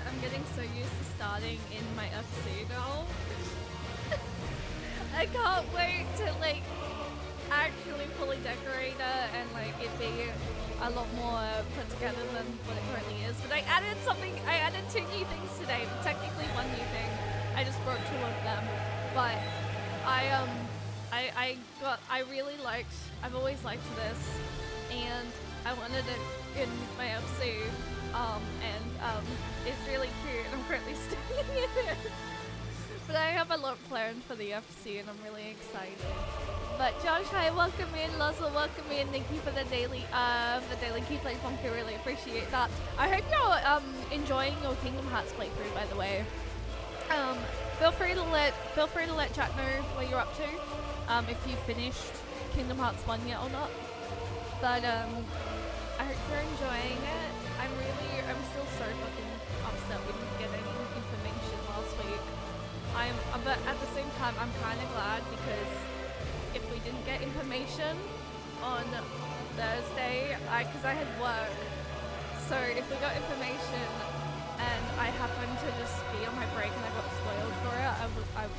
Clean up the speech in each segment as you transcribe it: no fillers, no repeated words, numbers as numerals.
I'm getting so used to starting in my FC now. I can't wait to like actually fully decorate it and like it be a lot more put together than what it currently is. But I added two new things today. Technically one new thing. I just broke two of them. But I've always liked this and I wanted it in my FC. It's really cute and I'm currently staying in it. But I have a lot planned for the FC and I'm really excited. But Josh, hi, welcome in. Lazo, welcome in. Thank you for the daily key play funk. I really appreciate that. I hope you're enjoying your Kingdom Hearts playthrough, by the way. Feel free to let chat know what you're up to. If you finished Kingdom Hearts 1 yet or not. But I hope you're enjoying it. I'm still so fucking upset we didn't get any information last week. But at the same time, I'm kind of glad because if we didn't get information on Thursday, because I had work, so if we got information and I happened to just be on my break and I got spoiled for it,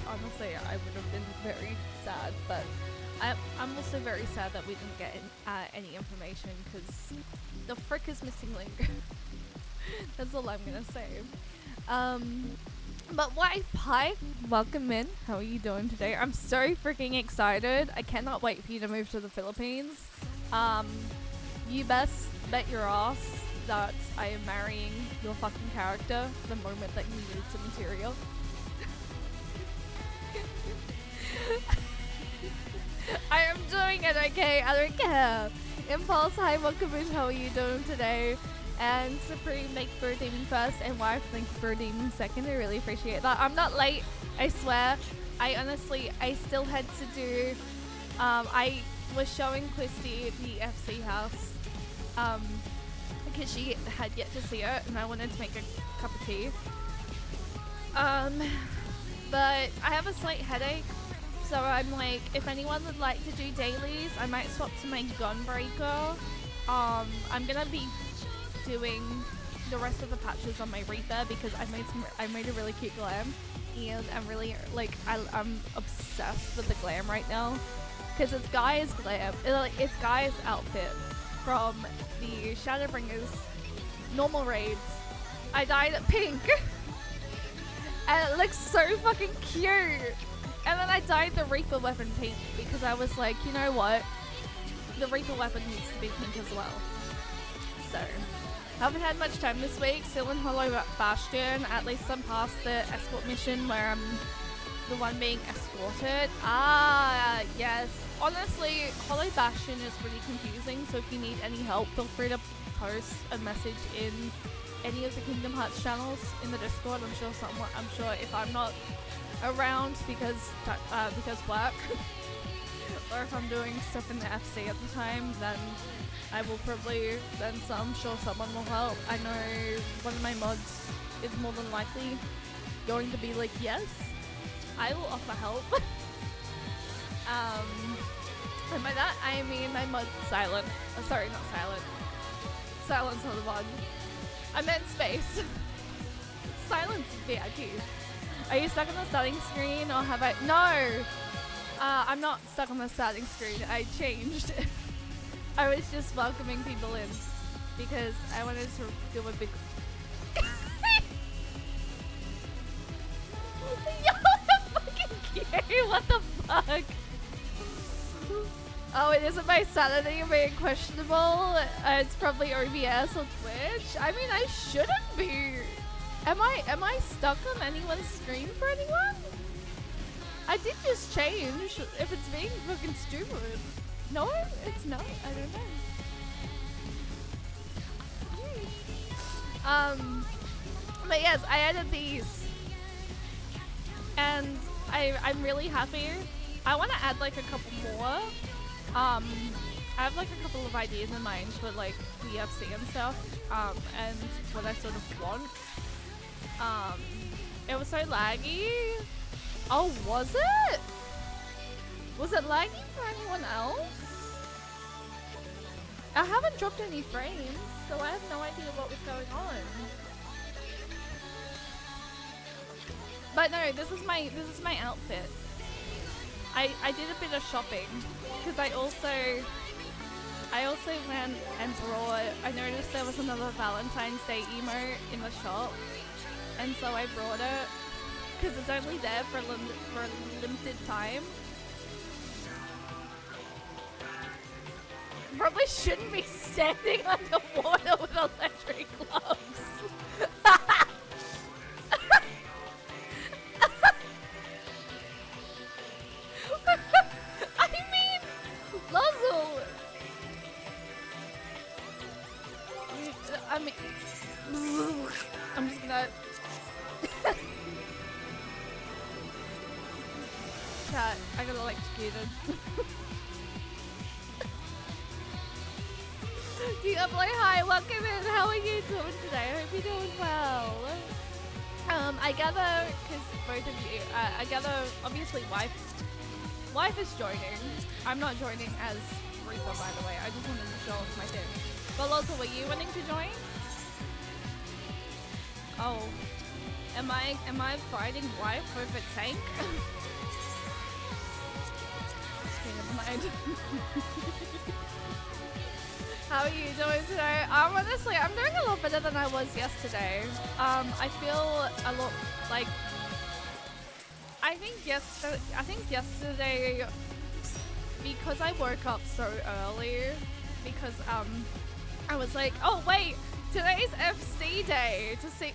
honestly, I would have been very sad. But I'm also very sad that we didn't get any information because the frick is missing link. That's all I'm gonna say. But wife, hi, welcome in. How are you doing today? I'm so freaking excited. I cannot wait for you to move to the Philippines. You best bet your ass that I am marrying your fucking character the moment that you move to Materia. I am doing it, okay? I don't care. Impulse, hi, welcome in. How are you doing today? And Supreme, thank you for redeeming first, and Wife, thank you for redeeming second. I really appreciate that. I'm not late, I swear. I still had to do, I was showing Christy the FC house, because she had yet to see it, and I wanted to make a cup of tea. But I have a slight headache, so I'm like, if anyone would like to do dailies, I might swap to my Gunbreaker. I'm gonna be doing the rest of the patches on my Reaper because I made a really cute glam, and I'm really like I'm obsessed with the glam right now because it's Guy's glam. It's Guy's outfit from the Shadowbringers normal raids. I dyed it pink, and it looks so fucking cute. And then I dyed the Reaper weapon pink because I was like, you know what, the Reaper weapon needs to be pink as well. So. Haven't had much time this week, still in Hollow Bastion. At least I'm past the escort mission where I'm the one being escorted. Ah, yes. Honestly, Hollow Bastion is pretty confusing, so if you need any help, feel free to post a message in any of the Kingdom Hearts channels in the Discord. I'm sure if I'm not around because work, or if I'm doing stuff in the FC at the time, then I will I'm sure someone will help. I know one of my mods is more than likely going to be like, yes, I will offer help. And by that I mean my mod's Silent. Oh, sorry, not Silent. Silent's not the mod. I meant Space. Silent's VIP. Are you stuck on the starting screen or have I? No! I'm not stuck on the starting screen. I changed. I was just welcoming people in because I wanted to do a big. Yo, I'm fucking cute. What the fuck? Oh, it isn't my sanity being questionable. It's probably OBS or Twitch. I mean, I shouldn't be. Am I stuck on anyone's screen for anyone? I did just change. If it's being fucking stupid. No, it's not. I don't know. But yes, I added these, and I'm really happy. I want to add like a couple more. I have like a couple of ideas in mind for like the FC and stuff. And what I sort of want. It was so laggy. Oh, was it? Was it laggy for anyone else? I haven't dropped any frames, so I have no idea what was going on. But no, this is my outfit. I did a bit of shopping because I also went and brought. I noticed there was another Valentine's Day emote in the shop, and so I brought it because it's only there for a limited time. Probably shouldn't be standing underwater with electric gloves. I mean, Luzzle. I mean, I'm just gonna. Chat, I got electrocuted. Diablo, hi, welcome in. How are you doing today? I hope you're doing well. I gather, because both of you, I gather, obviously, wife is joining. I'm not joining as Reaper, by the way. I just wanted to show off my thing. But also, were you wanting to join? Oh, am I fighting wife over tank? Okay, never mind. How are you doing today? Honestly, I'm doing a lot better than I was yesterday. I feel a lot like I think yesterday because I woke up so early because I was like, oh wait, today's FC day to see.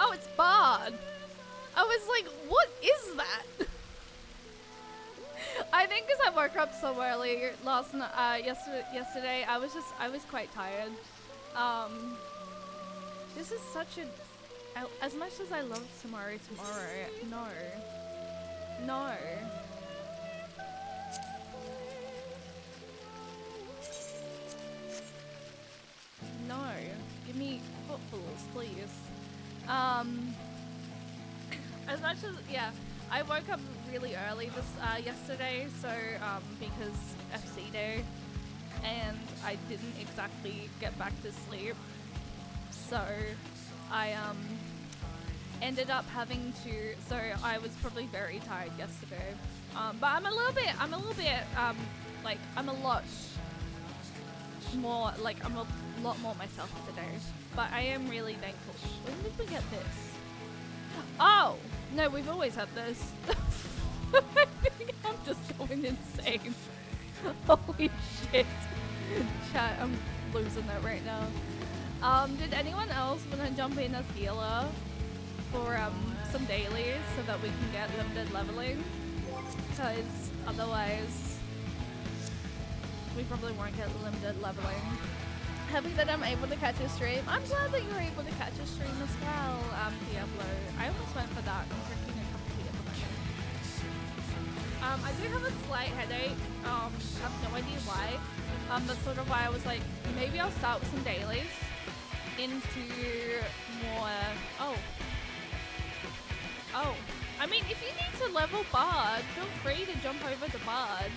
Oh, it's Bard. I was like, what is that? I think because I woke up so early yesterday, I was quite tired. This is such a, as much as I love tomorrow, no. No, give me footballs, please. As much as, yeah, I woke up really early yesterday, so because FC day, and I didn't exactly get back to sleep, so I ended up having to. So I was probably very tired yesterday, but I'm a little bit like I'm a lot more myself today. But I am really thankful. When did we get this? Oh! No, we've always had this. I think I'm just going insane. Holy shit. Chat, I'm losing that right now. Did anyone else want to jump in as healer for some dailies so that we can get limited leveling? Because otherwise, we probably won't get limited leveling. Happy that I'm able to catch a stream. I'm glad that you're able to catch a stream as well, Diablo. I almost went for that. I'm drinking a cup of tea at the moment. I do have a slight headache. I have no idea why. That's sort of why I was like, maybe I'll start with some dailies into more. Oh. I mean, if you need to level Bard, feel free to jump over to Bard.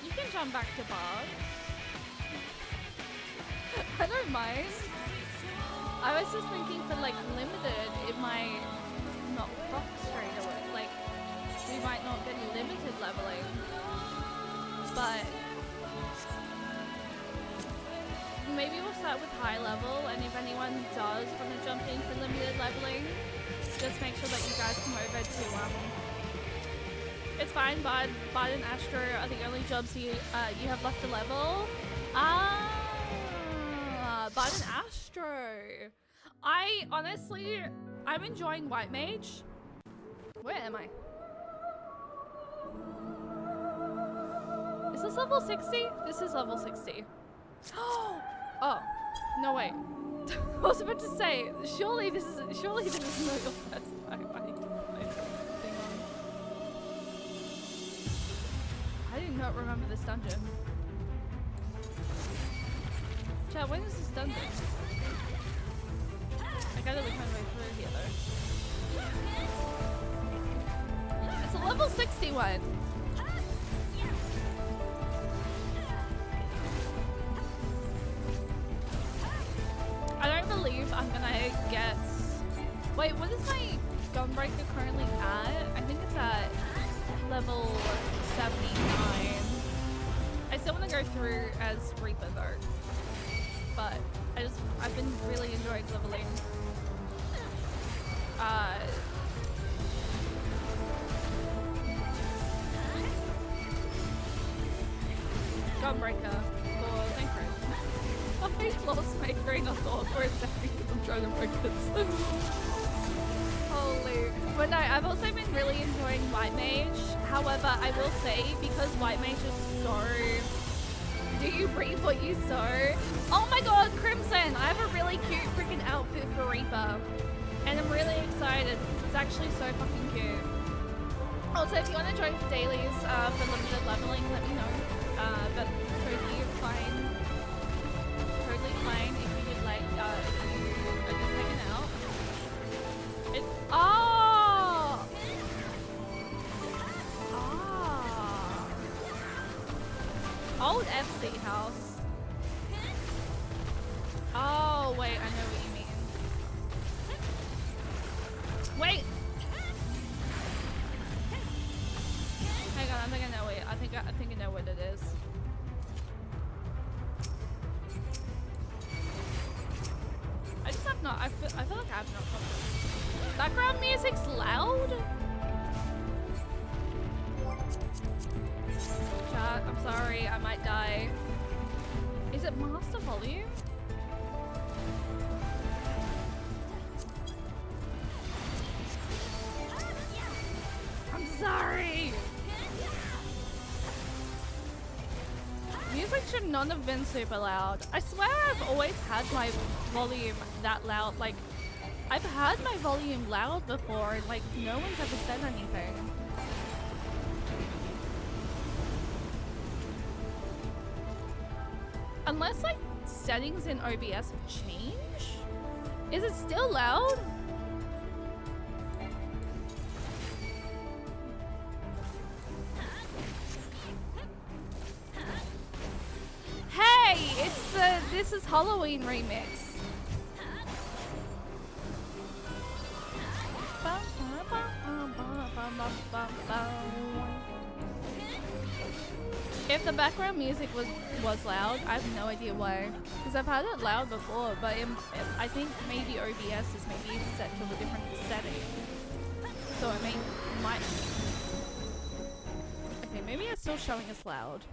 You can jump back to Bard. I don't mind. I was just thinking for like limited, it might not proc straight away. Like, we might not get limited leveling. But maybe we'll start with high level, and if anyone does want to jump in for limited leveling, just make sure that you guys come over to it's fine, Bard and Astro are the only jobs you have left to level. Bard and Astro. I'm enjoying White Mage. Where am I? Is this level 60? This is level 60. Oh, no wait. I was about to say, surely this is not your first time. I need to put my thing on. I do not remember this dungeon. Chat, when is this dungeon? I gotta look my way through here though. It's a level 61. I get... Wait, what is my Gunbreaker currently at? I think it's at level 79. I still want to go through as Reaper though. But I've been really enjoying leveling. Gunbreaker. Oh, thank you. I lost my train of thought for a second because I'm trying to focus. Holy. But no, I've also been really enjoying White Mage. However, I will say, because White Mage is so... Do you reap what you sow? Oh my god, Crimson! I have a really cute freaking outfit for Reaper. And I'm really excited. It's actually so fucking cute. Also, if you want to join for dailies for limited leveling, let me know. But totally fine. Totally fine if you would like, if you are just hanging out. It, oh! Oh! Old FC house. Oh, wait, I know what you mean. Wait! Hang on, I think I know it. I think I know what it is. I just have not. I feel like I have not covered. Background music's loud. Chat, I'm sorry. I might die. Is it master volume? I'm sorry. Music should not have been super loud. I swear I've always had my volume that loud. Like, I've had my volume loud before and like no one's ever said anything. Unless like settings in OBS have changed? Is it still loud? Hey, it's the This Is Halloween remix. If the background music was loud, I have no idea why. Because I've had it loud before, but I think maybe OBS is maybe set to a different setting. So I might. Okay, maybe it's still showing us loud.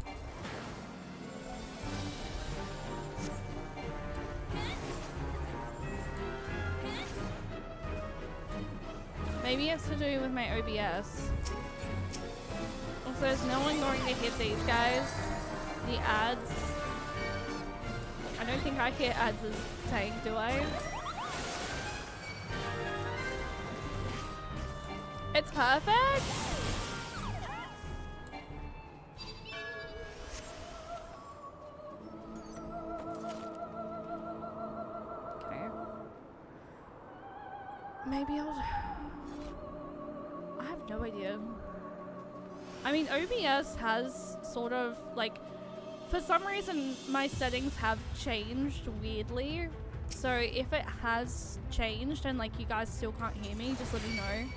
Maybe it's to do with my OBS. Also, is no one going to hit these guys? The ads? I don't think I hear ads as saying, do I? It's perfect? Okay. Maybe I have no idea. I mean, OBS has sort of like, for some reason my settings have changed weirdly. So if it has changed and like you guys still can't hear me, just let me know.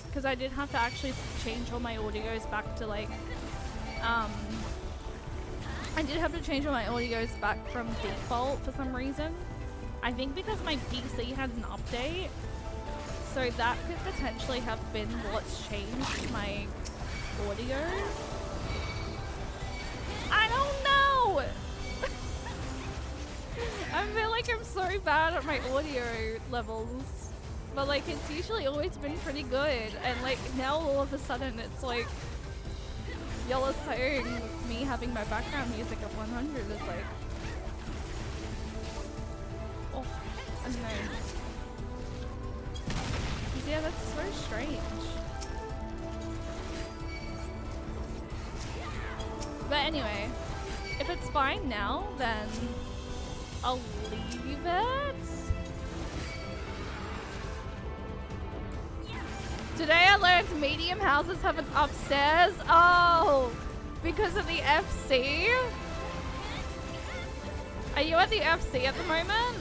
Because I did have to actually change all my audios back to like, I did have to change all my audios back from default for some reason. I think because my PC had an update. So that could potentially have been what's changed my audio. I don't know! I feel like I'm so bad at my audio levels. But like it's usually always been pretty good. And like now all of a sudden it's like y'all are saying me having my background music at 100 is like, oh, I don't know. Yeah, that's so strange. But anyway, if it's fine now, then I'll leave it. Today I learned medium houses have an upstairs. Oh, because of the FC? Are you at the FC at the moment?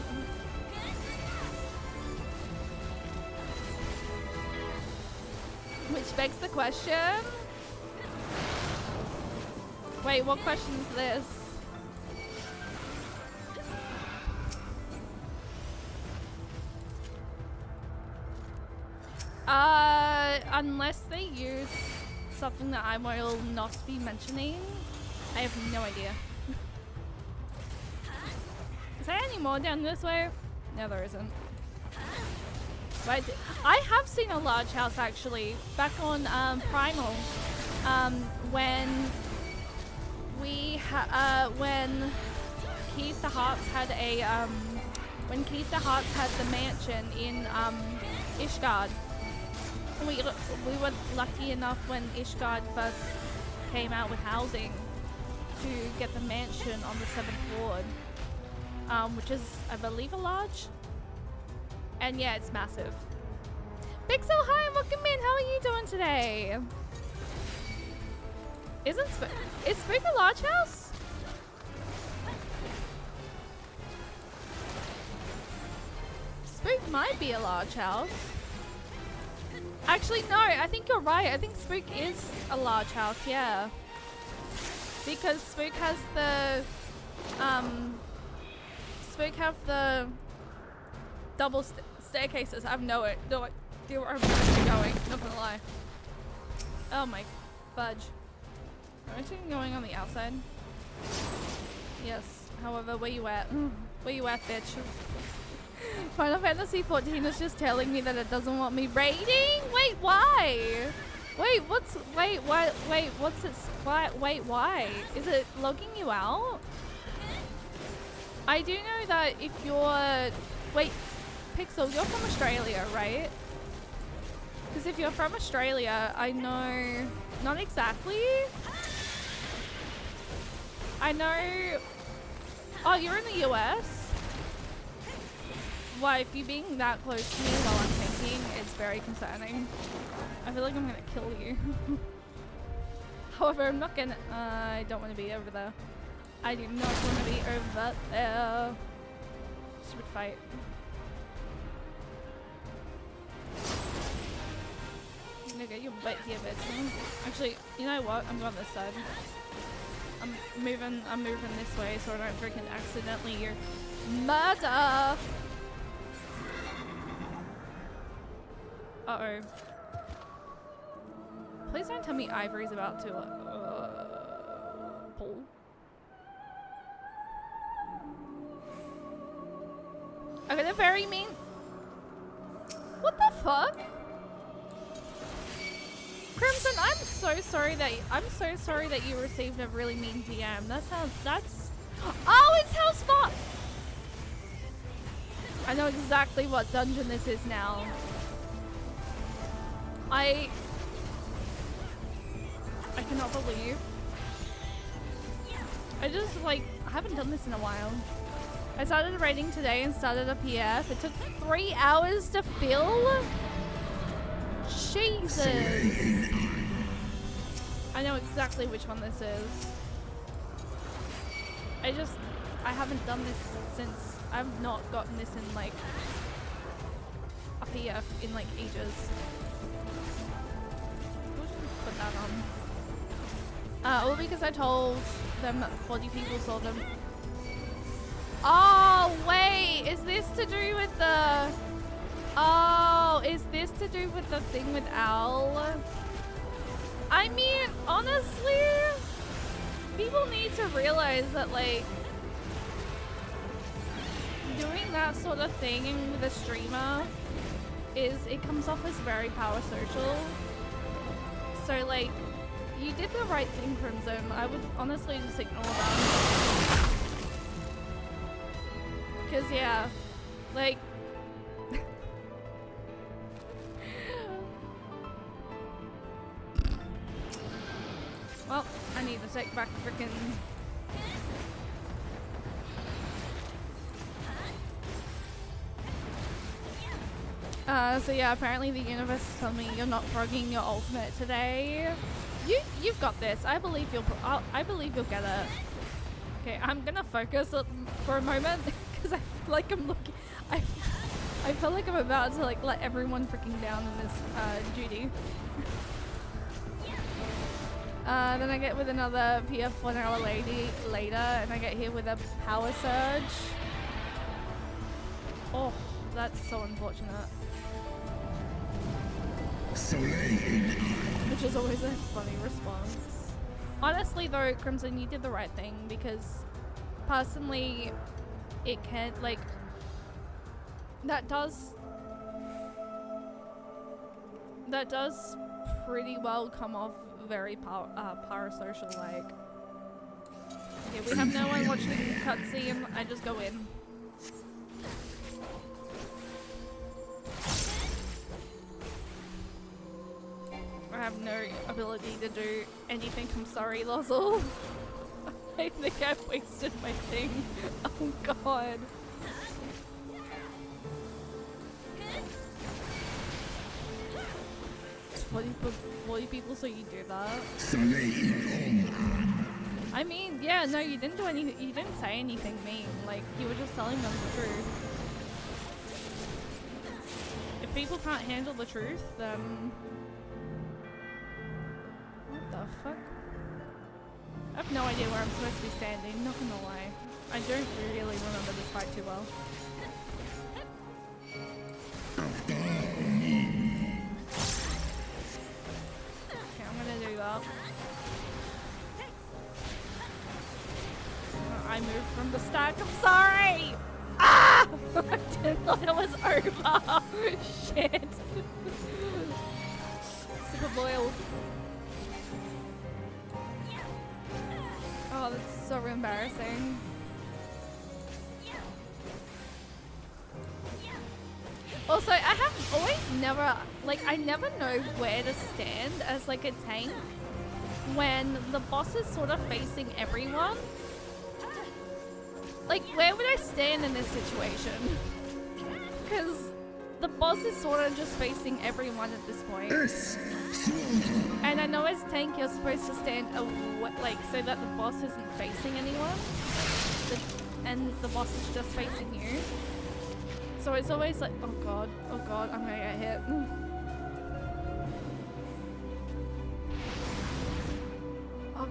Which begs the question. Wait, what question is this? Unless they use something that I will not be mentioning, I have no idea. Is there any more down this way? No, there isn't. But I have seen a large house actually back on Primal, when Keys to Hearts had a when Keys to Hearts had the mansion in Ishgard. We were lucky enough when Ishgard first came out with housing to get the mansion on the 7th ward, which is, I believe, a large. And yeah, it's massive. Pixel, hi, welcome in. How are you doing today? Is Spook a large house? Spook might be a large house. Actually, no, I think you're right. I think Spook is a large house, yeah. Because Spook has the, Spook have the double staircases. I have no idea where I'm going, not gonna lie. Oh my fudge. Am I actually going on the outside? Yes, however, where you at? Where you at, bitch? Final Fantasy 14 is just telling me that it doesn't want me raiding? Wait, why? Wait, what's why? Is it logging you out? I do know that if you're, wait, Pixel, you're from Australia, right? Because if you're from Australia, I know, not exactly. I know, oh, you're in the US? Why, if you being that close to me while I'm thinking, it's very concerning. I feel like I'm gonna kill you. However, I'm not gonna, I don't want to be over there. I do not want to be over there. Stupid fight. I'm gonna get your butt here, bitch. Actually, you know what? I'm going this side. I'm moving this way so I don't freaking accidentally murder. Uh-oh. Please don't tell me Ivory's about to pull. I got a very mean. What the fuck? Crimson, I'm so sorry that you received a really mean DM. That's oh, it's House 5. I know exactly what dungeon this is now. I cannot believe. I just like haven't done this in a while. I started raiding today and started a PF. It took 3 hours to fill. Jesus. I know exactly which one this is. I haven't done this since I've not gotten this in like a PF in like ages. Put that on. All because I told them that 40 people saw them. Oh, wait, is this to do with the... Oh, is this to do with the thing with Al? I mean, honestly, people need to realize that, like, doing that sort of thing with a streamer it comes off as very power social. So, like, you did the right thing, Crimson. I would honestly just ignore that. Because, yeah, like... Well, I need to take back frickin'... So yeah, apparently the universe is telling me you're not frogging your ultimate today. You've got this. I believe you'll get it. Okay, I'm gonna focus for a moment because I feel like I'm looking. I feel like I'm about to like let everyone freaking down in this duty. Then I get with another PF 1 hour lady later, and I get hit with a power surge. Oh, that's so unfortunate. Which is always a funny response. Honestly though, Crimson, you did the right thing, because personally, it can't, like, that does pretty well come off very parasocial, like. Okay, we have no one watching the cutscene, I just go in. I have no ability to do anything, I'm sorry, Lozzle. I think I've wasted my thing. Oh god. What do people say you do that? I mean, yeah, no, you didn't do anything, you didn't say anything mean, like, you were just telling them the truth. If people can't handle the truth, then... What the fuck? I have no idea where I'm supposed to be standing, not gonna lie. I don't really remember this fight too well. Okay, I'm gonna do that. I moved from the stack, I'm sorry! Ah! I didn't thought it was over. Shit. Super boiled. Oh, that's so embarrassing. Also, I have always never, like, I never know where to stand as, like, a tank when the boss is sort of facing everyone. Like, where would I stand in this situation? Because the boss is sort of just facing everyone at this point. And I know as tank you're supposed to stand like so that the boss isn't facing anyone, and the boss is just facing you. So it's always like, oh god, I'm gonna get hit. Oh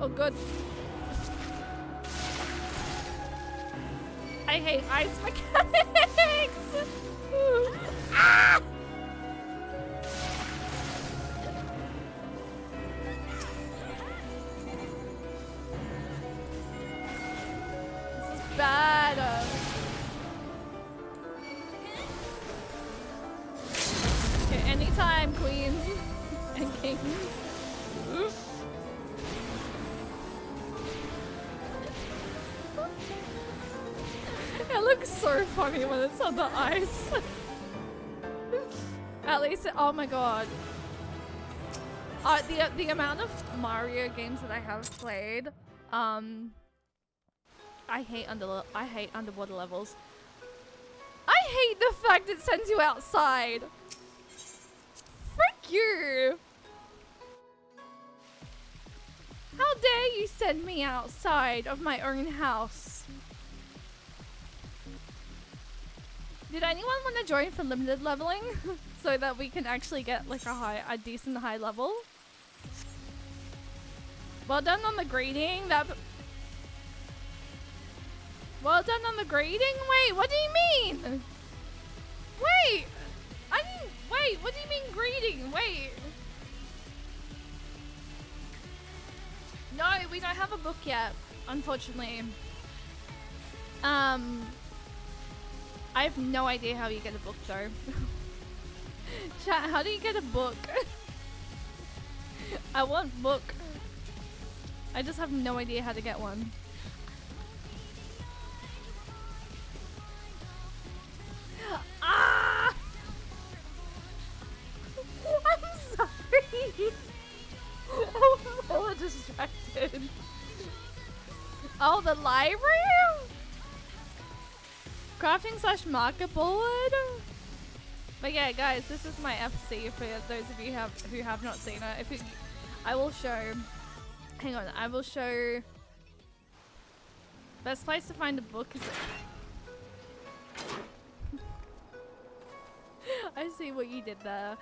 god. I hate ice mechanics! Ah! Bad. Okay, anytime, queens and kings. It looks so funny when it's on the ice. At least, oh my god. The amount of Mario games that I have played, I hate underwater levels. I hate the fact it sends you outside. Frick you. How dare you send me outside of my own house? Did anyone want to join for limited leveling so that we can actually get like a decent high level? Well done on the grading. Well done on the grading? Wait, what do you mean? Wait! Wait, what do you mean grading? Wait. No, we don't have a book yet, unfortunately. I have no idea how you get a book though. Chat, how do you get a book? I want book. I just have no idea how to get one. Ah! I'm sorry. I was so distracted. Oh, the library? Crafting / market board? But yeah, guys, this is my FC for those of you who have not seen it. I will show. Hang on, I will show. Best place to find a book is. I see what you did there.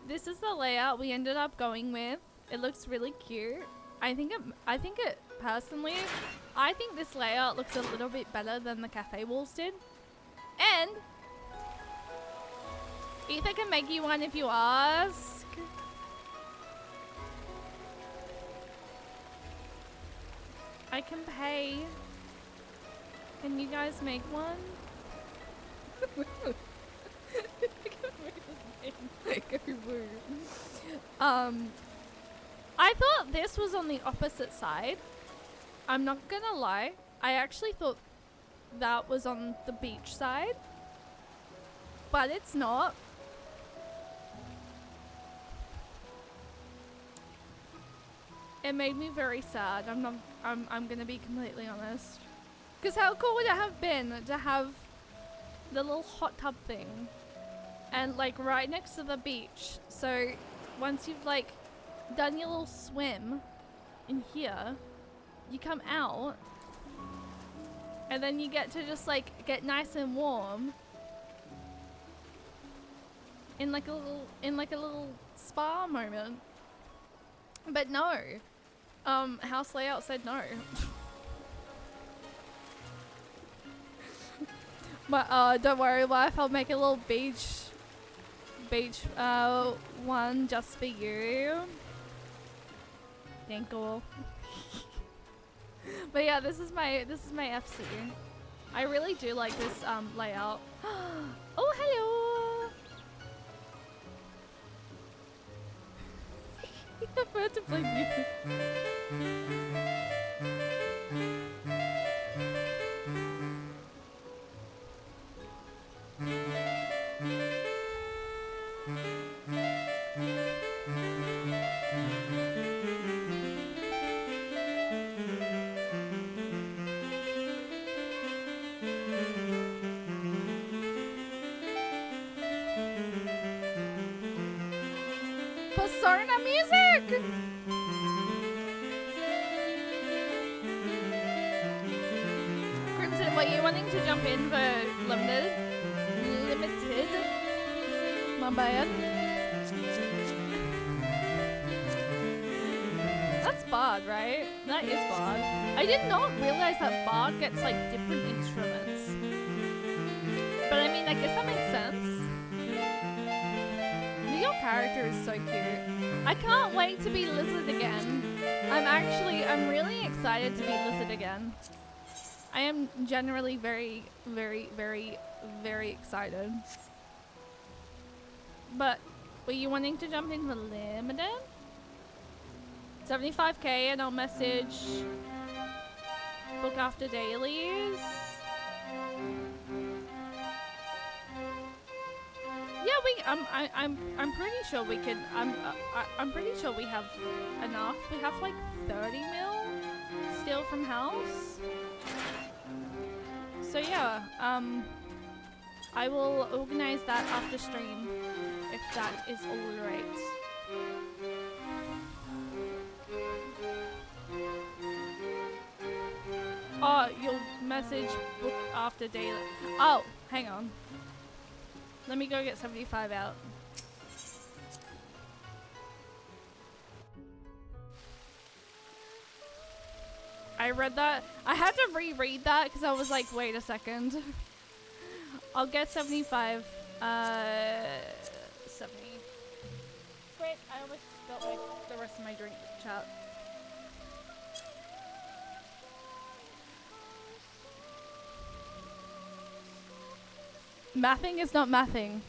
This is the layout we ended up going with. It looks really cute. I think it personally, I think this layout looks a little bit better than the cafe walls did. And Ether can make you one if you ask. I can pay. Can you guys make one? I thought this was on the opposite side. I'm not gonna lie. I actually thought that was on the beach side. But it's not. It made me very sad. I'm gonna be completely honest. Cause how cool would it have been to have the little hot tub thing and like right next to the beach. So once you've like done your little swim in here, you come out and then you get to just like get nice and warm in like a little spa moment. But no, house layout said no. But don't worry, wife, I'll make a little beach one just for you. Thank you. But yeah, this is my FC. I really do like this layout. Oh, hello. I'm about to play music. Persona music! Crimson, were you wanting to jump in for limited? Limited? My bad. That's Bard, right? That is Bard. I did not realize that Bard gets like different instruments. But I mean, I guess that makes sense. Your character is so cute. I can't wait to be Lizard again. I'm really excited to be Lizard again. I am generally very, very, very, very excited. But were you wanting to jump in for limited? 75k and I'll message book after dailies. Yeah, I'm pretty sure we could. I'm pretty sure we have enough. We have like 30 mil still from house. So yeah, I will organize that after stream if that is all right. Oh, you'll message book after daily. Oh, hang on. Let me go get 75 out. I read that. I had to reread that because I was like, wait a second. I'll get 75. 70. Wait, I almost spilled like the rest of my drink, chat. Mathing is not mathing.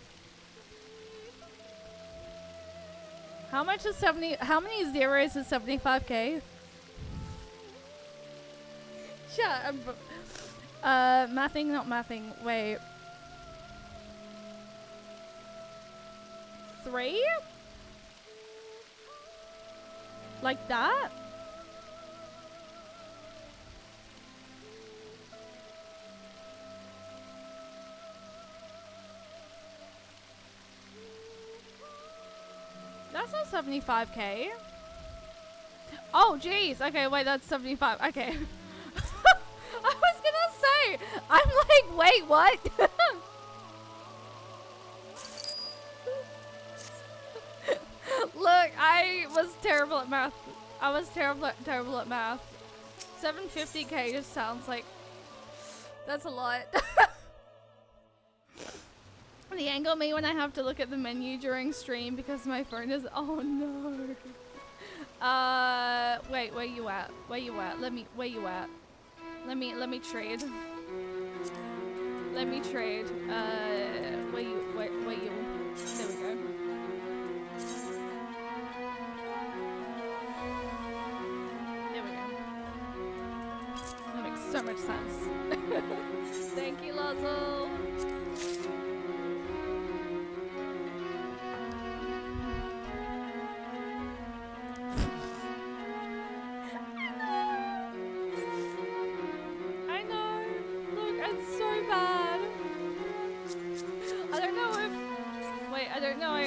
How much is 70? How many zeros is 75k? Shut up. Mathing, not mathing. Wait. 3? Like that? That's not 75k. Oh, jeez. Okay, wait, that's 75. Okay. I was gonna say, I'm like, wait, what? was terrible at math. I was terrible at math. 750k just sounds like that's a lot. The angle me when I have to look at the menu during stream because my phone is oh no. Wait, where you at? Where you at? Where you at? Let me trade. Let me trade. Where you? There we go. There we go. That makes so much sense. Thank you, Lazo.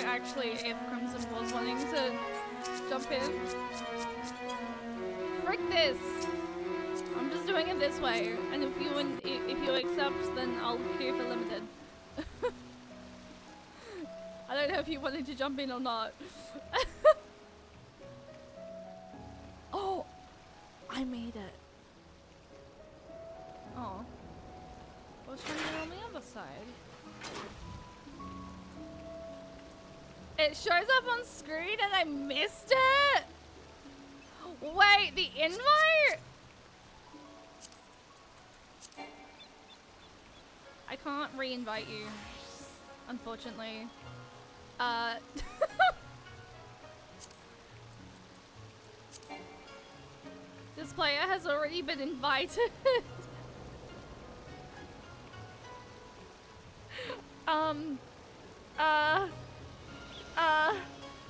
Actually, if Crimson was wanting to jump in. Frick this! I'm just doing it this way, and if you accept, then I'll queue for limited. I don't know if you wanted to jump in or not. Oh! I made it. Oh. I was trying to get on the other side. It shows up on screen and I missed it? Wait, the invite? I can't re-invite you, unfortunately. This player has already been invited.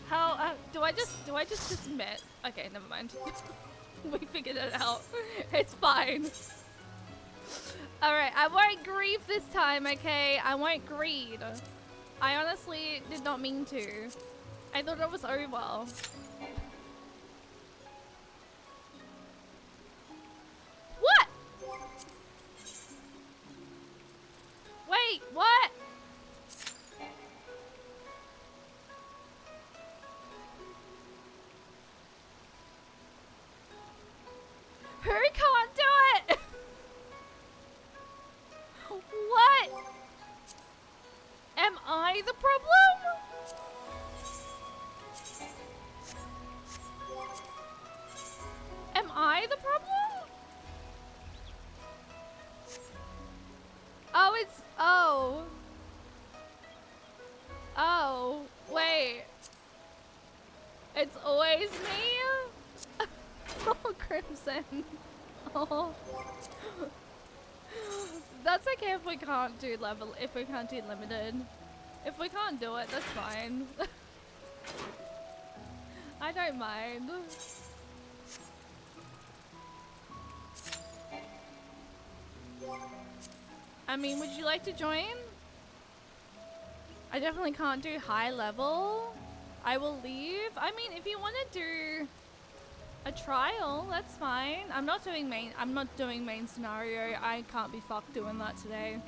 How, do I just submit? Okay, never mind. We figured it out. It's fine. Alright, I won't grieve this time, okay? I won't greed. I honestly did not mean to. I thought it was over. What? Wait, what? Who can't do it? What? Am I the problem? Am I the problem? Oh, it's... Oh. Oh, wait. It's always me? Oh, Crimson. Oh. That's okay if we can't do if we can't do limited. If we can't do it, that's fine. I don't mind. I mean, would you like to join? I definitely can't do high level. I will leave. I mean, if you want to do a trial, that's fine. I'm not doing main scenario. I can't be fucked doing that today.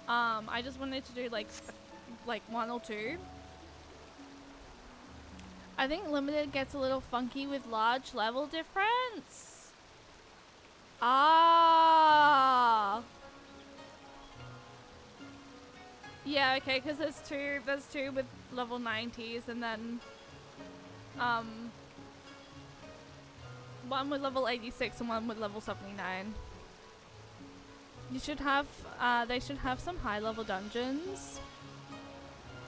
I just wanted to do like one or two. I think limited gets a little funky with large level difference. Ah. Yeah, okay, because there's two with level 90s and then one with level 86 and one with level 79. You should have they should have some high level dungeons.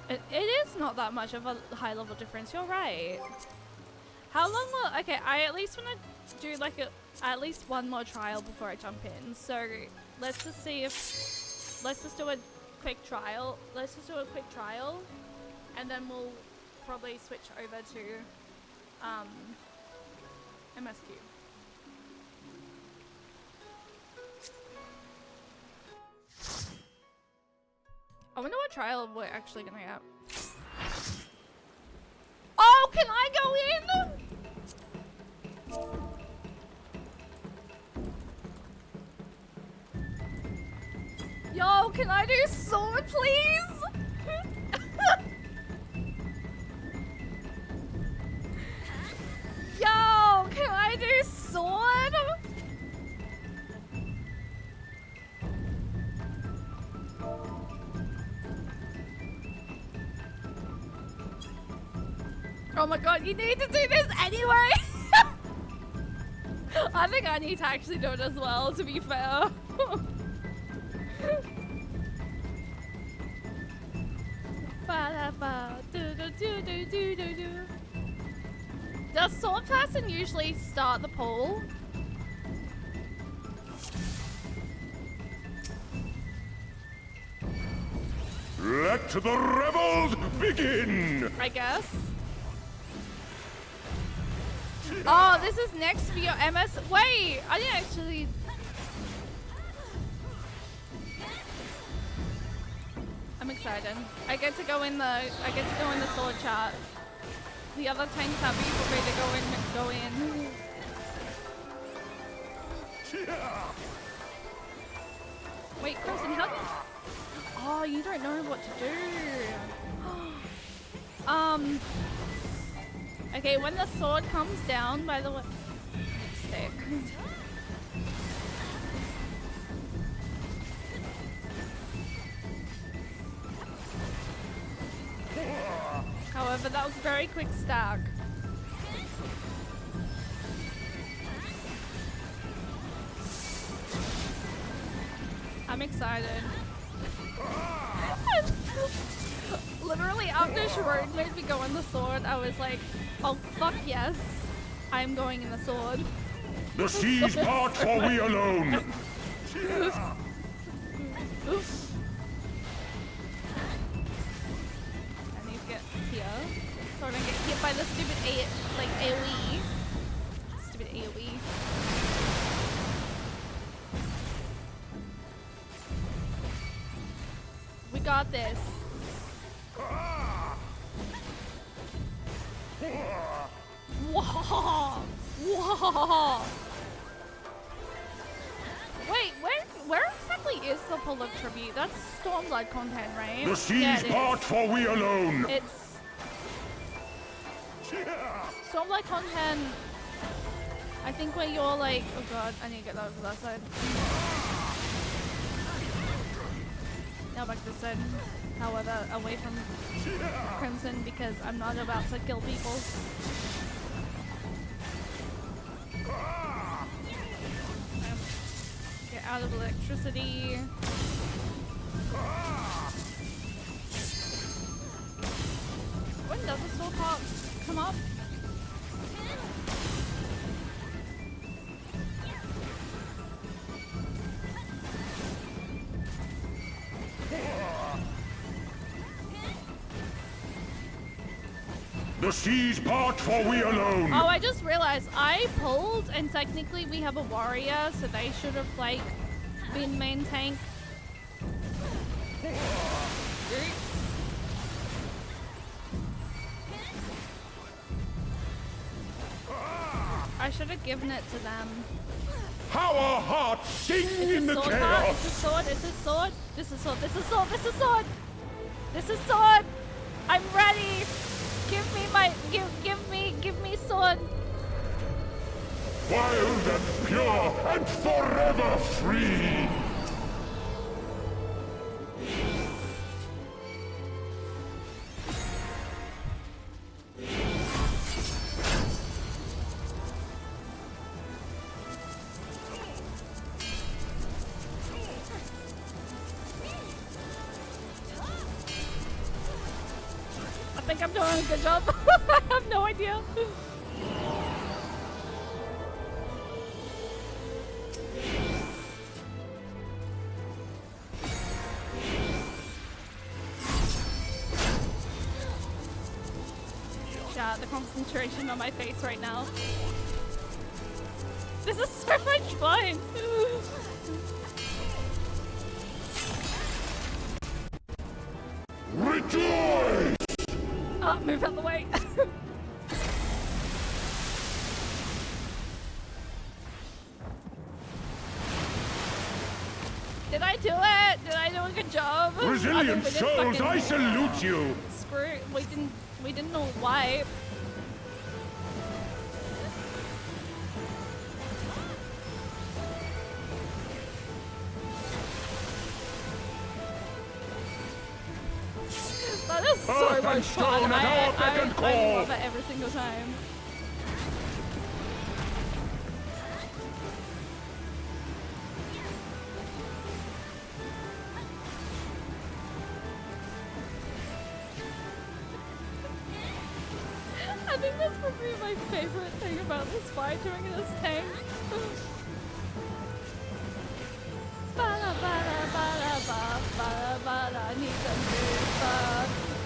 It is not that much of a high level difference, you're right. How long will, okay, I at least want to do like at least one more trial before I jump in. So let's just see if, let's just do a quick trial. Let's just do a quick trial and then we'll probably switch over to MSQ. I wonder what trial we're actually gonna get. Oh, can I go in? Yo, can I do sword, please? sword? Oh my god, you need to do this anyway! I think I need to actually do it as well, to be fair. Does sword person usually start the poll? Let the rebels begin! I guess. Oh, this is next for your MS. Wait, I didn't actually. I'm excited. I get to go in the sword chart. The other tanks have me for me to go in. Wait, Crimson, how do you... Oh, you don't know what to do. Okay, when the sword comes down, by the way... Stick. However, that was a very quick stack. I'm excited. Literally, after Shrode made me go in the sword, I was like, oh fuck yes, I'm going in the sword. The seas part for we alone! I need to get here, so I don't get hit by the stupid AoE. Stupid AoE. We got this. Whoa! Whoa! Wait, where exactly is the Pull of Tribute? That's Stormblood content, right? The seas part for we alone! It's Stormblood content. I think where you're like, oh god, I need to get that over that side. Now back to this side. However, away from Crimson because I'm not about to kill people. Get out of electricity. When does the sword part come up? The seas part for we alone! Oh, I just realized I pulled and technically we have a warrior, so they should have like been main tank. Oops. I should have given it to them. How our hearts sing in the sword chaos! It's a sword, it's a sword, this is sword, this is sword, this is sword! This is sword! I'm ready! Give me my, give me sword! Wild and pure and forever free! I think I'm doing a good job. I have no idea. Chat, the concentration on my face right now. This is so much fun. Rejoice! Oh, move out the way. Did I do it? Did I do a good job? Resilient souls, I salute you! Screw, we didn't all wipe. so Earth much and stone fun. at our beck and I call. love it every single time. I think that's probably my favorite thing about this fight, doing this tank. Bada bada bada ba bada bada, need to move.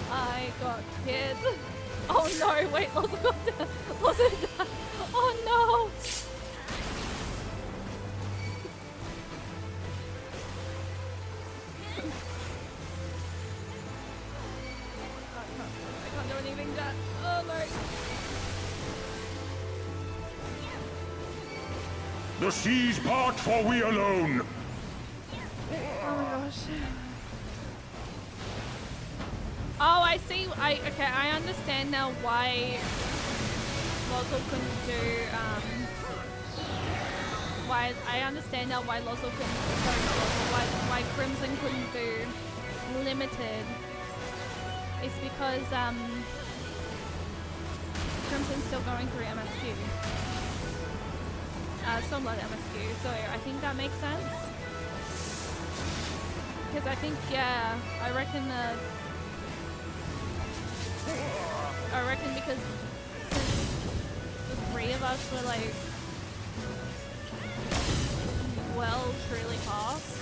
I got hit. Oh no! Wait, Loza got down. Loza died. Oh no! I can't do anything, Jack. Oh no! The seas part for we alone. Oh my gosh. Oh, I see. Okay, I understand now why Lozzle couldn't do I understand now why Lozzle couldn't sorry, not Lozzle, why Crimson couldn't do limited. It's because Crimson's still going through MSQ. Somewhat MSQ, so I think that makes sense. Because I think, yeah, I reckon because since the three of us were like, well, truly past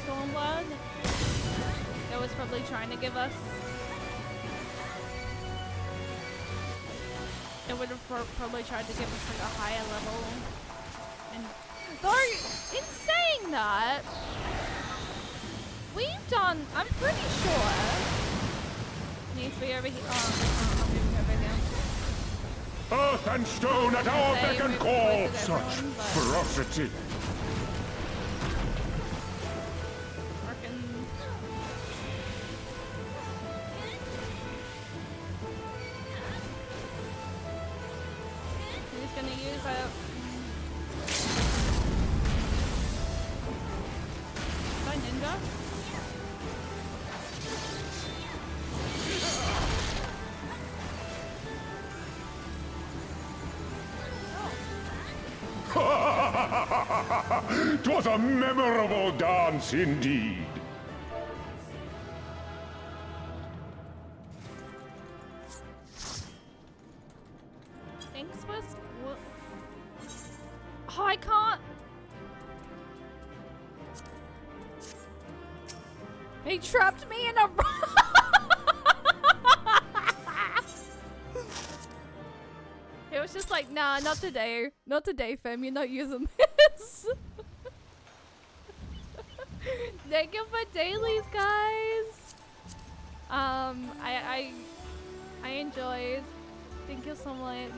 Stormblood, it was probably trying to give us, it would have probably tried to give us like a higher level. And though, in saying that, we've done, I'm pretty sure, needs to be over here. Oh, I'm moving over here. Earth and stone at our beck and call. Such ferocity. He's gonna use a... Is that ninja? Twas a memorable dance indeed. Thanks for... Oh, I can't... He trapped me in a... It was just like, nah, not today. Not today, fam. You're not using this. Thank you for dailies, guys. I enjoyed. Thank you so much.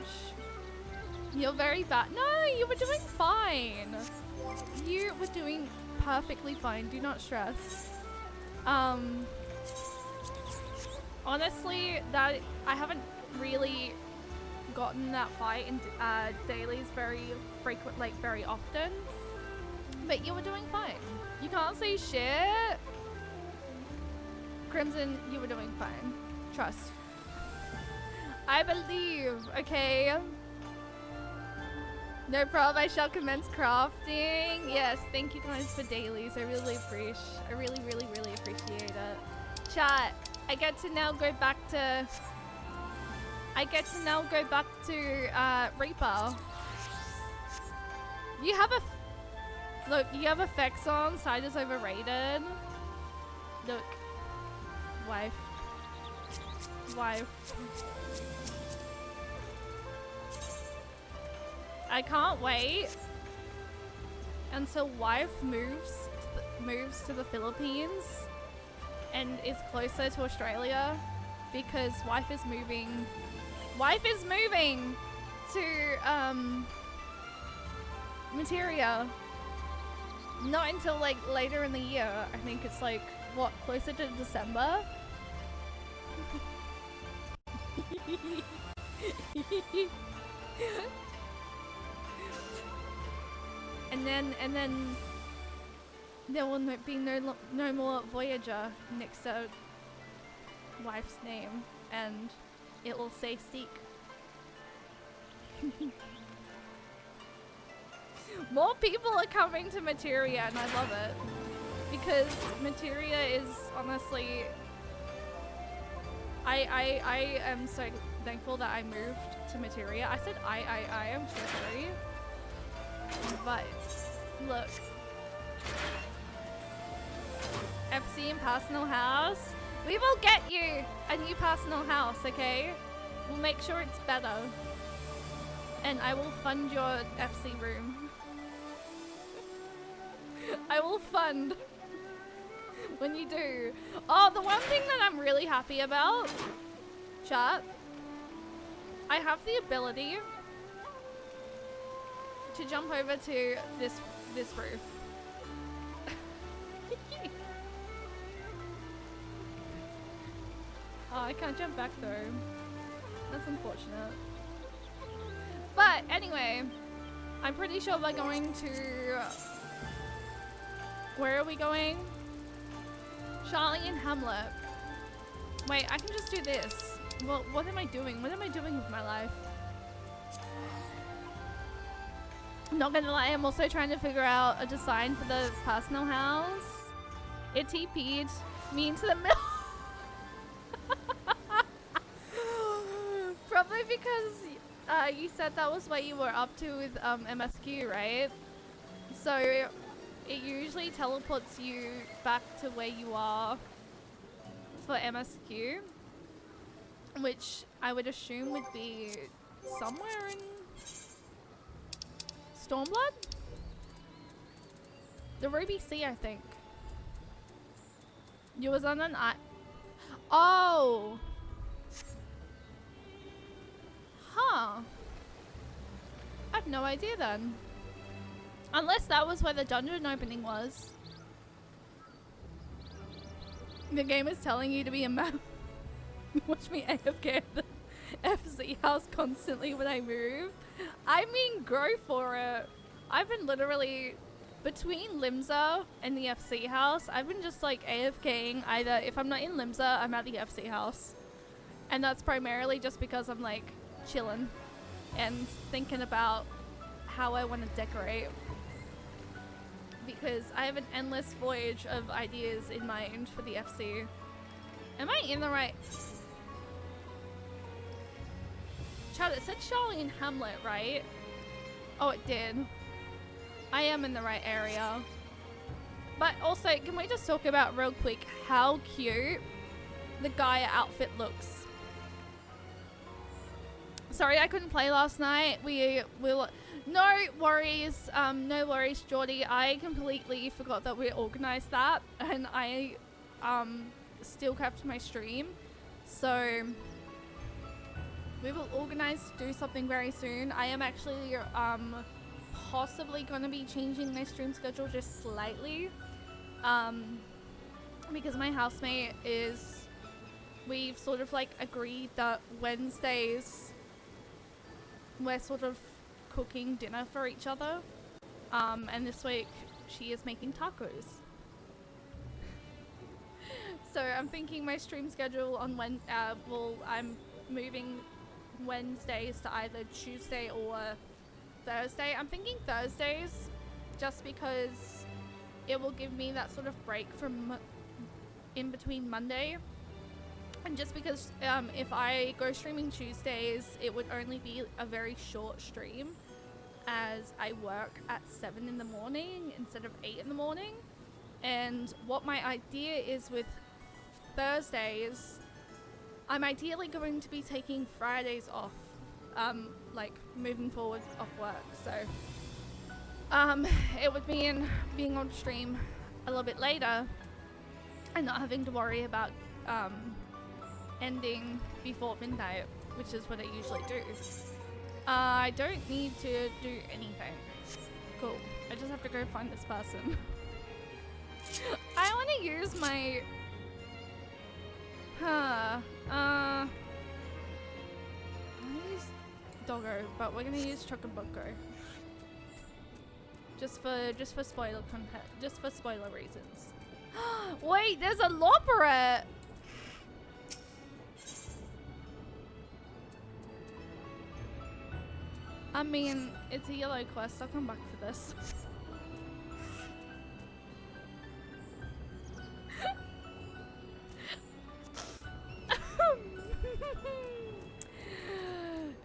You're very bad. No, you were doing fine. You were doing perfectly fine. Do not stress. Honestly, that I haven't really gotten that fight in dailies very frequent, like very often. But you were doing fine. You can't say shit. Crimson, you were doing fine. Trust. I believe, okay? No problem, I shall commence crafting. Yes, thank you guys for dailies. I really appreciate it. Chat, I get to now go back to Reaper. You have look, you have effects on, side is overrated. Look. Wife. I can't wait until wife moves to the Philippines and is closer to Australia, because wife is moving to Materia. Not until like later in the year. I think it's like what, closer to December. And then there will be no more Voyager next to wife's name, and it will say Steak. More people are coming to Materia, and I love it. Because Materia is honestly... I am so thankful that I moved to Materia. I said I am so sorry. But, look. FC and personal house. We will get you a new personal house, okay? We'll make sure it's better. And I will fund your FC room. I will fund when you do. Oh, the one thing that I'm really happy about, chat, I have the ability to jump over to this roof. Oh, I can't jump back though. That's unfortunate. But anyway, I'm pretty sure we're going to... Where are we going? Charlie and Hamlet. Wait, I can just do this. Well, what am I doing? What am I doing with my life? I'm not gonna lie, I'm also trying to figure out a design for the personal house. It TP'd me into the middle. Probably because you said that was what you were up to with MSQ, right? So it usually teleports you back to where you are for MSQ, which I would assume would be somewhere in Stormblood? The Ruby Sea, I think. You was on an Oh! Huh. I have no idea then. Unless that was where the dungeon opening was. The game is telling you to be a map. Watch me AFK at the FC house constantly when I move. I mean, go for it. I've been literally between Limsa and the FC house. I've been just like AFKing. Either if I'm not in Limsa, I'm at the FC house. And that's primarily just because I'm like chilling and thinking about how I want to decorate. Because I have an endless voyage of ideas in mind for the FC. Am I in the right... Chad, it said Charlie and Hamlet, right? Oh, it did. I am in the right area. But also, can we just talk about real quick how cute the Gaia outfit looks? Sorry I couldn't play last night. We will... No worries, no worries, Geordie. I completely forgot that we organized that, and I still kept my stream. So we will organize to do something very soon. I am actually possibly going to be changing my stream schedule just slightly, because my housemate is... We've sort of like agreed that Wednesdays we're sort of cooking dinner for each other, and this week she is making tacos. So I'm thinking my stream schedule on I'm moving Wednesdays to either Tuesday or Thursday. I'm thinking Thursdays just because it will give me that sort of break from in between Monday. And just because if I go streaming Tuesdays, it would only be a very short stream, as I work at 7 in the morning instead of 8 in the morning. And what my idea is with Thursdays, I'm ideally going to be taking Fridays off, like moving forward off work. So it would mean being on stream a little bit later and not having to worry about ending before midnight, which is what I usually do. I don't need to do anything. Cool. I just have to go find this person. I want to use my... I'm gonna use Doggo, but we're gonna use Chocobunko. Just for spoiler content, just for spoiler reasons. Wait, there's a Loperette! I mean, it's a yellow quest. I'll come back for this.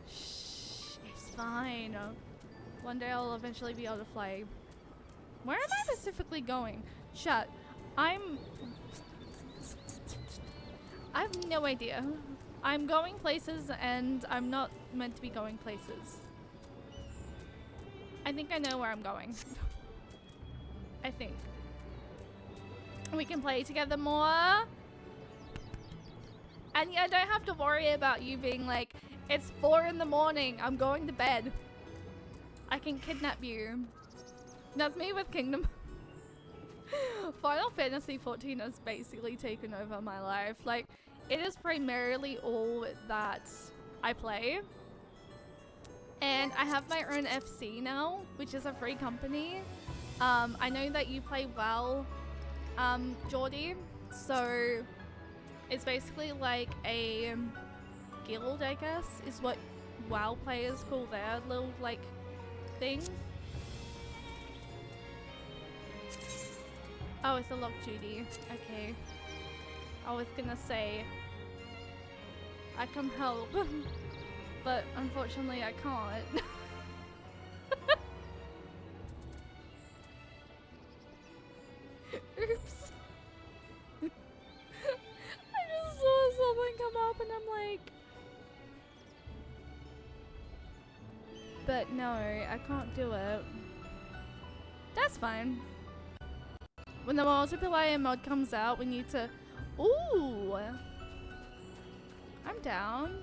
Shh, it's fine. One day I'll eventually be able to fly. Where am I specifically going? Chat. I have no idea. I'm going places and I'm not meant to be going places. I think I know where I'm going. I think. We can play together more. And yeah, I don't have to worry about you being like, it's 4 in the morning, I'm going to bed. I can kidnap you. That's me with Kingdom. Final Fantasy 14 has basically taken over my life. Like, it is primarily all that I play. And I have my own FC now, which is a free company. I know that you play WoW, Geordie. So it's basically like a guild, I guess, is what WoW players call their little like thing. Oh, it's a log duty. Okay. I was gonna say I can help, but unfortunately I can't. Oops. I just saw something come up and I'm like, but no, I can't do it. That's fine. When the multiplayer mod comes out, we need to... Ooh! I'm down.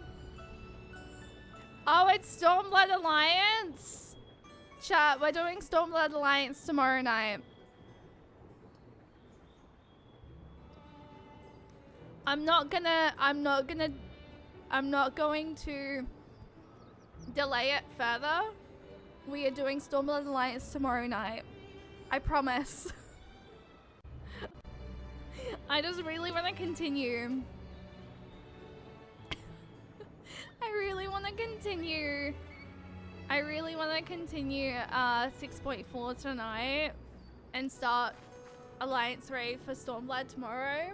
Oh, it's Stormblood Alliance! Chat, we're doing Stormblood Alliance tomorrow night. I'm not going to delay it further. We are doing Stormblood Alliance tomorrow night. I promise. I just really want to continue. I really want to continue 6.4 tonight and start Alliance raid for Stormblood tomorrow.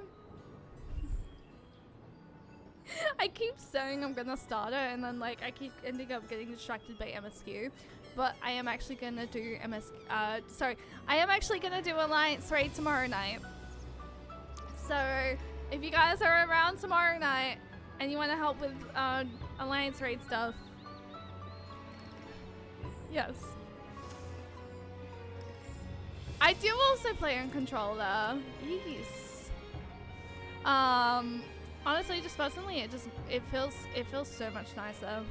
I keep saying I'm gonna start it and then like I keep ending up getting distracted by MSQ. But I am actually gonna do I am actually gonna do Alliance raid tomorrow night. So if you guys are around tomorrow night and you want to help with Alliance raid stuff, yes. I do also play on controller. Yes. Honestly, just personally, it feels so much nicer.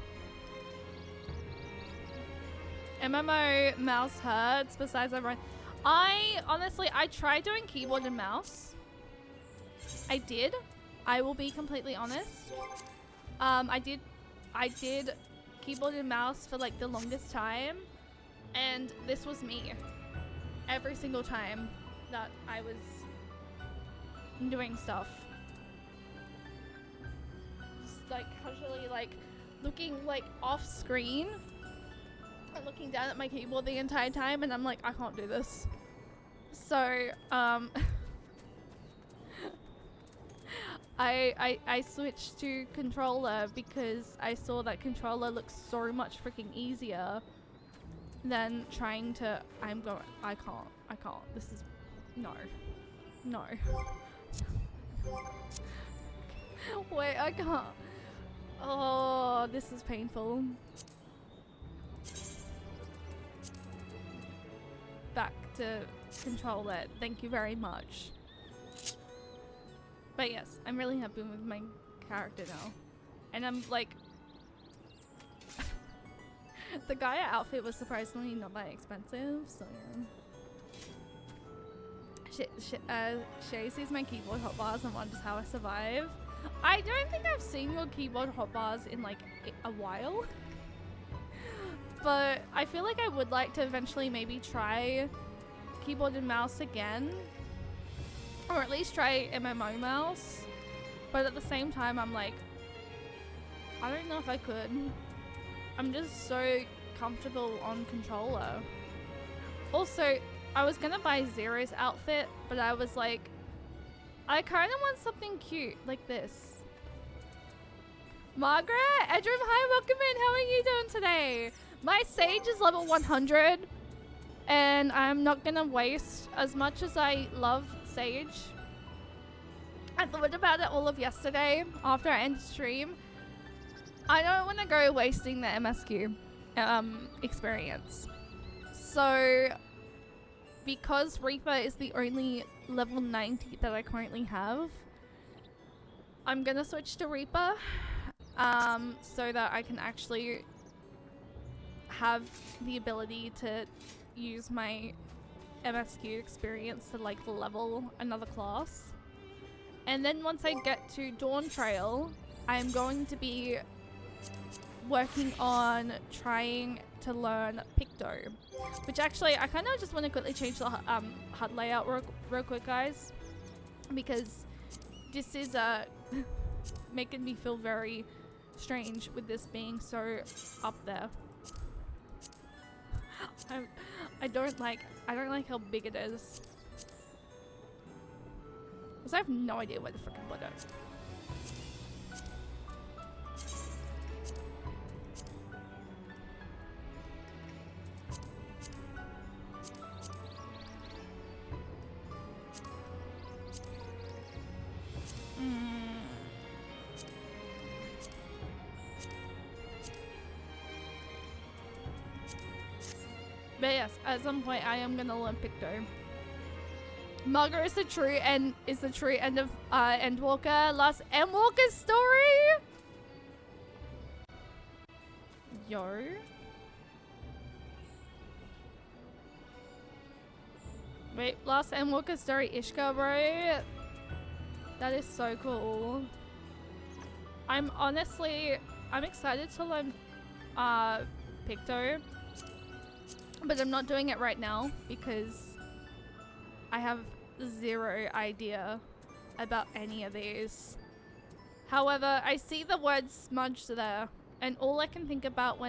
MMO mouse hurts. Besides, I tried doing keyboard and mouse. I did. I will be completely honest. I did keyboard and mouse for like the longest time, and this was me every single time that I was doing stuff. Just like casually like looking like off screen and looking down at my keyboard the entire time, and I'm like, I can't do this. So I switched to controller because I saw that controller looks so much freaking easier than trying to. I can't. This is no. Wait, I can't. Oh, this is painful. Back to controller. Thank you very much. But yes, I'm really happy with my character now. And I'm like... the Gaia outfit was surprisingly not that expensive, so yeah. Shay sees my keyboard hotbars and wonders how I survive. I don't think I've seen your keyboard hotbars in like a while. But I feel like I would like to eventually maybe try keyboard and mouse again. Or at least try MMO mouse. But at the same time, I'm like, I don't know if I could. I'm just so comfortable on controller. Also, I was gonna buy Zero's outfit, but I was like, I kind of want something cute like this. Margaret, Edrum, hi, welcome in. How are you doing today? My Sage is level 100, and I'm not gonna waste as much as I love Sage. I thought about it all of yesterday after I ended stream. I don't want to go wasting the MSQ experience. So, because Reaper is the only level 90 that I currently have, I'm gonna switch to Reaper so that I can actually have the ability to use my MSQ experience to like level another class. And then once I get to Dawn Trail, I'm going to be working on trying to learn Picto. Which actually, I kind of just want to quickly change the HUD layout real quick, guys. Because this is making me feel very strange with this being so up there. I don't like how big it is. Because I have no idea where the freaking put it. But yes, at some point I am gonna learn Picto. Margaret is the true end of Endwalker. Last Endwalker story. Yo. Wait, last Endwalker story Ishka, bro. That is so cool. I'm excited to learn Picto. But I'm not doing it right now because I have zero idea about any of these. However, I see the word smudge there, and all I can think about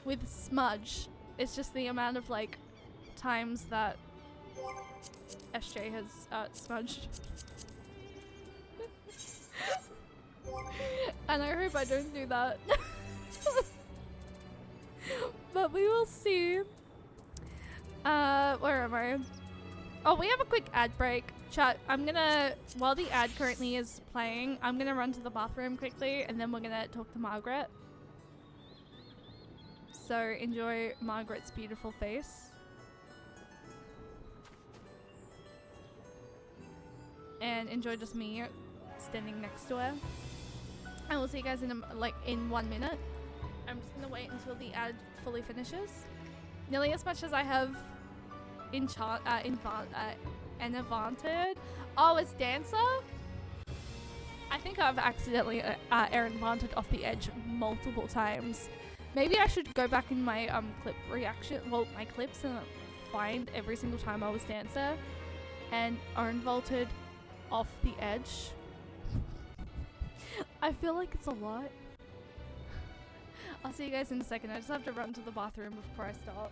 with smudge is just the amount of like times that SJ has smudged. And I hope I don't do that. But we will see. Where am I? Oh, we have a quick ad break. Chat, while the ad currently is playing, I'm gonna run to the bathroom quickly and then we're gonna talk to Margaret. So enjoy Margaret's beautiful face. And enjoy just me standing next to her. And we'll see you guys in 1 minute. I'm just gonna wait until the ad fully finishes. Nearly as much as I have Enavanted. Oh, it's Dancer? I think I've accidentally Enavanted off the edge multiple times. Maybe I should go back in my my clips and find every single time I was Dancer and Enavanted off the edge. I feel like it's a lot. I'll see you guys in a second. I just have to run to the bathroom before I start.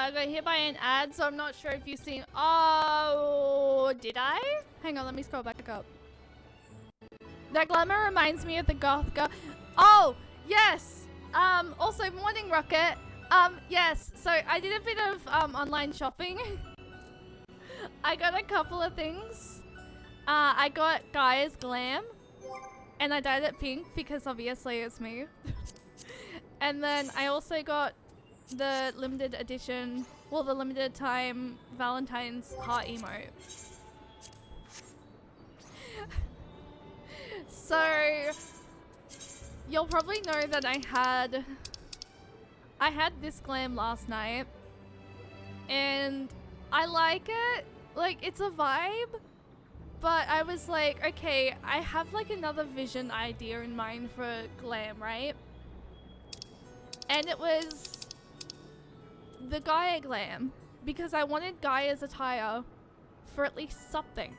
got hit by an ad, so I'm not sure if you've seen. Oh, did I? Hang on, let me scroll back up. That glamour reminds me of the goth girl. Oh, yes. Also, morning Rocket. Yes. So I did a bit of online shopping. I got a couple of things. I got Gaia's Glam, and I dyed it pink because obviously it's me. And then I also got the limited edition, well, the limited time Valentine's heart emote. So you'll probably know that I had this glam last night, and I like it. Like, it's a vibe, but I was like, okay, I have like another vision idea in mind for glam, right? And it was the Gaia glam, because I wanted Gaia's attire for at least something.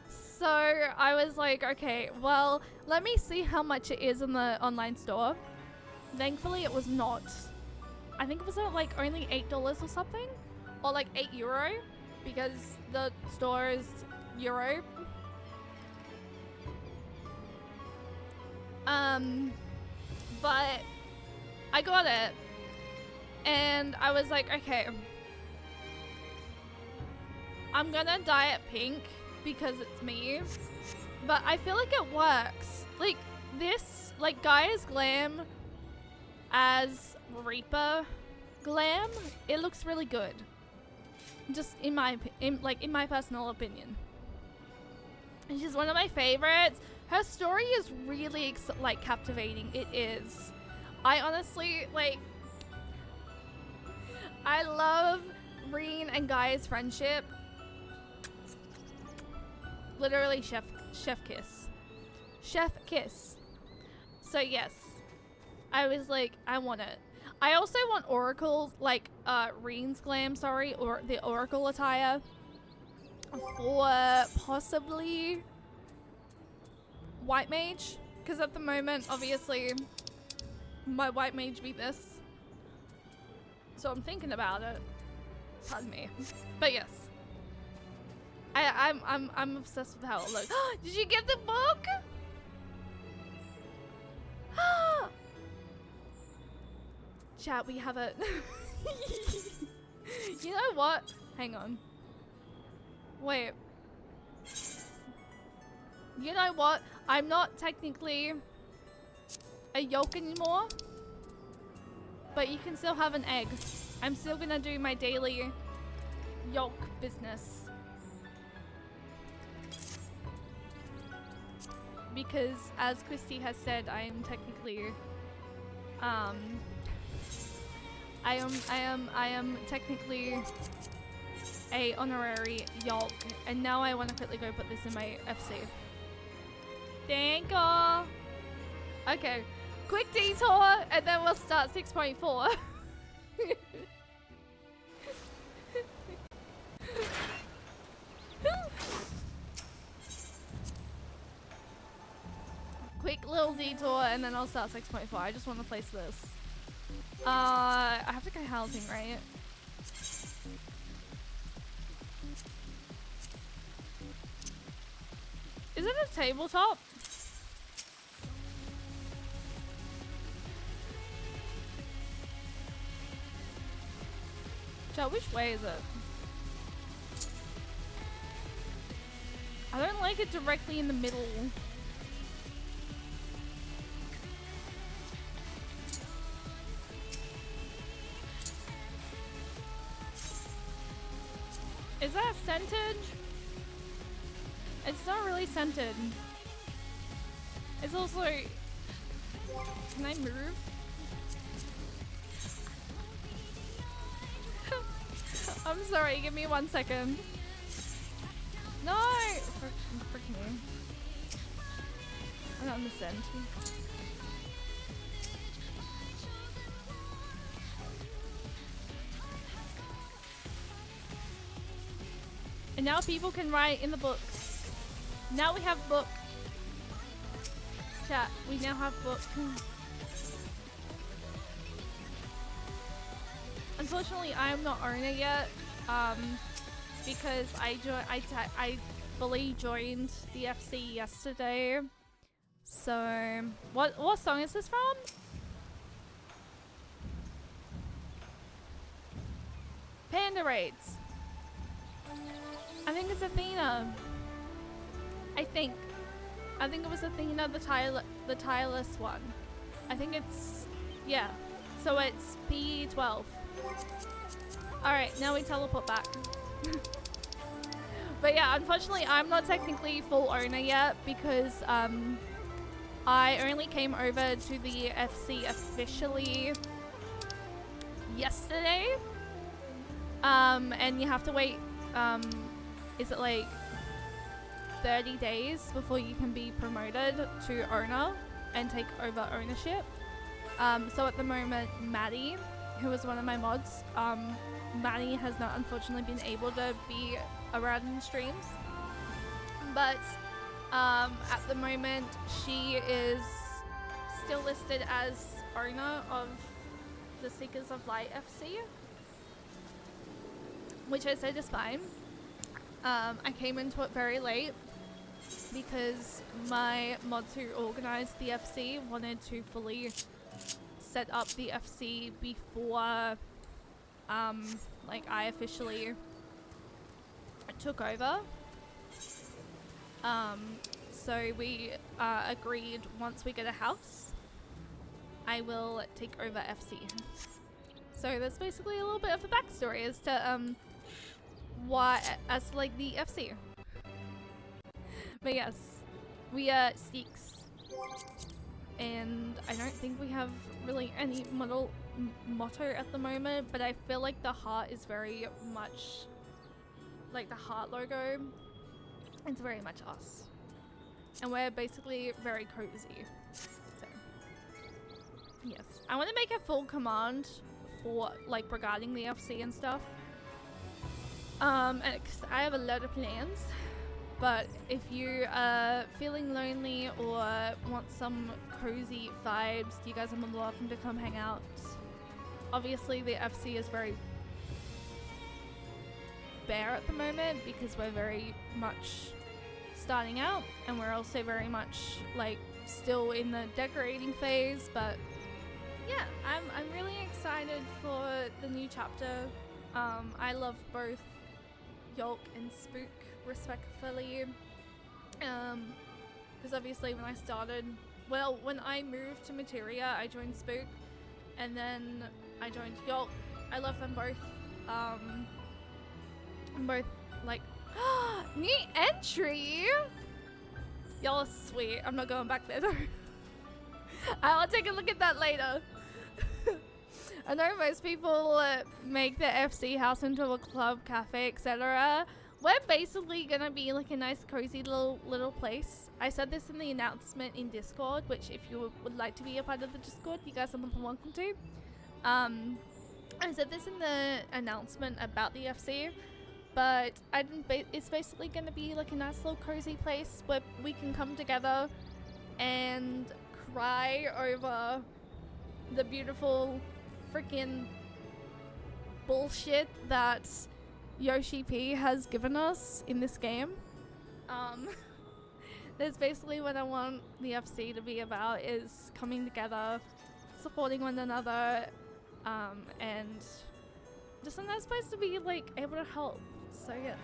So I was like, okay, well, let me see how much it is in the online store. Thankfully, it was not. I think it was like only $8 or something, or like €8, because the store is euro. But I got it, and I was like, okay, I'm gonna dye it pink because it's me, but I feel like it works. Like this, like Gaia's Glam as Reaper Glam, it looks really good. Just in my personal opinion. And she's one of my favorites. Her story is really like captivating. It is. I honestly like. I love Reen and Gaia's friendship. Literally chef kiss. Chef kiss. So yes, I was like, I want it. I also want Oracle, like Reen's glam, sorry, or the Oracle attire for possibly White Mage, because at the moment, obviously, my White Mage beat this. So I'm thinking about it. Pardon me. But yes. I'm obsessed with how it looks. Did you get the book? Chat, we have it. You know what? Hang on. Wait. You know what? I'm not technically a yolk anymore, but you can still have an egg. I'm still gonna do my daily yolk business. Because as Christy has said, I am technically I am technically a honorary yolk, and now I want to quickly go put this in my FC. Thank you. Okay, quick detour, and then we'll start 6.4. Quick little detour, and then I'll start 6.4. I just want to place this. I have to go housing, right? Is it a tabletop? Joe, which way is it? I don't like it directly in the middle. Is that scented? It's not really scented. It's also... Can I move? I'm sorry, give me 1 second. No! Frick me. I don't understand. And now people can write in the book. Now we have book. Chat, we now have book. unfortunately, I am not owner yet, because I fully joined the FC yesterday. So, what song is this from? Panda Raids. I think it's Athena. I think it was Athena, the tireless one. I think it's, yeah. So it's P12. Alright, now we teleport back. But yeah, unfortunately I'm not technically full owner yet because I only came over to the FC officially yesterday. And you have to wait, is it like 30 days before you can be promoted to owner and take over ownership. So at the moment, Maddie, who is one of my mods, Maddie has not unfortunately been able to be around in streams. But at the moment, she is still listed as owner of the Seekers of Light FC, which I said is fine. I came into it very late because my mods who organized the FC wanted to fully set up the FC before like I officially took over. So we agreed once we get a house, I will take over FC. So there's basically a little bit of a backstory as to as like the FC. But yes, we are Sikhs, and I don't think we have really any motto at the moment, but I feel like the heart is very much like the heart logo. It's very much us, and we're basically very cozy. So yes, I want to make a full command for like regarding the FC and stuff. And I have a lot of plans, but if you are feeling lonely or want some cozy vibes, you guys are more than welcome to come hang out. Obviously the FC is very bare at the moment because we're very much starting out, and we're also very much like still in the decorating phase. But yeah, I'm really excited for the new chapter. I love both Yolk and Spook respectfully, because obviously when I started, well, when I moved to Materia, I joined Spook, and then I joined Yolk. I love them both. Both like new entry. Y'all are sweet. I'm not going back there though. I'll take a look at that later. I know most people make the FC house into a club, cafe, etc. We're basically gonna be like a nice cozy little place. I said this in the announcement in Discord, which if you would like to be a part of the Discord, you guys are more than welcome to. I said this in the announcement about the FC, but it's basically gonna be like a nice little cozy place where we can come together and cry over the beautiful freaking bullshit that Yoshi P has given us in this game. That's basically what I want the FC to be about, is coming together, supporting one another, and just a nice place to be like able to help. So yes.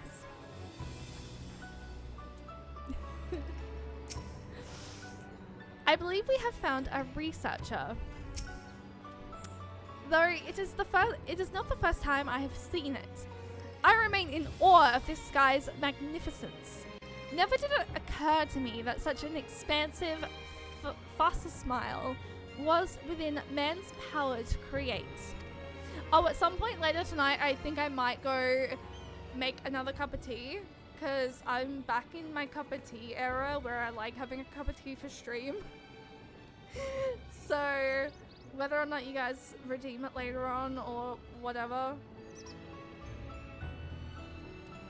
I believe we have found a researcher. Though it is not the first time I have seen it. I remain in awe of this sky's magnificence. Never did it occur to me that such an expansive, faster smile was within man's power to create. Oh, at some point later tonight, I think I might go make another cup of tea, because I'm back in my cup of tea era where I like having a cup of tea for stream. So whether or not you guys redeem it later on or whatever,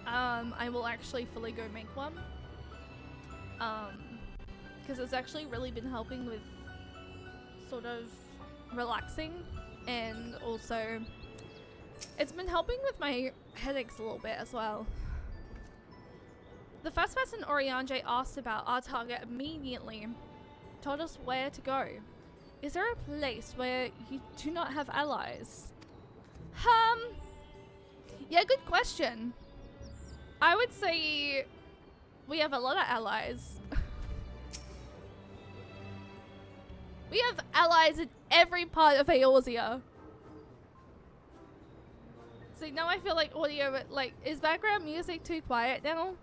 I will actually fully go make one, because it's actually really been helping with sort of relaxing and also It's been helping with my headaches a little bit as well. The first person Oriange asked about our target immediately told us where to go. Is there a place where you do not have allies? Yeah, good question. I would say we have a lot of allies. We have allies in every part of Eorzea. See, now I feel like audio, but like, is background music too quiet now?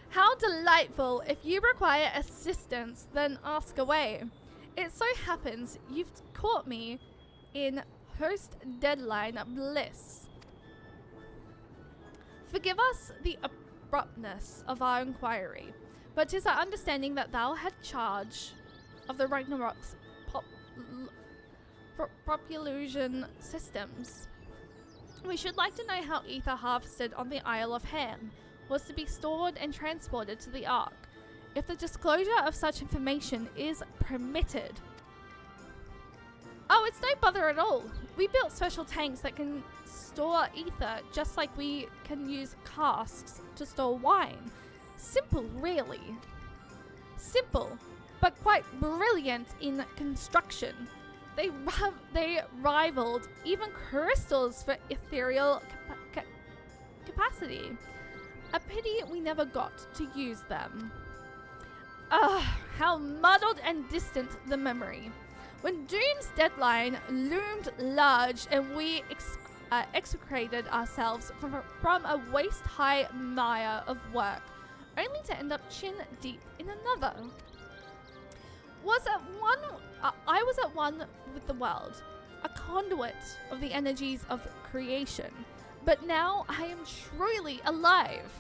How delightful. If you require assistance, then ask away. It so happens you've caught me in post-deadline bliss. Forgive us the abruptness of our inquiry, but 'tis our understanding that thou had charge of the Ragnarok's propulsion systems. We should like to know how ether harvested on the Isle of Ham was to be stored and transported to the Ark, if the disclosure of such information is permitted. Oh, it's no bother at all. We built special tanks that can store ether just like we can use casks to store wine. Simple, really. Simple, but quite brilliant in construction. They rivaled even crystals for ethereal capacity. A pity we never got to use them. How muddled and distant the memory. When Doom's deadline loomed large and we extricated ourselves from a waist-high mire of work, only to end up chin-deep in another. I was at one with the world, a conduit of the energies of creation, but now I am truly alive.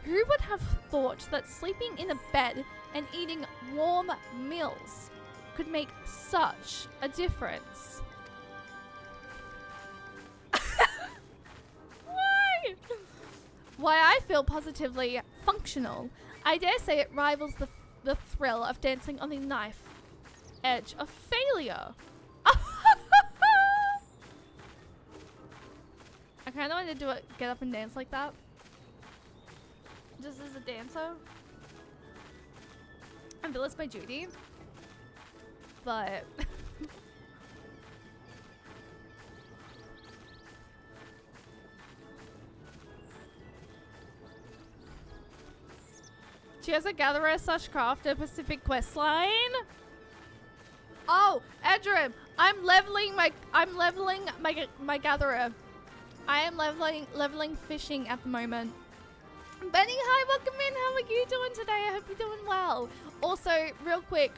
Who would have thought that sleeping in a bed and eating warm meals could make such a difference? Why? Why I feel positively functional. I dare say it rivals the thrill of dancing on the knife edge of failure. I kind of want to do it, get up and dance like that. Just as a dancer. I feel it's my duty. But she has a gatherer / crafter Pacific quest line. Oh, Edrim, I'm leveling my gatherer. I am leveling fishing at the moment. Benny, hi, welcome in. How are you doing today? I hope you're doing well. Also, real quick,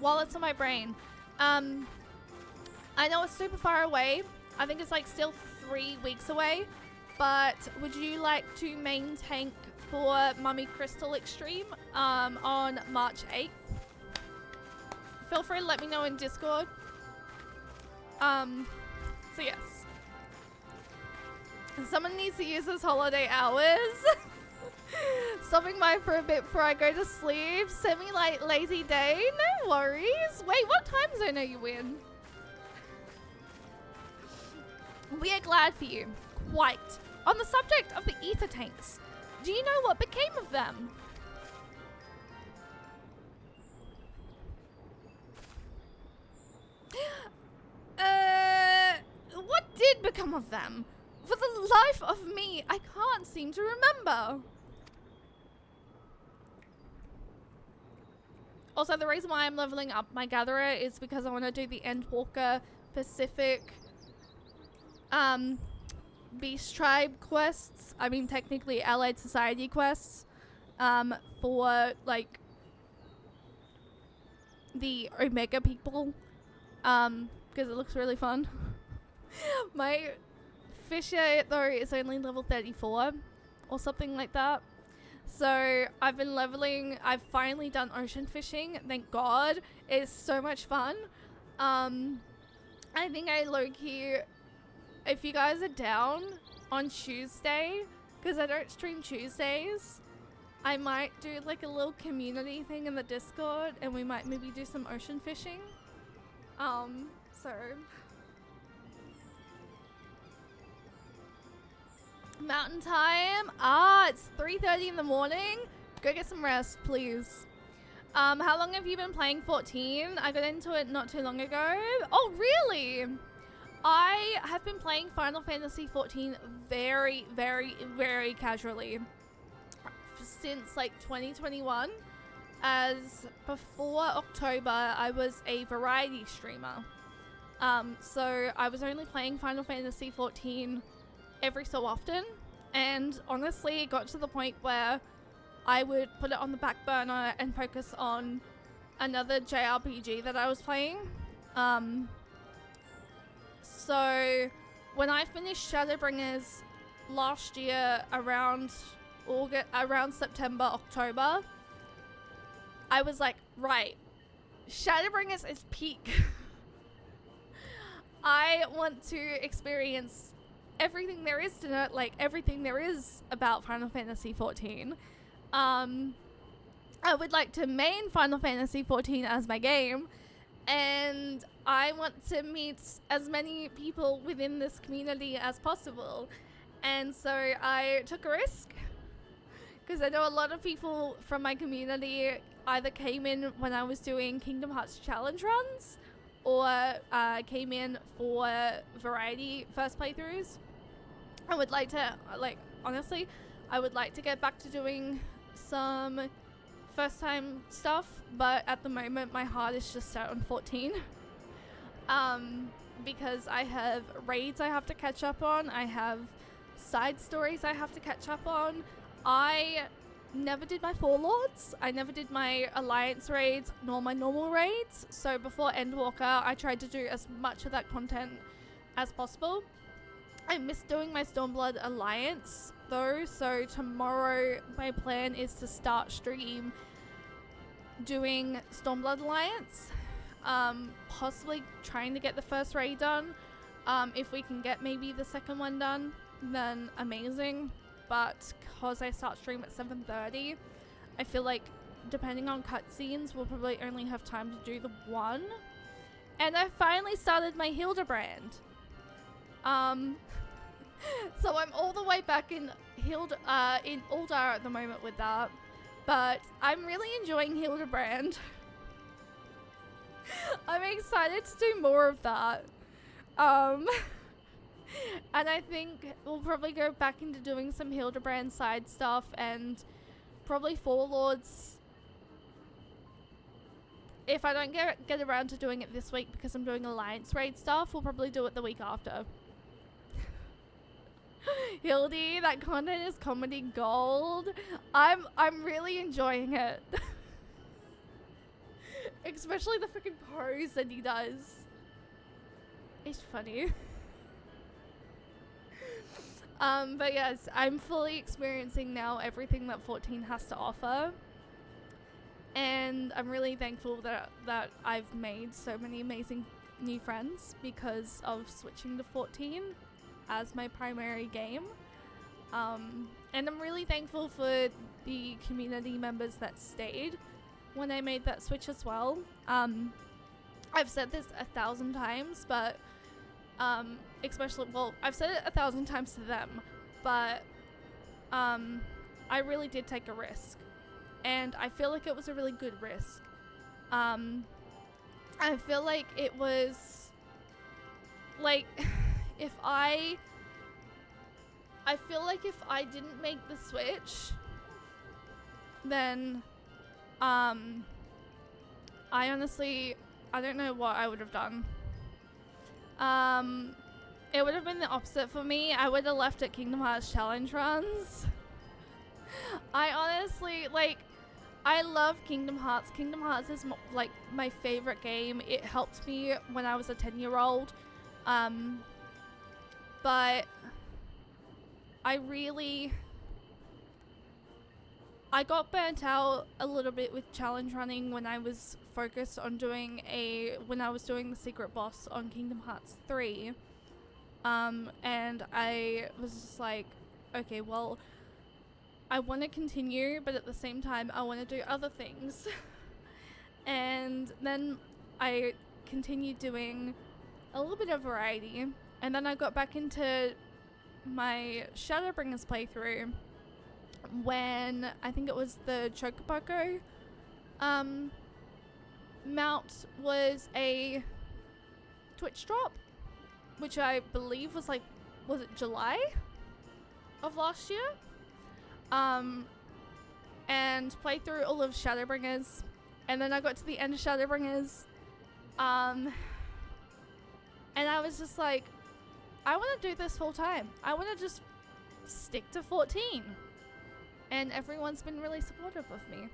while it's on my brain, I know it's super far away. I think it's like still 3 weeks away. But would you like to main tank for Mummy Crystal Extreme on March 8th? Feel free to let me know in Discord. So yes. Someone needs to use those holiday hours. Stopping by for a bit before I go to sleep. Semi-light lazy day. No worries. Wait, what time zone are you in? We are glad for you. Quite. On the subject of the ether tanks, do you know what became of them? What did become of them? For the life of me, I can't seem to remember. Also, the reason why I'm leveling up my gatherer is because I want to do the Endwalker Pacific Beast Tribe quests. I mean, technically Allied Society quests for, like, the Omega people. Because it looks really fun. My fisher, though, is only level 34 or something like that. So I've been leveling. I've finally done ocean fishing. Thank God. It's so much fun. I think I low-key, if you guys are down on Tuesday, because I don't stream Tuesdays, I might do like a little community thing in the Discord, and we might maybe do some ocean fishing. So Mountain time. It's 3:30 in the morning. Go get some rest, please. How long have you been playing 14? I got into it not too long ago. Oh, really? I have been playing Final Fantasy 14 very, very, very casually since like 2021. As before October, I was a variety streamer. So I was only playing Final Fantasy 14 every so often, and honestly, it got to the point where I would put it on the back burner and focus on another JRPG that I was playing. So when I finished Shadowbringers last year around September, October, I was like, right, Shadowbringers is peak. I want to experience everything there is to know, like everything there is about Final Fantasy 14. I would like to main Final Fantasy 14 as my game, and I want to meet as many people within this community as possible. And so I took a risk, because I know a lot of people from my community either came in when I was doing Kingdom Hearts challenge runs, or came in for variety first playthroughs. I would like to, honestly, I would like to get back to doing some first time stuff, but at the moment my heart is just set on 14. Because I have raids I have to catch up on, I have side stories I have to catch up on. I never did my Four Lords, I never did my Alliance raids, nor my normal raids, so before Endwalker I tried to do as much of that content as possible. I missed doing my Stormblood Alliance though, so tomorrow my plan is to start stream doing Stormblood Alliance, possibly trying to get the first raid done. If we can get maybe the second one done, then amazing, but because I start stream at 7:30, I feel like depending on cutscenes we'll probably only have time to do the one. And I finally started my Hildebrand. So I'm all the way back in Uldar at the moment with that, but I'm really enjoying Hildebrand. I'm excited to do more of that. And I think we'll probably go back into doing some Hildebrand side stuff, and probably Four Lords. If I don't get around to doing it this week because I'm doing Alliance raid stuff, we'll probably do it the week after. Hildy, that content is comedy gold. I'm really enjoying it. Especially the freaking pose that he does. It's funny. But yes, I'm fully experiencing now everything that 14 has to offer. And I'm really thankful that I've made so many amazing new friends because of switching to 14 as my primary game. And I'm really thankful for the community members that stayed when I made that switch as well. I've said this 1,000 times, but especially, well, I've said it 1,000 times to them, but I really did take a risk, and I feel like it was a really good risk. I feel like it was like I feel like if I didn't make the switch, then I don't know what I would have done. It would have been the opposite for me. I would have left at Kingdom Hearts challenge runs. I honestly, I love Kingdom Hearts. Kingdom Hearts is my favorite game. It helped me when I was a 10-year-old. But I got burnt out a little bit with challenge running when I was focused on when I was doing the secret boss on Kingdom Hearts 3. And I was just like, okay, well, I want to continue, but at the same time, I want to do other things. And then I continued doing a little bit of variety, and then I got back into my Shadowbringers playthrough when I think it was the Chocopoco mount was a Twitch drop, which I believe was like, was it July of last year? And played through all of Shadowbringers, and then I got to the end of Shadowbringers, and I was just like, I want to do this full time. I want to just stick to 14. And everyone's been really supportive of me,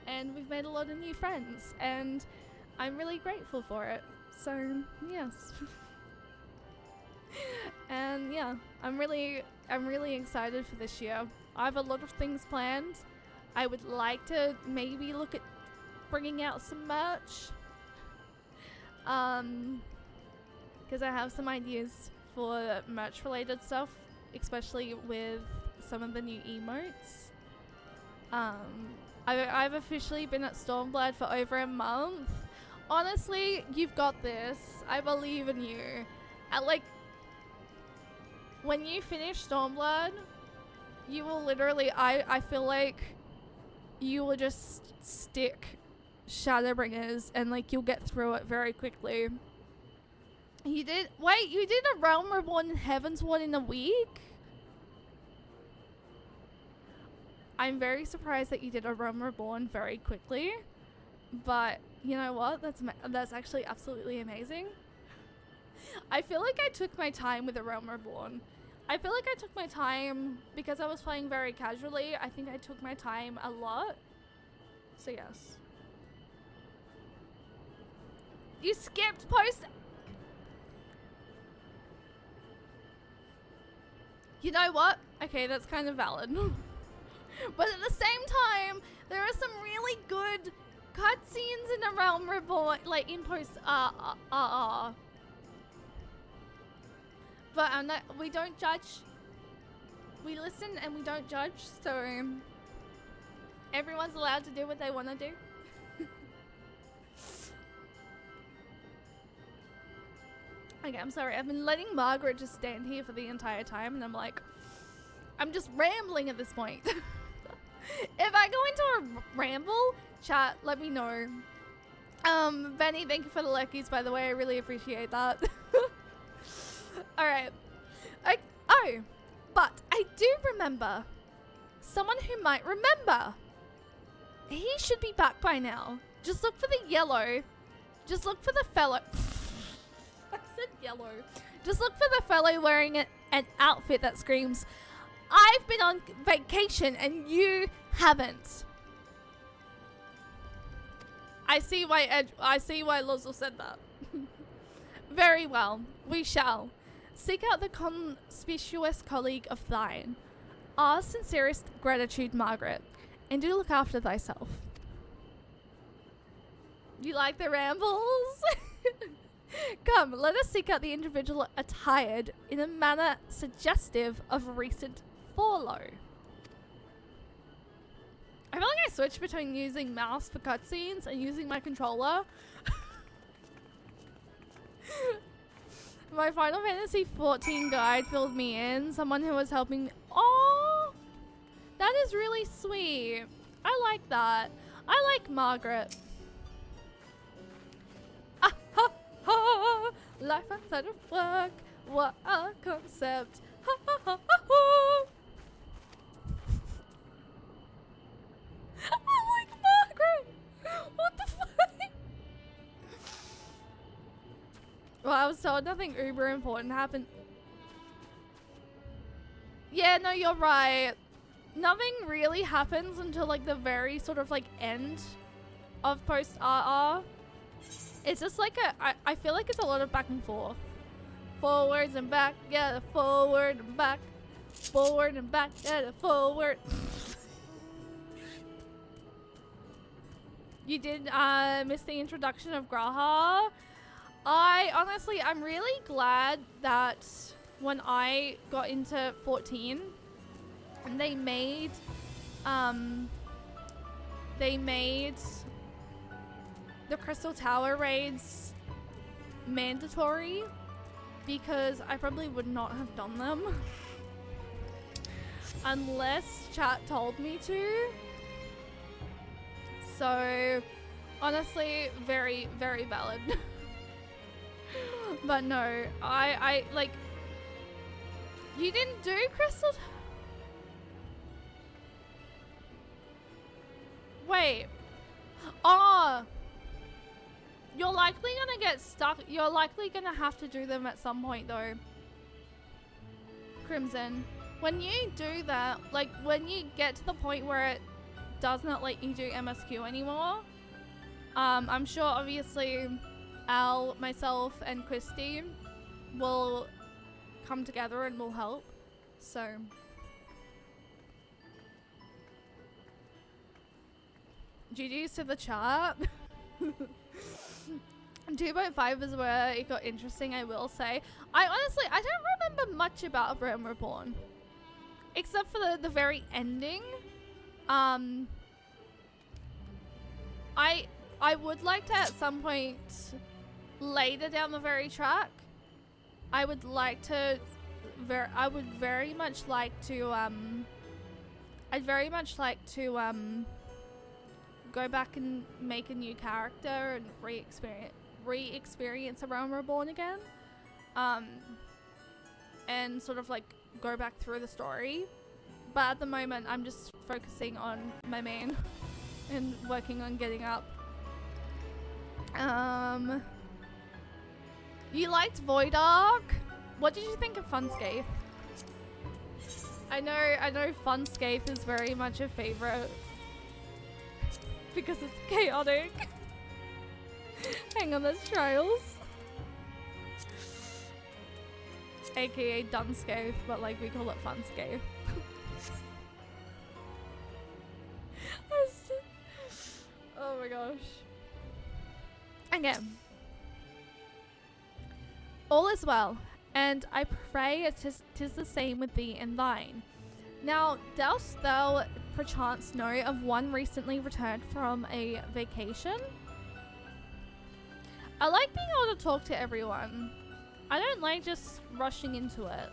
and we've made a lot of new friends, and I'm really grateful for it. So yes. And yeah, I'm really excited for this year. I have a lot of things planned. I would like to maybe look at bringing out some merch, because I have some ideas for merch related stuff, especially with some of the new emotes. I've officially been at Stormblood for over a month. Honestly, you've got this. I believe in you. When you finish Stormblood, you will literally, I feel like you will just stick Shadowbringers and like you'll get through it very quickly. You did a Realm Reborn and Heavensward in a week? I'm very surprised that you did a Realm Reborn very quickly, but you know what? That's actually absolutely amazing. I feel like I took my time with the Realm Reborn. I feel like I took my time because I was playing very casually. I think I took my time a lot. So yes. You skipped post. You know what? Okay, that's kind of valid. But at the same time, there are some really good cutscenes in a Realm Reborn, like in post But we don't judge. We listen and we don't judge, so everyone's allowed to do what they want to do. Okay, I'm sorry. I've been letting Margaret just stand here for the entire time, and I'm just rambling at this point. If I go into a ramble, chat, let me know. Benny, thank you for the lurkies, by the way. I really appreciate that. Alright. But I do remember someone who might remember. He should be back by now. Just look for the yellow. Just look for the fellow. I said yellow. Just look for the fellow wearing an outfit that screams, I've been on vacation and you haven't. I see why Lozel said that. Very well. We shall. Seek out the conspicuous colleague of thine. Our sincerest gratitude, Margaret, and do look after thyself. You like the rambles? Come, let us seek out the individual attired in a manner suggestive of recent follow. I feel like I switched between using mouse for cutscenes and using my controller. My Final Fantasy 14 guide filled me in. Someone who was helping me. Oh, that is really sweet. I like that. I like Margaret. Ah ha ha! Life outside of work. What a concept. Ha ha ha ha ha! I like Margaret. What the fuck? Well, I was told nothing uber important happened. Yeah, no, you're right. Nothing really happens until like the very sort of like end of post RR. It's just like I feel like it's a lot of back and forth. Forwards and back, yeah, forward and back. Forward and back, yeah, forward. You did miss the introduction of Graha. I'm really glad that when I got into 14, they made the Crystal Tower raids mandatory, because I probably would not have done them unless chat told me to. So, honestly, very, very valid. But no, I like, you didn't do Crystal? Wait. Oh. You're likely gonna get stuck. You're likely gonna have to do them at some point though. Crimson. When you do that, like when you get to the point where it does not let you do MSQ anymore, I'm sure obviously Al, myself, and Christy will come together and will help. So GG's to the chat. 2.5 is where it got interesting, I will say. I don't remember much about Realm Reborn. Except for the very ending. I would like to at some point later down the very track, I would like to I'd very much like to go back and make a new character and re-experience a Realm Reborn again. And sort of like go back through the story. But at the moment I'm just focusing on my main and working on getting up. You liked Void Arc? What did you think of Funscape? I know Funscape is very much a favorite because it's chaotic. Hang on, there's Trials. AKA Dunscape, but like we call it Funscape. Oh my gosh. Again. All is well, and I pray 'tis the same with thee and thine. Now, dost thou perchance know of one recently returned from a vacation? I like being able to talk to everyone. I don't like just rushing into it.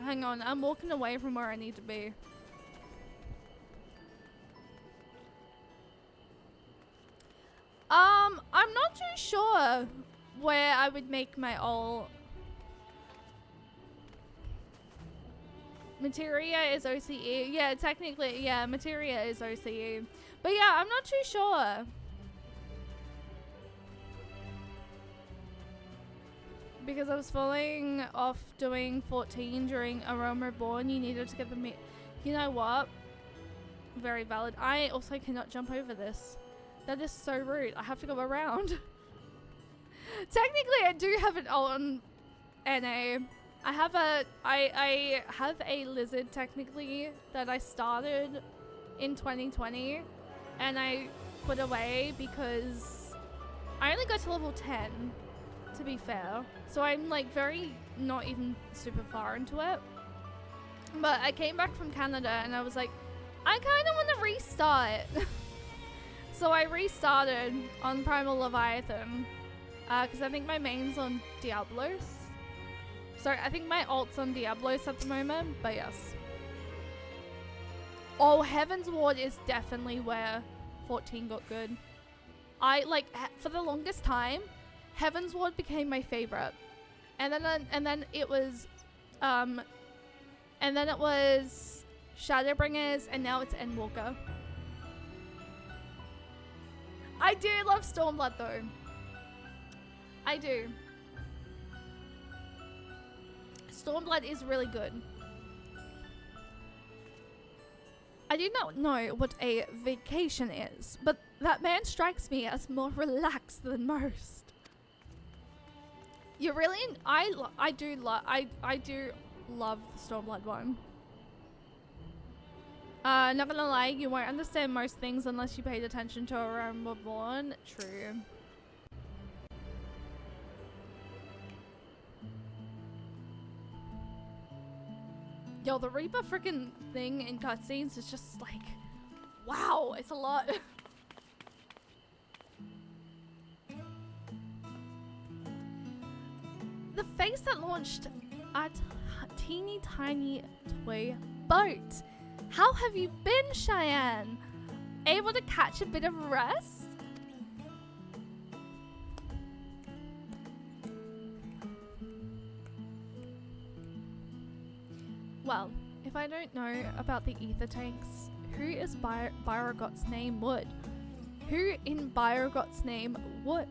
Hang on, I'm walking away from where I need to be. I'm not too sure where I would make my all. Materia is OCE. Yeah, technically, yeah, Materia is OCE. But yeah, I'm not too sure. Because I was falling off doing 14 during A Realm Reborn, you needed to get the you know what? Very valid. I also cannot jump over this. That is so rude. I have to go around. Technically, I do have an ult on NA. I have a lizard technically that I started in 2020 and I put away because I only got to level 10, to be fair. So I'm like very not even super far into it. But I came back from Canada and I was like, I kind of want to restart. So I restarted on Primal Leviathan because I think my main's on Diablos. Sorry, I think my ult's on Diablos at the moment, but yes. Oh, Heaven's Ward is definitely where 14 got good. I like for the longest time, Heaven's Ward became my favorite, and then it was Shadowbringers, and now it's Endwalker. I do love Stormblood though. I do. Stormblood is really good. I do not know what a vacation is, but that man strikes me as more relaxed than most. You really? I do love the Stormblood one. Not gonna lie, you won't understand most things unless you paid attention to A Realm Reborn. True. Yo, the Reaper freaking thing in cutscenes is just like, wow, it's a lot. The face that launched at teeny tiny toy boat. How have you been, Cheyenne? Able to catch a bit of rest? Well, if I don't know about the ether tanks, who is Byrogot's name would? Who in Byrogot's name would?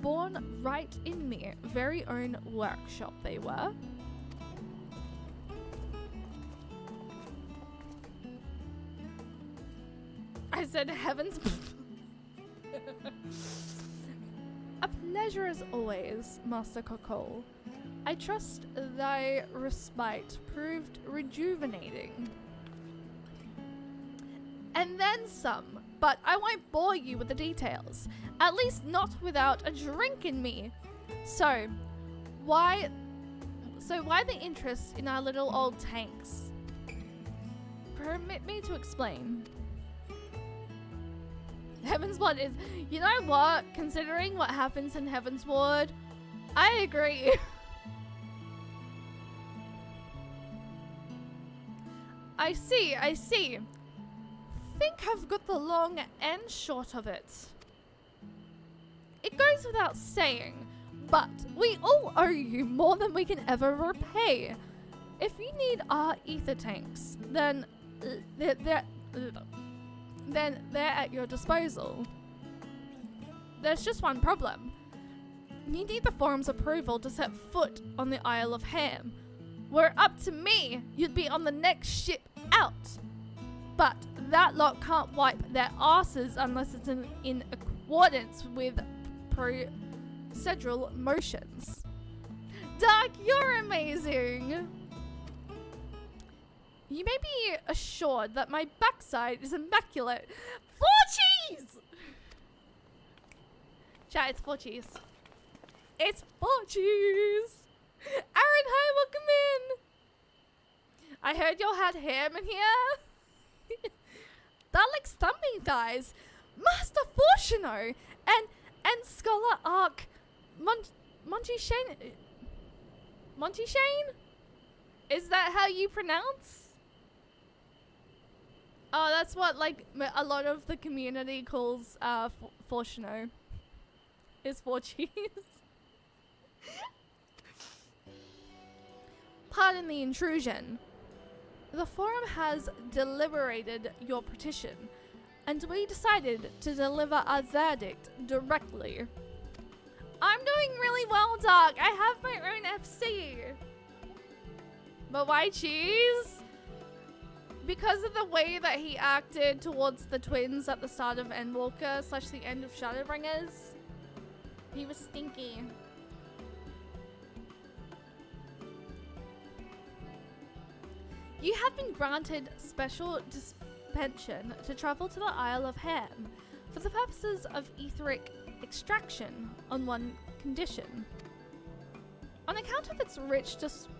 Born right in me very own workshop they were. I said heavens. A pleasure as always, Master Cocole. I trust thy respite proved rejuvenating. And then some, but I won't bore you with the details. At least not without a drink in me. So why the interest in our little old tanks? Permit me to explain. Heavensward is, you know what? Considering what happens in Heavensward, I agree. I see. Think I've got the long and short of it. It goes without saying, but we all owe you more than we can ever repay. If you need our ether tanks, then they're at your disposal. There's just one problem. You need the forum's approval to set foot on the Isle of Ham. Were it up to me, you'd be on the next ship out. But that lot can't wipe their asses unless it's in accordance with procedural motions. Dark, you're amazing! You may be assured that my backside is immaculate. 4 cheese! Chat, it's 4 cheese. It's 4 cheese! Aaron, hi, welcome in! I heard y'all had ham in here. That looks thumping, guys. Master Fortuno and Scholar Arc Monty Shane. Monty Shane? Is that how you pronounce? Oh, that's what like a lot of the community calls Fortuno. Is 4 cheese. Pardon the intrusion. The forum has deliberated your petition, and we decided to deliver our verdict directly. I'm doing really well, Doc. I have my own FC. But why cheese? Because of the way that he acted towards the twins at the start of Endwalker / the end of Shadowbringers. He was stinky. You have been granted special suspension to travel to the Isle of Ham for the purposes of etheric extraction on one condition. On account of its rich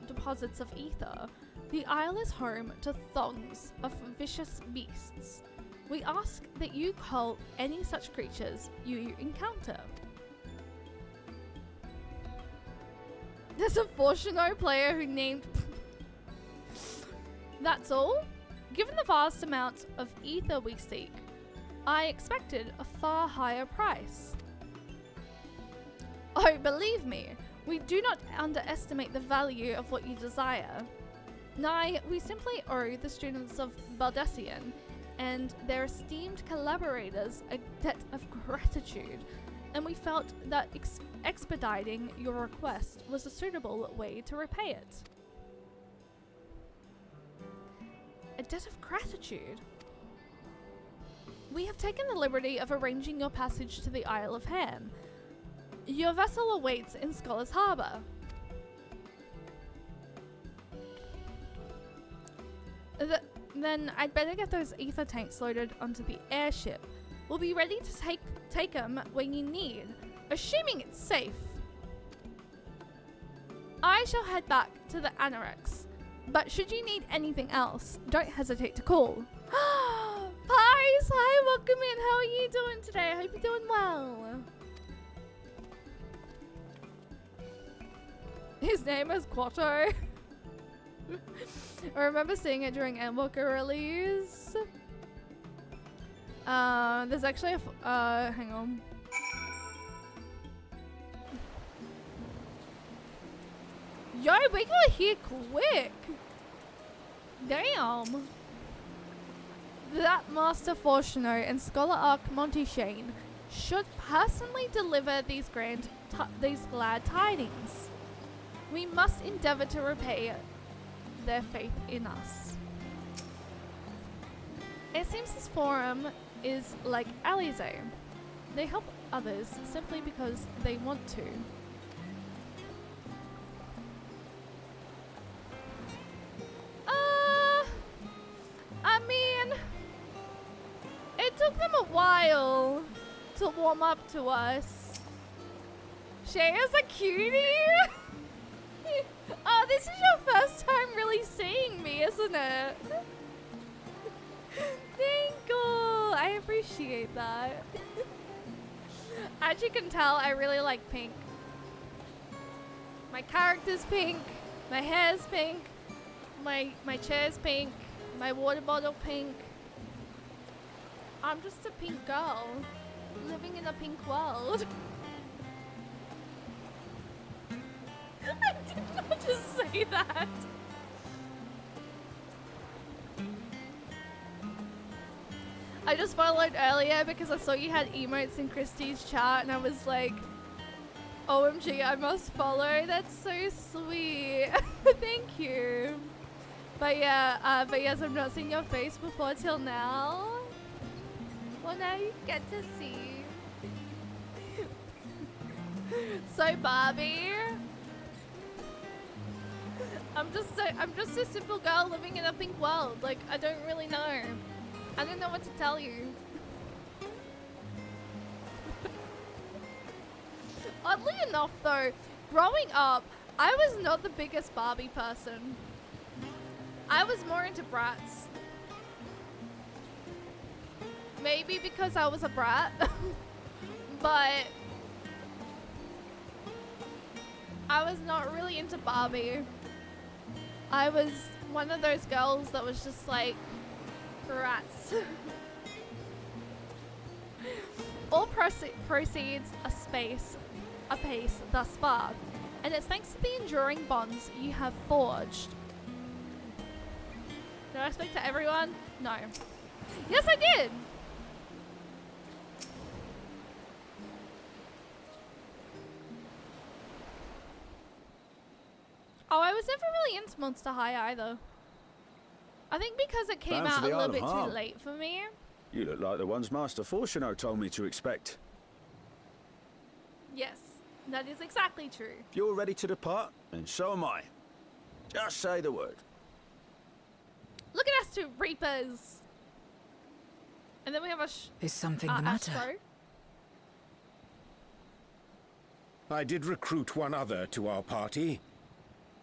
deposits of ether, the isle is home to throngs of vicious beasts. We ask that you cull any such creatures you encounter. There's a Fortuno player who named... That's all. Given the vast amount of ether we seek, I expected a far higher price. Oh, believe me, we do not underestimate the value of what you desire. Nay, we simply owe the students of Baldessian and their esteemed collaborators a debt of gratitude, and we felt that expediting your request was a suitable way to repay it. A debt of gratitude? We have taken the liberty of arranging your passage to the Isle of Ham. Your vessel awaits in Scholars Harbour. Then I'd better get those ether tanks loaded onto the airship. We'll be ready to take them when you need, assuming it's safe. I shall head back to the Anorex, but should you need anything else, don't hesitate to call. Pies, hi, welcome in. How are you doing today? I hope you're doing well. His name is Quatto. I remember seeing it during Endwalker release. There's actually a hang on. Yo, we got here quick. Damn. That Master Fortuno and Scholar Arc Monteshane should personally deliver these glad tidings. We must endeavor to repay their faith in us. It seems this forum is like Alize. They help others simply because they want to. I mean, it took them a while to warm up to us. Shaya's a cutie? Oh, this is your first time really seeing me, isn't it? Thank you. I appreciate that. As you can tell, I really like pink. My character's pink. My hair's pink. My chair's pink. My water bottle pink. I'm just a pink girl living in a pink world. I did not just say that. I just followed earlier because I saw you had emotes in Christie's chat and I was like, OMG, I must follow. That's so sweet. Thank you. But yeah, but yes, I've not seen your face before till now. Well, now you get to see. So Barbie, I'm just a simple girl living in a pink world. Like, I don't really know. I don't know what to tell you. Oddly enough though, growing up, I was not the biggest Barbie person. I was more into brats. Maybe because I was a brat. But I was not really into Barbie. I was one of those girls that was just like, brats. All proceeds a pace thus far, and it's thanks to the enduring bonds you have forged. Did I speak to everyone? No. Yes, I did! Oh, I was never really into Monster High either. I think because it came out a little bit too late for me. You look like the ones Master Fortuno told me to expect. Yes, that is exactly true. If you're ready to depart, then so am I. Just say the word. Look at us two reapers. And then we have a Is something the matter? Astro. I did recruit one other to our party,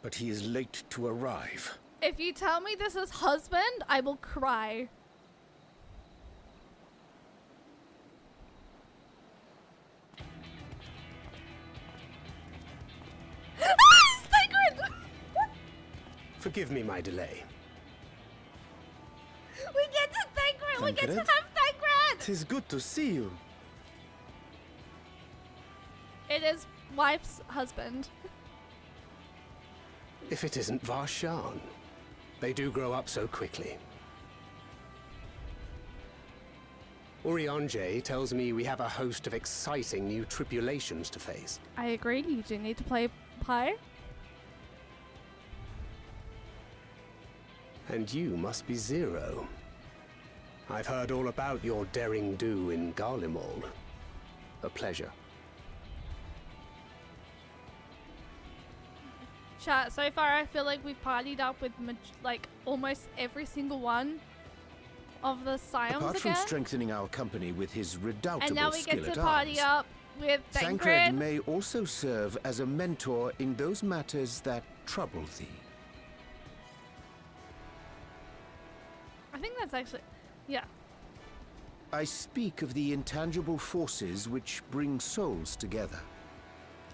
but he is late to arrive. If you tell me this is husband, I will cry. Sacred! Forgive me my delay. We get to Thancred! We get to have Thancred! 'Tis good to see you. It is wife's husband. If it isn't Varshan. They do grow up so quickly. Urianje tells me we have a host of exciting new tribulations to face. I agree, you do need to play Pi. And you must be Zero. I've heard all about your daring do in Garlemald. A pleasure. Chat, so far I feel like we've partied up with like almost every single one of the Scions Apart again. from strengthening our company with his redoubtable And now we skill get to at party arms, up with Thancred Thancred. may also serve as a mentor in those matters that trouble thee. I think that's actually, yeah. I speak of the intangible forces which bring souls together.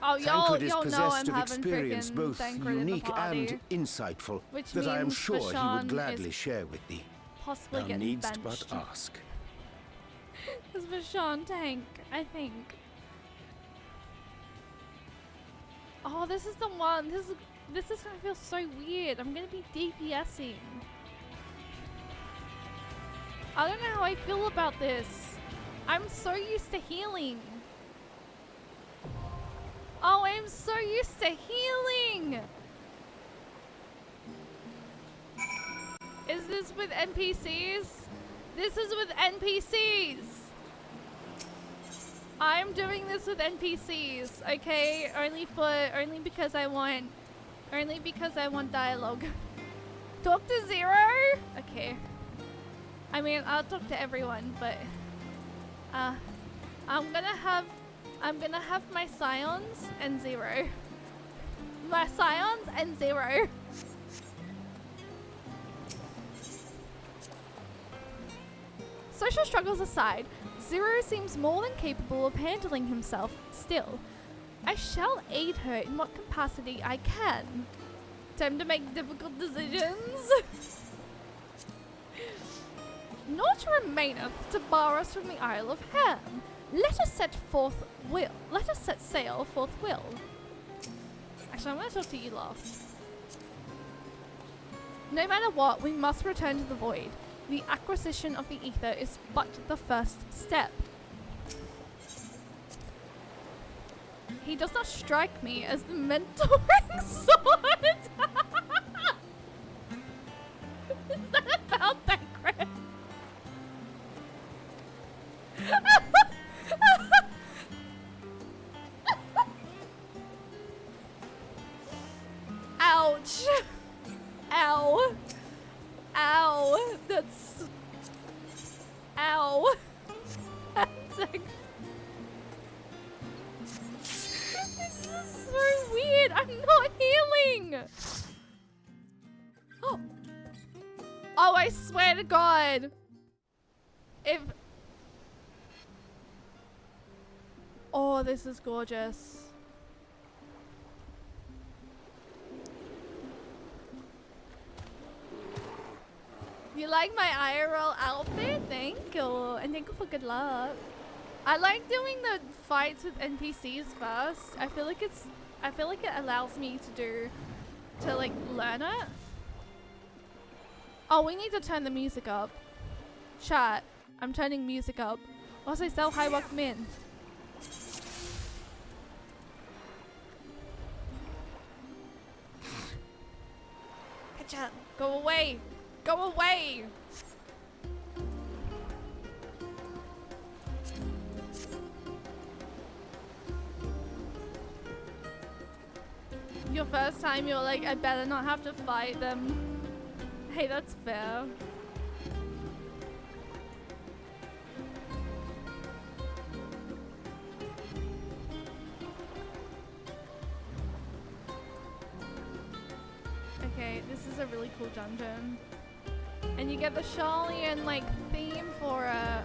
Oh, Thancred is y'all know I'm possessed of having experience friggin' both Thancred in the unique party, and insightful which that I am means sure he Bashan would gladly is share with thee. possibly Thou getting needst benched. but ask. It's Bashan tank, I think. Oh, this is the one. This is gonna feel so weird. I'm gonna be DPSing. I don't know how I feel about this. I'm so used to healing. Oh, I'm so used to healing. Is this with NPCs? This is with NPCs. I'm doing this with NPCs, okay? Only because I want dialogue. Talk to Zero? Okay. I mean, I'll talk to everyone, but I'm gonna have my Scions and Zero. My Scions and Zero. Social struggles aside, Zero seems more than capable of handling himself still. I shall aid her in what capacity I can. Time to make difficult decisions. Naught remaineth to bar us from the Isle of Ham. Let us set sail forthwith. Actually, I'm gonna talk to you last. No matter what, we must return to the void. The acquisition of the ether is but the first step. He does not strike me as the mentoring sword. Is that about Thancred? Ouch. Ow. Ow. That's... Ow. That's like... This is so weird. I'm not healing. Oh. Oh, I swear to God. If... Oh, this is gorgeous. You like my IRL outfit? Thank you. And thank you for good luck. I like doing the fights with NPCs first. I feel like it allows me to like learn it. Oh, we need to turn the music up. Chat, I'm turning music up. Also, sell high welcome in. Go away! Go away! Your first time, you're like, I better not have to fight them. Hey, that's fair. Okay, this is a really cool dungeon. And you get the Charlian like theme for it.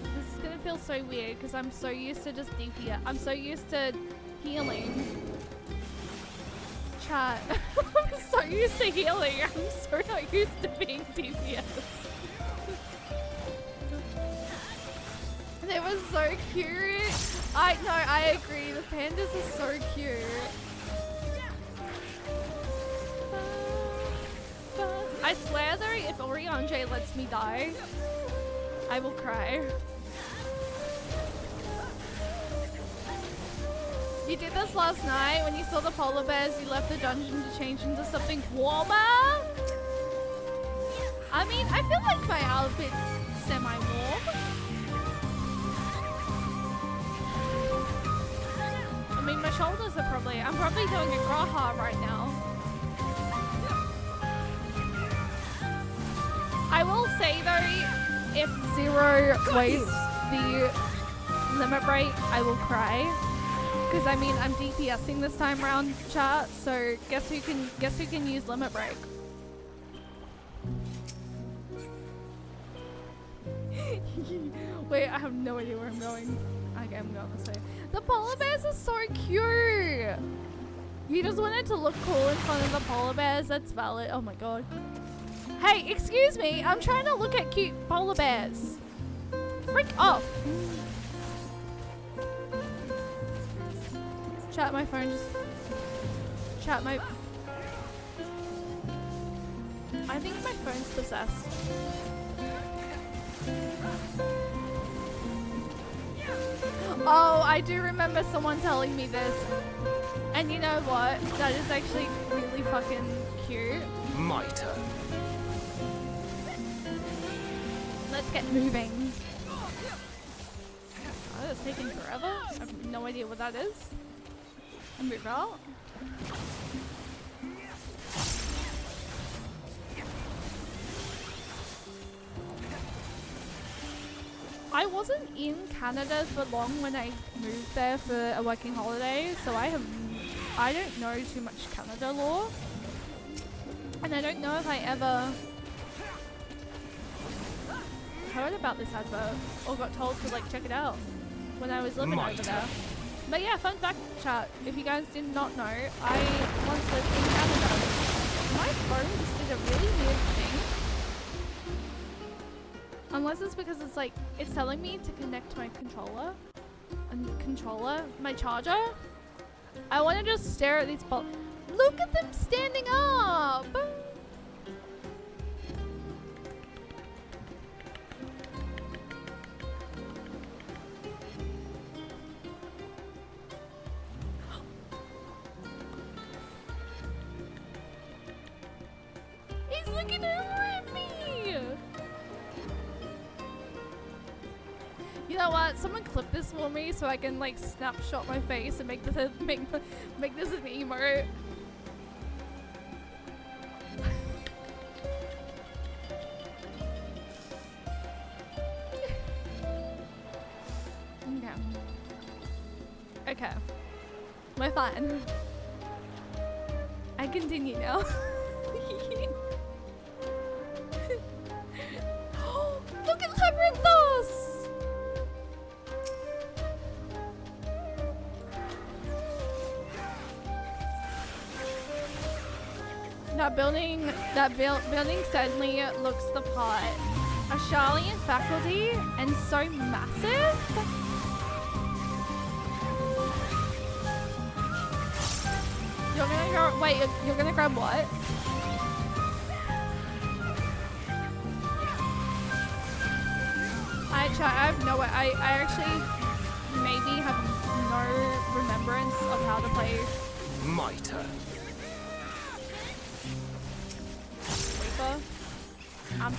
This is gonna feel so weird because I'm so used to just DPS. I'm so used to healing. Chat. I'm so used to healing. I'm so not used to being DPS. They were so cute. I agree. The pandas are so cute. I swear though, if Oriange lets me die, I will cry. You did this last night when you saw the polar bears, you left the dungeon to change into something warmer? I mean, I feel like my outfit's semi-warm. I mean, my shoulders are I'm probably doing a graha right now. I will say though, if Zero wastes the limit break, I will cry. Because I mean, I'm DPSing this time around, chat. So guess who can use limit break? Wait, I have no idea where I'm going. Okay, I'm going this way. The polar bears are so cute. You just wanted to look cool in front of the polar bears. That's valid. Oh my god. Hey, excuse me. I'm trying to look at cute polar bears. Freak off. Chat, my phone just... Chat, my... I think my phone's possessed. Oh, I do remember someone telling me this. And you know what? That is actually really fucking cute. Mitre. Let's get moving. Oh, that's taking forever. I have no idea what that is. And move out. I wasn't in Canada for long when I moved there for a working holiday, so I don't know too much Canada law. And I don't know if I ever heard about this advert or got told to like check it out when I was living over there. But yeah, fun fact chat, if you guys did not know, I once lived in Canada. My phone just did a really weird thing. Unless it's because it's like, it's telling me to connect my controller. My charger. I want to just stare at these balls. Look at them standing up! He's looking over at me! You know what? Someone clip this for me so I can like snapshot my face and make this an emote. Okay. Okay. We're fine. I continue now. Look at Labyrinthos! That building certainly looks the part. A Charlian faculty and so massive. You're gonna go. Wait, you're gonna grab what? I have no. I actually maybe have no remembrance of how to play. Mitre. I'm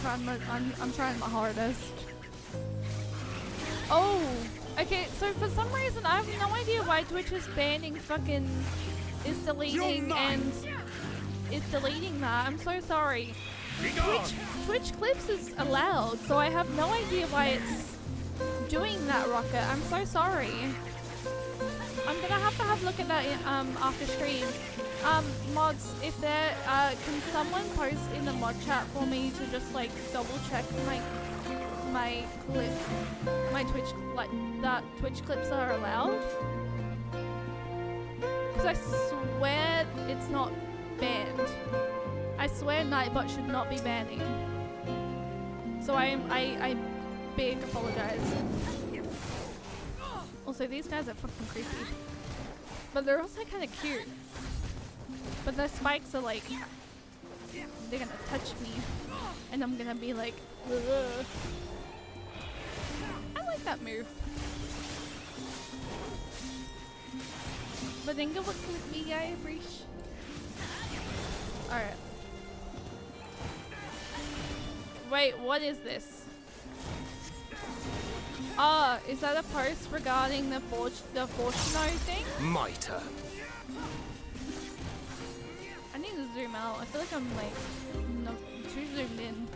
trying my hardest. Oh, okay. So for some reason, I have no idea why Twitch is banning fucking is deleting that. I'm so sorry. Twitch clips is allowed, so I have no idea why it's doing that, Rocket. I'm so sorry. I'm gonna have to have a look at that after stream. Mods, if there, can someone post in the mod chat for me to just like double check my clips, my Twitch, like that Twitch clips are allowed? Because I swear it's not banned. I swear Nightbot should not be banning. So I big apologize. Also, these guys are fucking creepy. But they're also kind of cute. But their spikes are like, they're gonna touch me. And I'm gonna be like, ugh. I like that move. But then go look with me, guy, Breach. Alright. Wait, what is this? Ah, is that a post regarding the Fortuno thing? Mitre. I need to zoom out. I feel like I'm like not too zoomed in.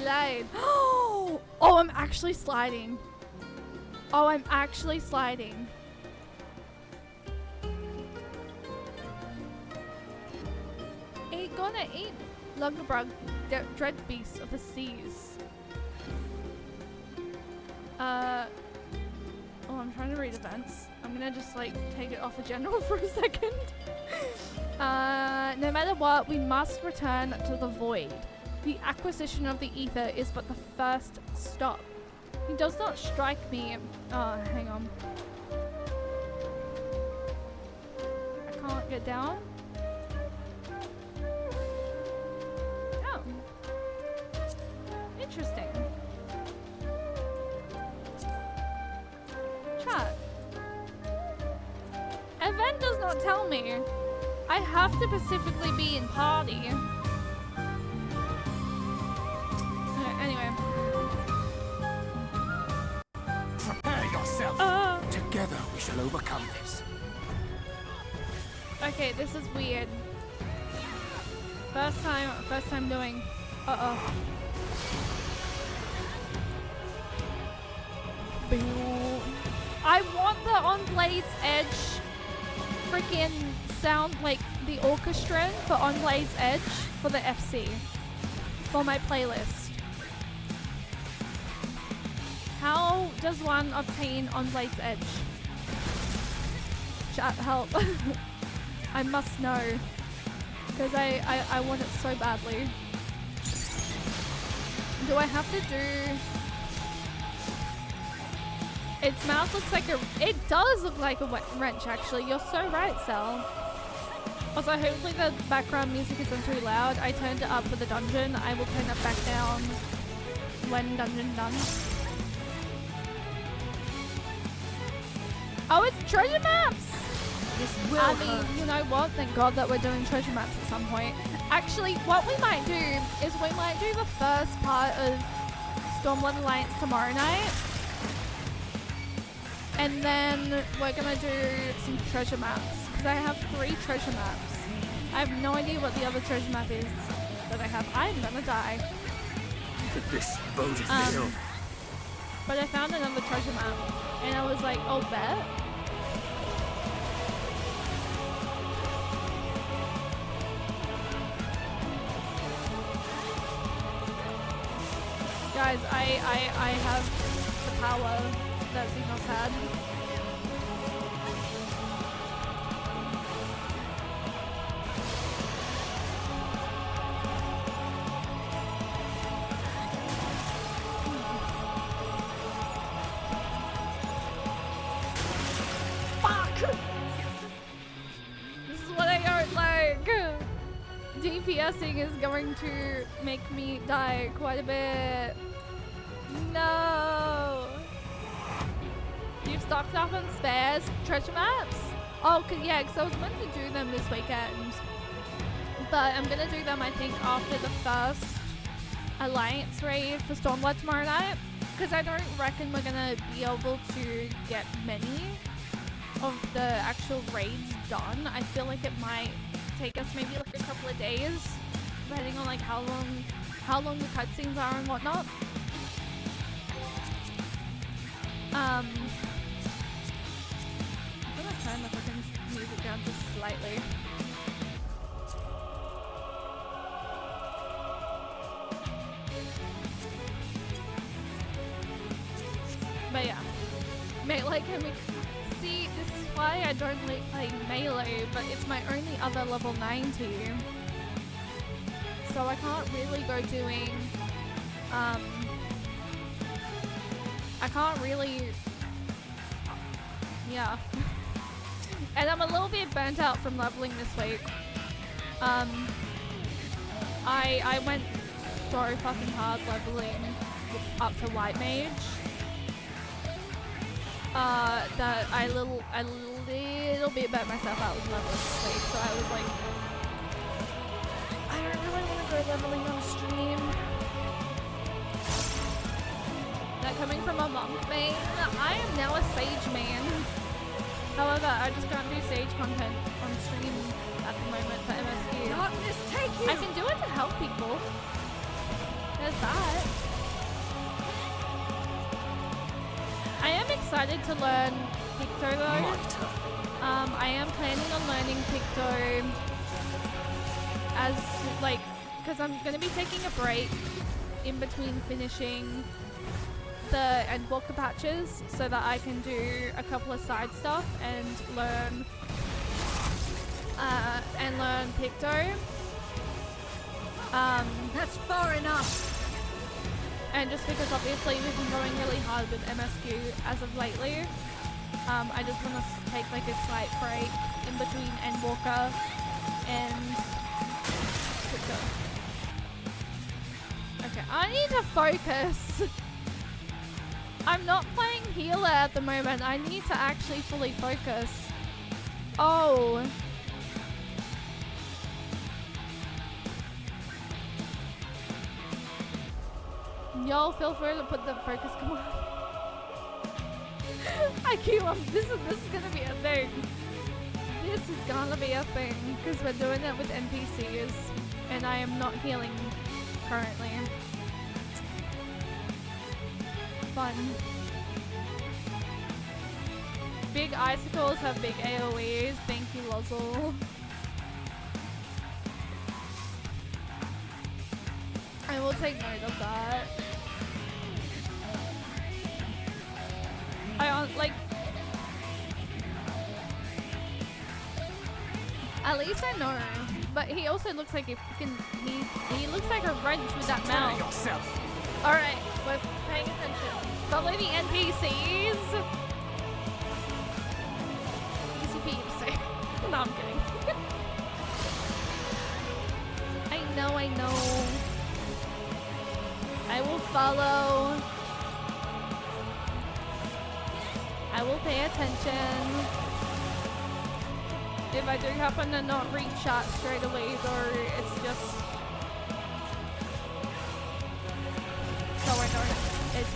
slide. Oh, I'm actually sliding. Oh, I'm actually sliding. Ain't gonna eat Lungabrug, dread beast of the seas. Oh, I'm trying to read events. I'm gonna just like take it off of general for a second. No matter what, we must return to the void. The acquisition of the ether is but the first stop. He does not strike me. Oh, hang on. I can't get down. Oh. Interesting. Chat. Event does not tell me. I have to specifically be in party. Okay, anyway. Prepare yourself. Together we shall overcome this. Okay, this is weird. First time doing. I want the On Blade's Edge freaking sound like the orchestra for On Blade's Edge for the FC for my playlist. How does one obtain On Blade's Edge? Chat, help. I must know. Because I want it so badly. Do I have to do... Its mouth looks like a... It does look like a wrench, actually. You're so right, Sal. Also, hopefully the background music isn't too loud. I turned it up for the dungeon. I will turn it back down when dungeon done. Oh, it's treasure maps! I mean, you know what? Thank God that we're doing treasure maps at some point. Actually, what we might do is we might do the first part of Stormblood Alliance tomorrow night. And then we're gonna do some treasure maps. Because I have 3 treasure maps. I have no idea what the other treasure map is that I have. I'm gonna die. This boat is ill. But I found another treasure map. And I was like, oh, bet. Guys, I have the power that Xenos had. Fuck! This is what I don't like. DPSing is going to make me die quite a bit. No! You've stocked up on spares treasure maps? Oh, yeah, because I was meant to do them this weekend. But I'm going to do them, I think, after the first Alliance raid for Stormblood tomorrow night. Because I don't reckon we're going to be able to get many of the actual raids done. I feel like it might take us maybe like a couple of days, depending on like how long the cutscenes are and whatnot. I'm gonna turn the freaking music down just slightly. But yeah, melee can be... See, this is why I don't like playing melee, but it's my only other level 90. So I can't really go doing... I can't really... Yeah. And I'm a little bit burnt out from leveling this week. I went so fucking hard leveling up to White Mage. That I little bit burnt myself out with leveling this week. So I was like, I don't really want to go leveling on stream. That coming from a monk main, I am now a sage man. However, I just can't do sage content on stream at the moment for MSQ. Darkness, take you! I can do it to help people. There's that. decided to learn Picto though. I am planning on learning Picto as like, because I'm going to be taking a break in between finishing the Endwalker patches so that I can do a couple of side stuff and learn Picto. That's far enough. And just because obviously we've been going really hard with MSQ as of lately, I just want to take like a slight break in between Endwalker and Picto. Okay, I need to focus. I'm not playing healer at the moment. I need to actually fully focus. Oh. Y'all feel free to put the focus command. I keep on. This is gonna be a thing. This is gonna be a thing because we're doing it with NPCs, and I am not healing currently. Fun. Big icicles have big AoEs. Thank you, Lozzle. I will take note of that. Like, at least I know. But he also looks like a freaking he looks like a wrench with that mouth. All right, we're paying attention. Follow the NPCs. Easy peasy. Say. No, I'm kidding. I know. I will follow. I will pay attention. If I do happen to not reach shot straight away, or it's just so I know. It's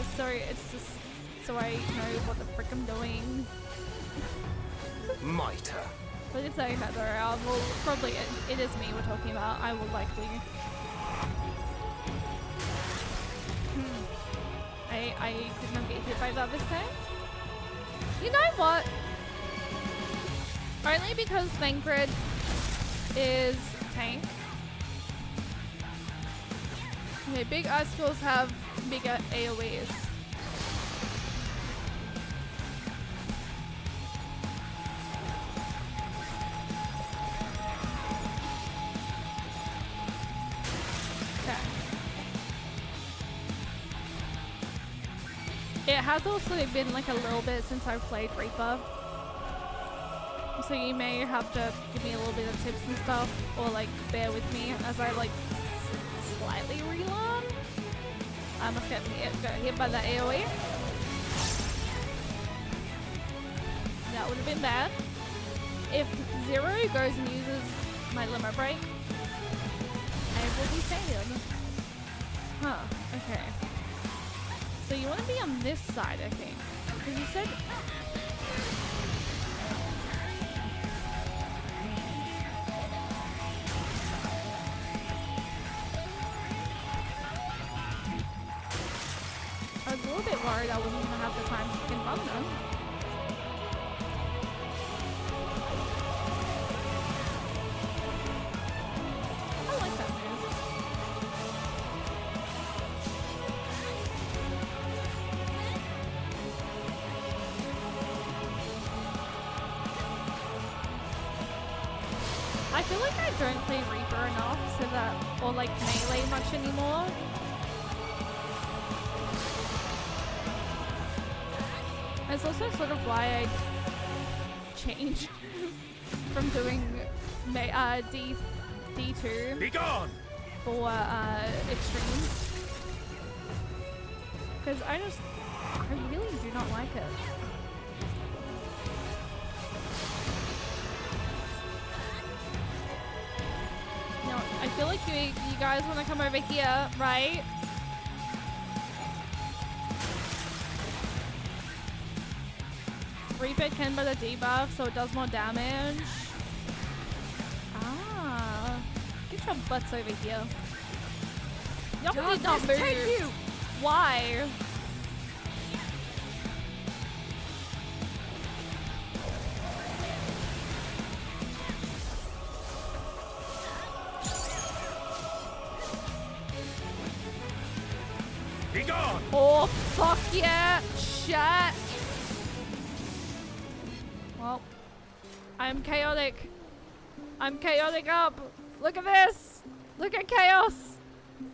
just so I know what the frick I'm doing. Mitre. But it's okay, Heather. I will probably. It is me we're talking about. I will likely. I did not get hit by that this time. You know what? Only because Thancred is tank. Okay, big icicles have bigger AoEs. It has also been like a little bit since I've played Reaper. So you may have to give me a little bit of tips and stuff, or like bear with me as I like slightly relearn. I must get hit by the AoE. That would have been bad. If Zero goes and uses my limit break, I will be saved. Huh, okay. So you want to be on this side, I think. Because you said... I was a little bit worried I wasn't going to have the time to fucking run them. I like that move. I feel like I don't play Reaper enough so that, or like melee much anymore. It's also sort of why I changed from doing D2 Be gone! for extremes. Because I really do not like it. Now, I feel like you guys want to come over here, right? Reaper can but a debuff, so it does more damage. Ah, get your butts over here. Y'all did not move. Take you. Why? Be gone! Oh, fuck yeah! Shit! Well, I'm chaotic. I'm chaotic up. Look at this! Look at chaos!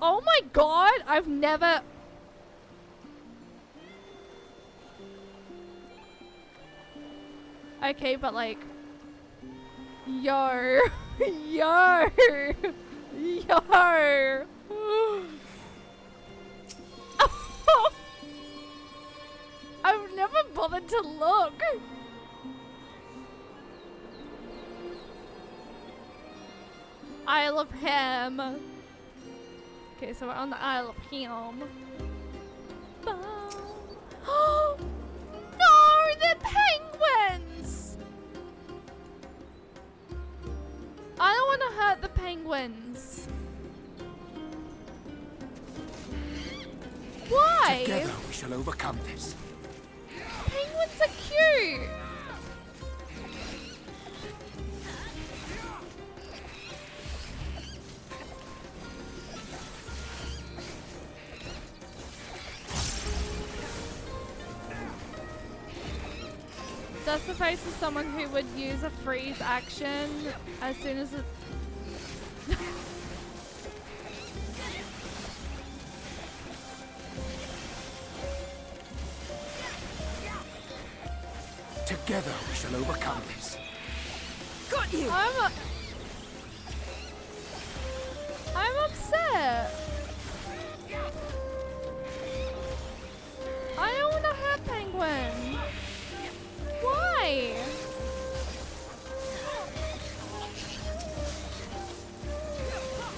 Oh my god! I've never... Okay, but like... Yo! Yo! Yo! I've never bothered to look. Isle of Ham. Okay, so we're on the Isle of Ham. Oh no, the penguins! I don't want to hurt the penguins. Why? Together we shall overcome this. Penguins are cute. That's the face of someone who would use a freeze action as soon as it... Together we shall overcome this. Got you! I'm upset. I don't want to hurt Penguin. Why?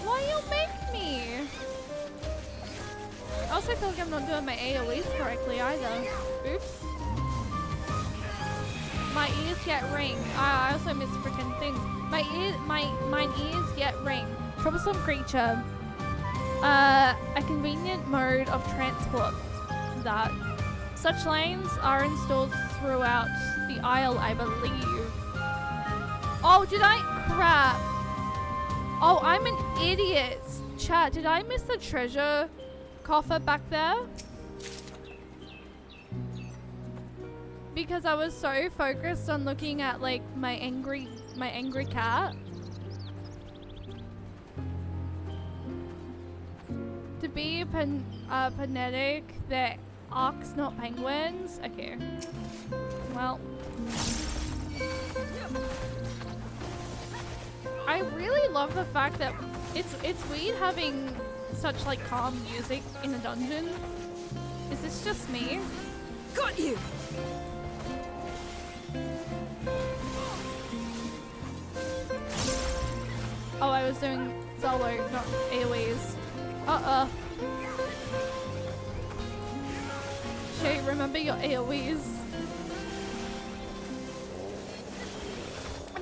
Why you make me? I also feel like I'm not doing my AoEs correctly either. Oops. My ears get ring. I also miss freaking things. Mine ears get ring. Troublesome creature. A convenient mode of transport. That. Such lanes are installed throughout the Isle, I believe. Oh, did I? Crap. Oh, I'm an idiot. Chat, did I miss the treasure coffer back there? Because I was so focused on looking at like my angry cat. To be panetic, they're ox, not penguins. Okay. Well, I really love the fact that it's weird having such like calm music in a dungeon. Is this just me? Got you! Oh, I was doing solo, not AoEs. Uh-uh. Shay, remember your AoEs.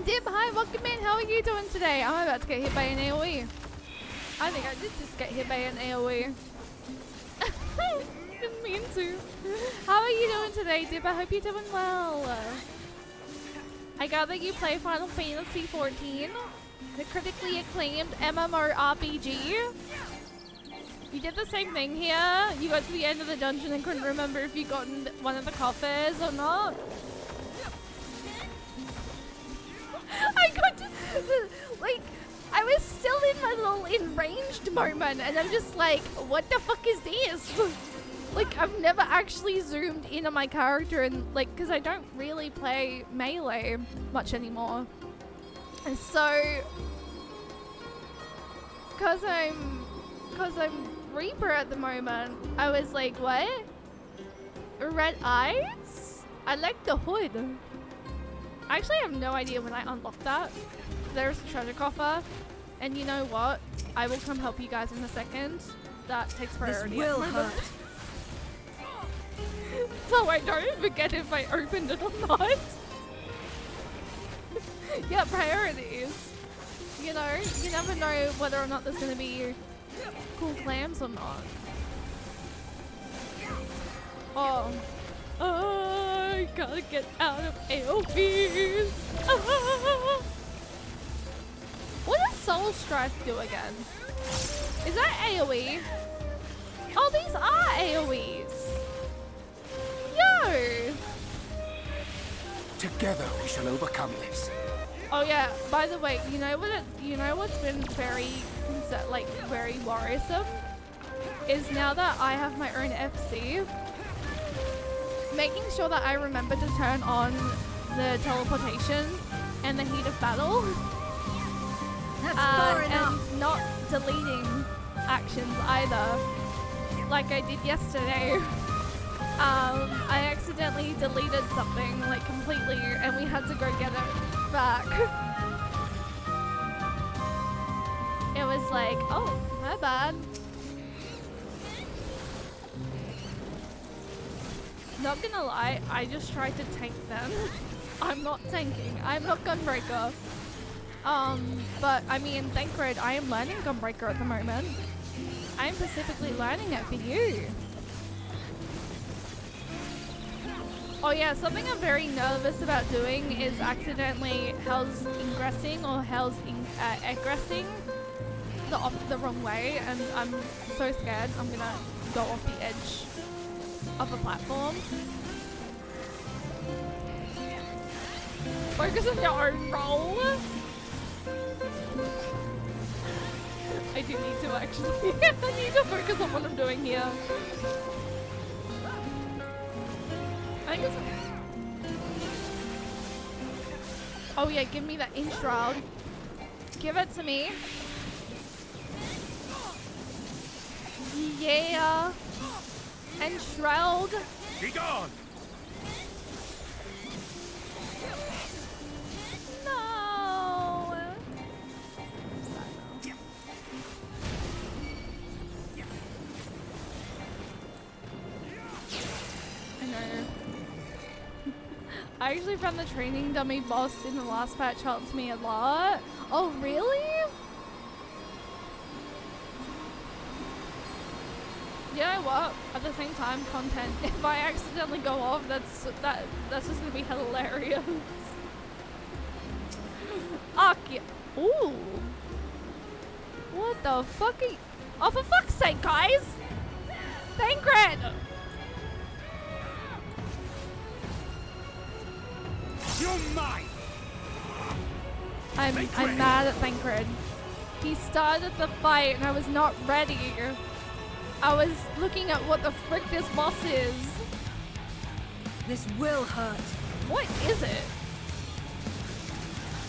Dib, hi, welcome in. How are you doing today? I'm about to get hit by an AoE. I think I did just get hit by an AoE. Didn't mean to. How are you doing today, Dib? I hope you're doing well. I gather you play Final Fantasy 14, the critically acclaimed MMORPG. You did the same thing here. You got to the end of the dungeon and couldn't remember if you'd gotten one of the coffers or not. I got to, like, I was still in my little enraged moment and I'm just like, what the fuck is this? Like, I've never actually zoomed in on my character and like, because I don't really play melee much anymore. And so, because I'm Reaper at the moment, I was like, what? Red eyes? I like the hood. I actually have no idea when I unlock that. There's a treasure coffer. And you know what? I will come help you guys in a second. That takes priority. This will hurt. So I don't forget if I opened it or not. Yeah, priorities. You know, you never know whether or not there's going to be cool clams or not. Oh. I gotta get out of AoEs. What does Soul Strife do again? Is that AoE? Oh, Oh, these are AoEs. Yo. Together we shall overcome this. Oh yeah. By the way, you know what's been very very worrisome is now that I have my own FC, making sure that I remember to turn on the teleportation and the heat of battle. That's far enough. And not deleting actions either, like I did yesterday. I accidentally deleted something like completely, and we had to go get it back. It was like, oh, my bad. Not gonna lie, I just tried to tank them. I'm not tanking. I'm not Gunbreaker. But I mean, Thancred, I am learning Gunbreaker at the moment. I am specifically learning it for you. Oh yeah, something I'm very nervous about doing is accidentally Hell's ingressing or Hell's egressing the wrong way, and I'm so scared I'm gonna go off the edge of a platform. Focus on your own roll. I do need to actually. I need to focus on what I'm doing here. I think it's. Oh yeah, give me that Enshroud. Give it to me. Yeah. Enshroud. Be gone! No. I know. I actually found the training dummy boss in the last patch helped me a lot. Oh, really? You know what? At the same time, content. If I accidentally go off, that's just gonna be hilarious. Okay. Ooh. What the fuck? Oh, for fuck's sake, guys! Thancred! You're mine! I'm mad at Thancred. He started the fight and I was not ready. I was looking at what the frick this boss is. This will hurt. What is it?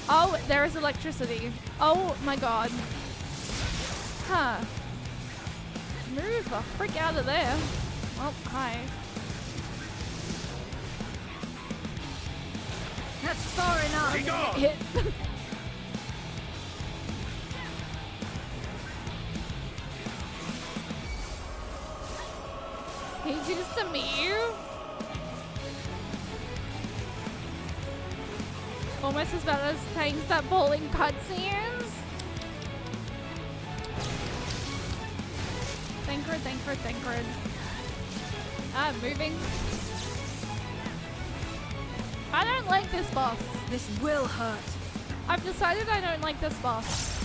Oh, there is electricity. Oh my god. Huh. Move the frick out of there. Oh, hi. That's far enough. Be gone! Hit. He used to me. Almost as bad as things that bowling cutscenes. Thancred. Ah, moving. I don't like this boss. This will hurt. I've decided I don't like this boss.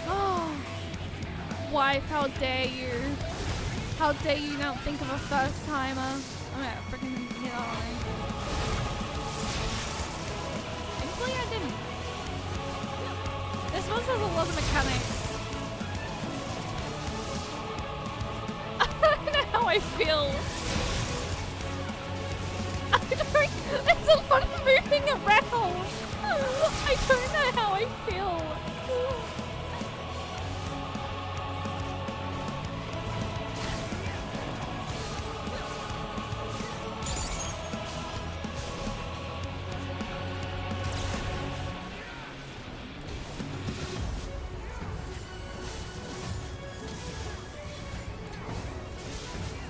Oh, wife, how dare you? How dare you not think of a first timer? I'm gonna freaking get on me. Thankfully I didn't. This boss has a lot of mechanics. I don't know how I feel. It's a lot of moving around. I don't know how I feel.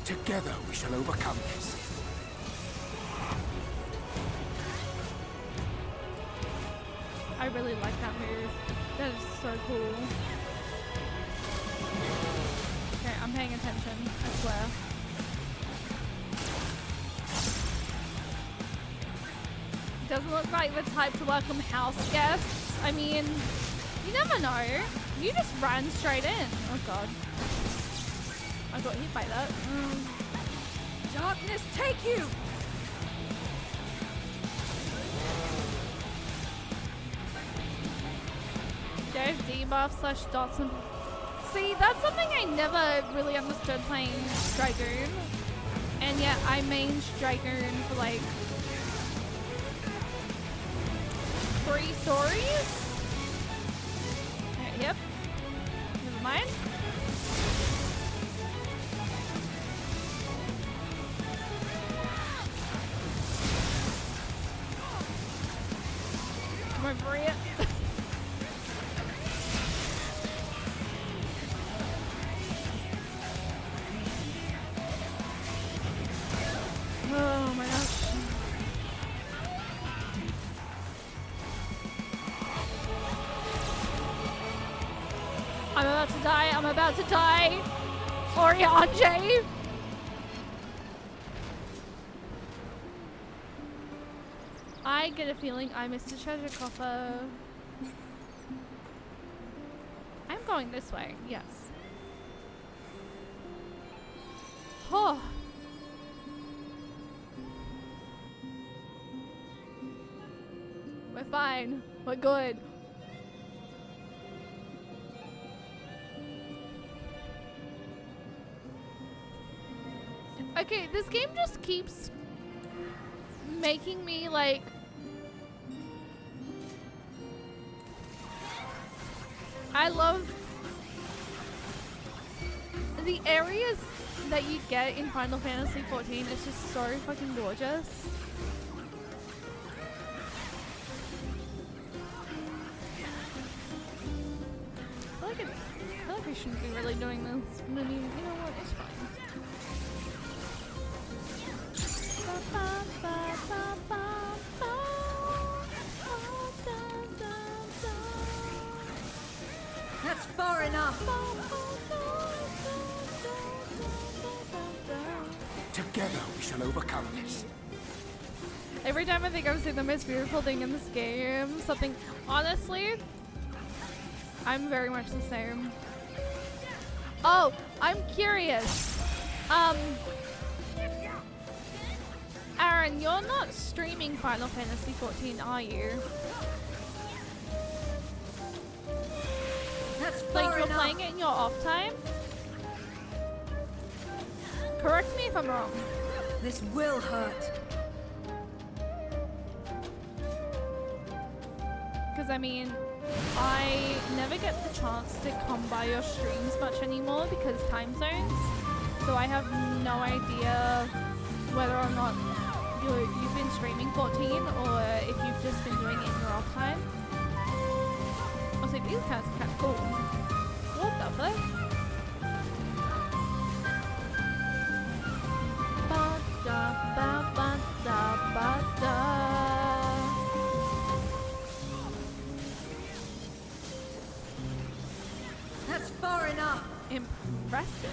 Together we shall overcome this. I really like that move. That is so cool. Okay, I'm paying attention, I swear. doesn't look like the type to welcome house guests. I mean, you never know. You just ran straight in. Oh god. I got hit by that. Darkness, take you! There's debuff / dots and... See, that's something I never really understood playing Dragoon. And yet I main Dragoon for like 3 stories. Yep. Never mind. Come over here. Oh my gosh. I'm about to die. I'm about to die. Oriange. I get a feeling I missed a treasure coffer. I'm going this way. Yes. Oh. We're fine. We're good. Okay, this game just keeps making me like I love the areas that you get in Final Fantasy 14. It's just so fucking gorgeous. I feel like I shouldn't be really doing this. I mean, you know what? It's fine. That's far enough. Together we shall overcome this. Every time I think I'm seeing the most beautiful thing in this game, something, honestly, I'm very much the same. Oh, I'm curious. Aaron, you're not streaming Final Fantasy 14, are you? That's Like, far you're enough. playing it in your off time? Correct me if I'm wrong. This will hurt. Because, I mean, I never get the chance to come by your streams much anymore because time zones. So I have no idea whether or not you've been streaming 14 or if you've just been doing it in your off time. Also, these cats are kind of cool. What the fuck? Ba-da-ba-ba-da-ba-da. That's far enough. Impressive.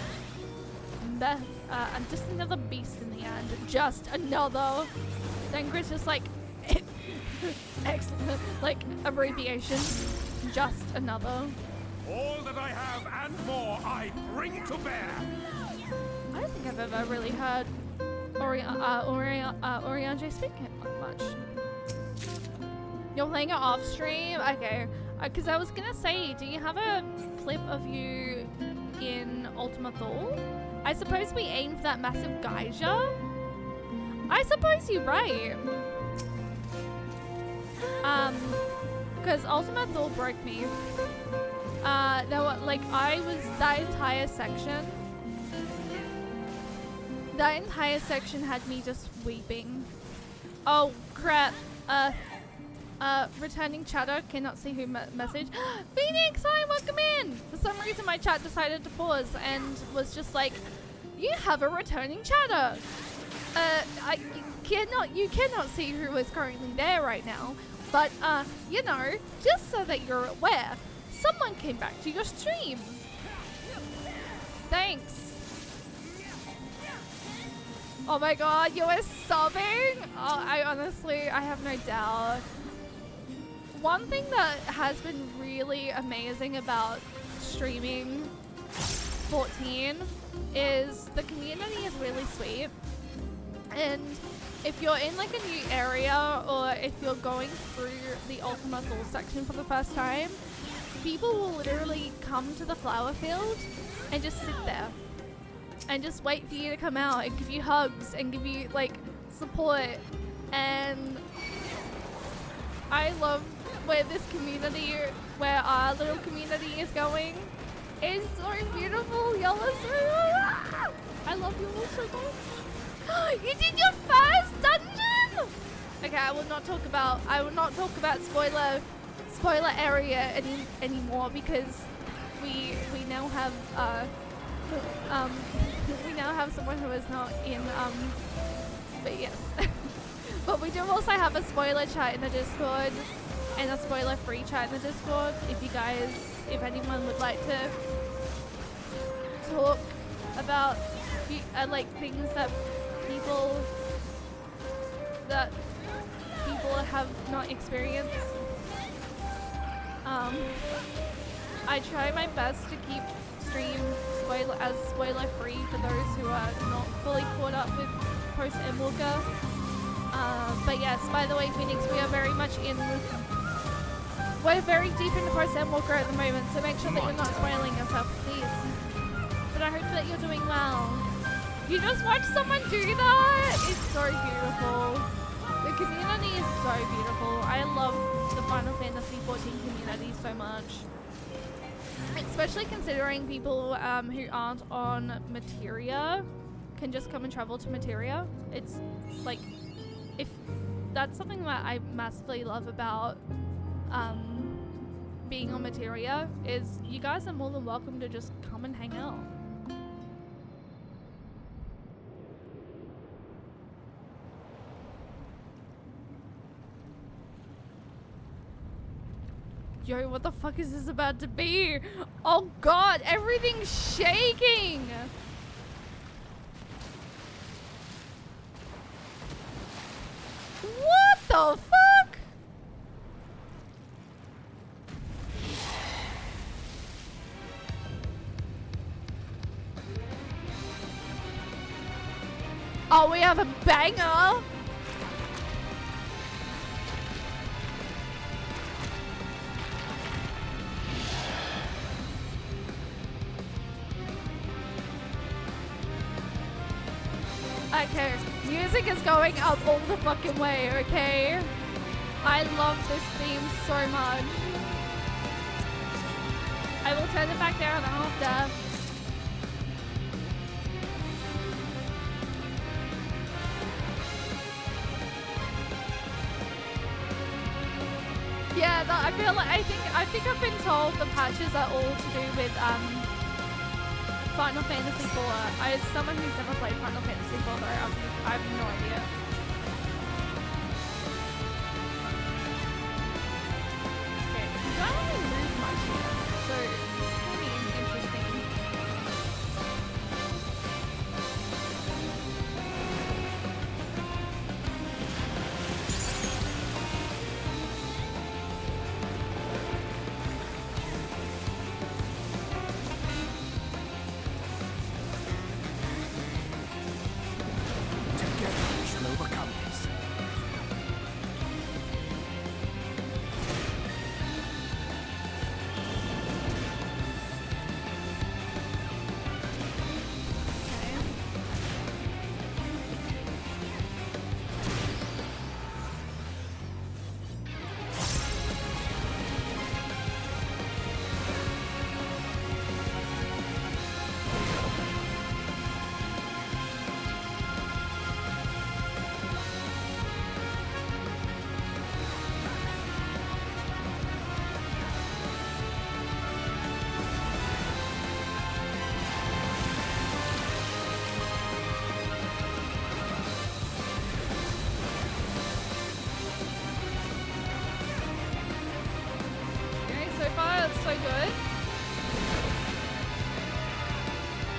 And just another beast in the end. Just another. Then Chris just like, excellent, like abbreviation. Just another. All that I have and more I bring to bear. I don't think I've ever really heard Oriange speak much. You're playing it off stream? Okay. Because I was gonna say, do you have a clip of you in Ultima Thule? I suppose we aim for that massive geyser? I suppose you're right. Because Ultima Thule broke me. There were, like, I was, that entire section had me just weeping. Oh, crap. Returning chatter, cannot see who message. Phoenix, hi, welcome in! For some reason my chat decided to pause and was just like, you have a returning chatter. You cannot see who is currently there right now, but you know, just so that you're aware, someone came back to your stream. Thanks. Oh my god, you were sobbing? Oh, I have no doubt. One thing that has been really amazing about streaming 14 is the community is really sweet. And if you're in like a new area or if you're going through the Ultima Thule section for the first time, people will literally come to the flower field and just sit there and just wait for you to come out and give you hugs and give you like support. And I love where this community, where our little community is going. It's so beautiful. Y'all are so... I love you all so much. You did your first dungeon? Okay, I will not talk about spoiler area anymore because we now have we now have someone who is not in but yes. But we do also have a spoiler chat in the Discord and a spoiler free chat in the Discord if anyone would like to talk about like things that people have not experienced. I try my best to keep stream spoiler free for those who are not fully caught up with post Endwalker. But yes, by the way, Phoenix, we're very deep into post Endwalker at the moment, so make sure that you're not spoiling yourself, please. But I hope that you're doing well. You just watched someone do that? It's so beautiful. The community is so beautiful. I love the Final Fantasy XIV community so much. Especially considering people who aren't on Materia can just come and travel to Materia. It's like, if that's something that I massively love about being on Materia, is you guys are more than welcome to just come and hang out. Yo, what the fuck is this about to be? Oh god, everything's shaking! What the fuck? Oh, we have a banger! Okay, music is going up all the fucking way, okay? I love this theme so much. I will turn it back down after. Yeah, I think I've been told the patches are all to do with Final Fantasy IV. As someone who's never played Final Fantasy IV, though, I have no idea. Okay, you don't really move much here, so it's gonna be interesting.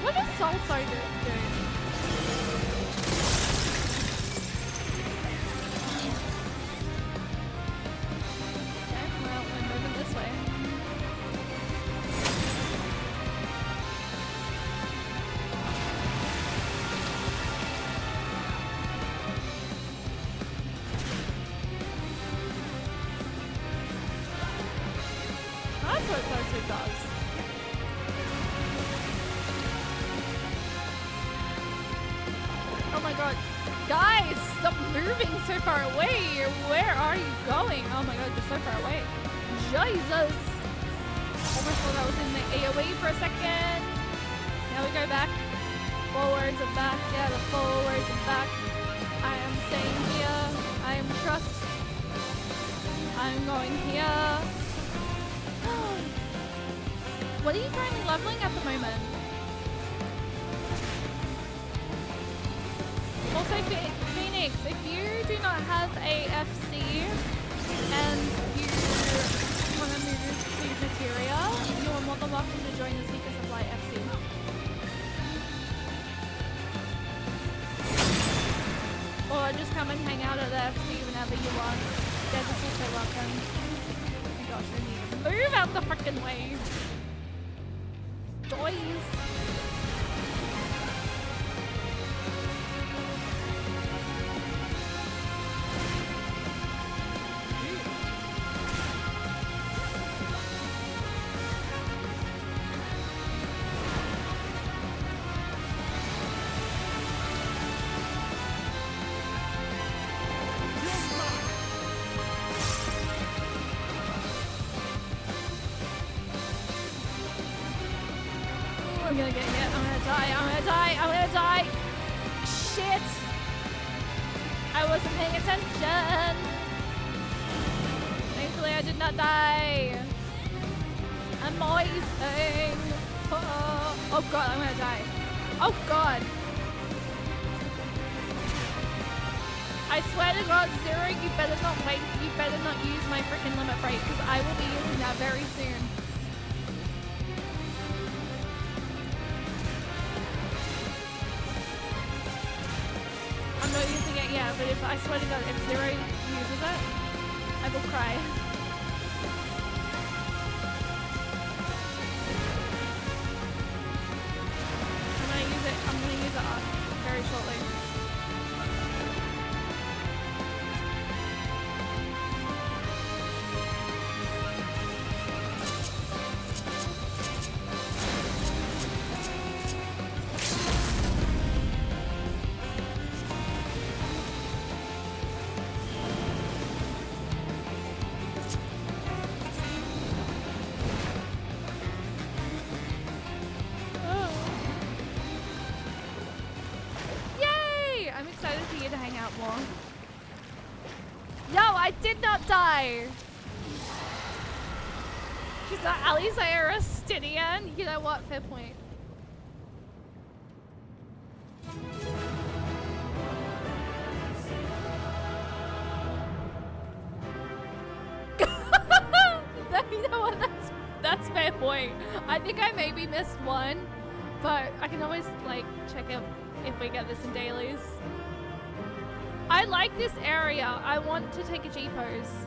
What does Soul Soda do? what Sosu does. Oh my god. Guys, stop moving so far away. Where are you going? Oh my god, you're so far away. Jesus. Almost thought I was in the AoE for a second. Now we go back. Forwards and back. Yeah, the forwards and back. I am staying here. I am trust. I'm going here. What are you currently leveling at the moment? Also, Phoenix, if you do not have a FC and you want to move to Materia, you are more than welcome to join the Seeker Supply FC. Or just come and hang out at the FC whenever you want. They're just also welcome. Oh my gosh, I need to move out the freaking way. Toys. I'm gonna get hit. I'm gonna die. I'm gonna die. I'm gonna die. Shit. I wasn't paying attention. Thankfully, I did not die. Amazing. Oh god, I'm gonna die. Oh god. I swear to god, Zero, you better not wait. You better not use my freaking limit break because I will be using that very soon. I'm not using it yet, but if I swear to god, if Zero uses it, I will cry. I'm gonna use it very shortly. Die. She's not Ali's Aristinian. You know what? Fair point. You know what? That's fair point. I think I maybe missed one, but I can always like check out if we get this in dailies. I like this area. I want to take a G-pose.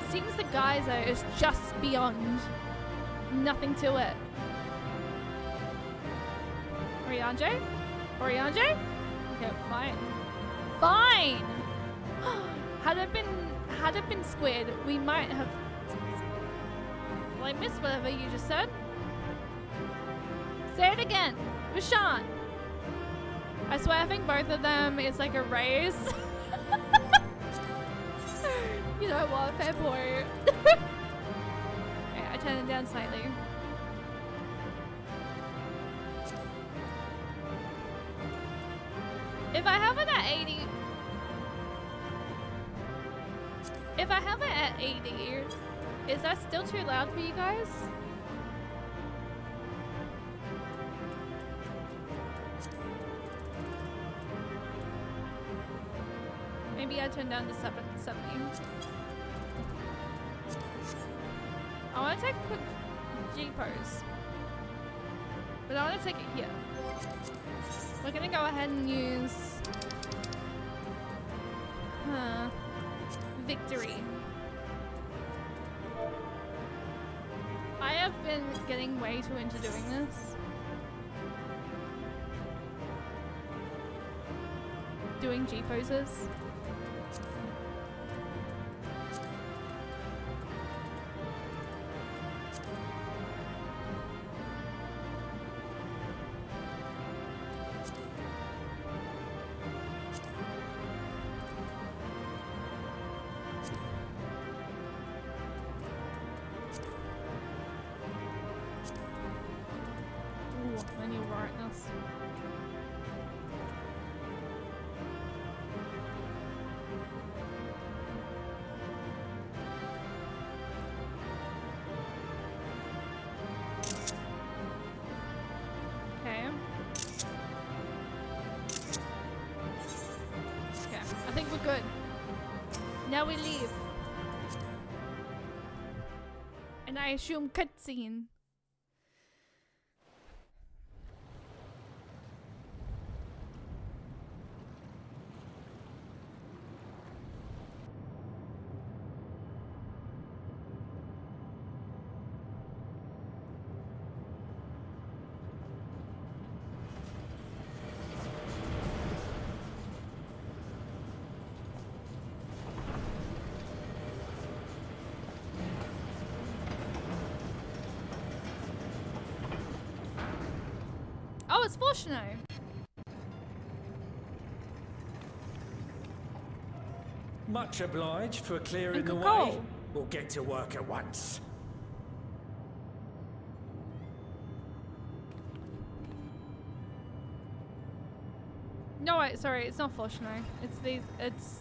Seems the geyser is just beyond. Nothing to it. Oriange? Oriange? Okay, fine. Fine! Had it been squid, we might have... Well, I missed whatever you just said. Say it again. Rashawn. I swear I think both of them is like a race. You know what? Fair point. Okay, I turn it down slightly. If I have it at 80... If I have it at 80, is that still too loud for you guys? Maybe I turn down to 70. I want to take a quick G-pose. But I want to take it here. We're going to go ahead and use... Victory. I have been getting way too into doing this. Doing G-poses. Nice. Okay. Okay, I think we're good. Now we leave. And I assume cutscene. Oh, it's Fortuno. Much obliged for clearing the Uncle way. Cole. We'll get to work at once. No, wait, sorry, it's not Fortuno. It's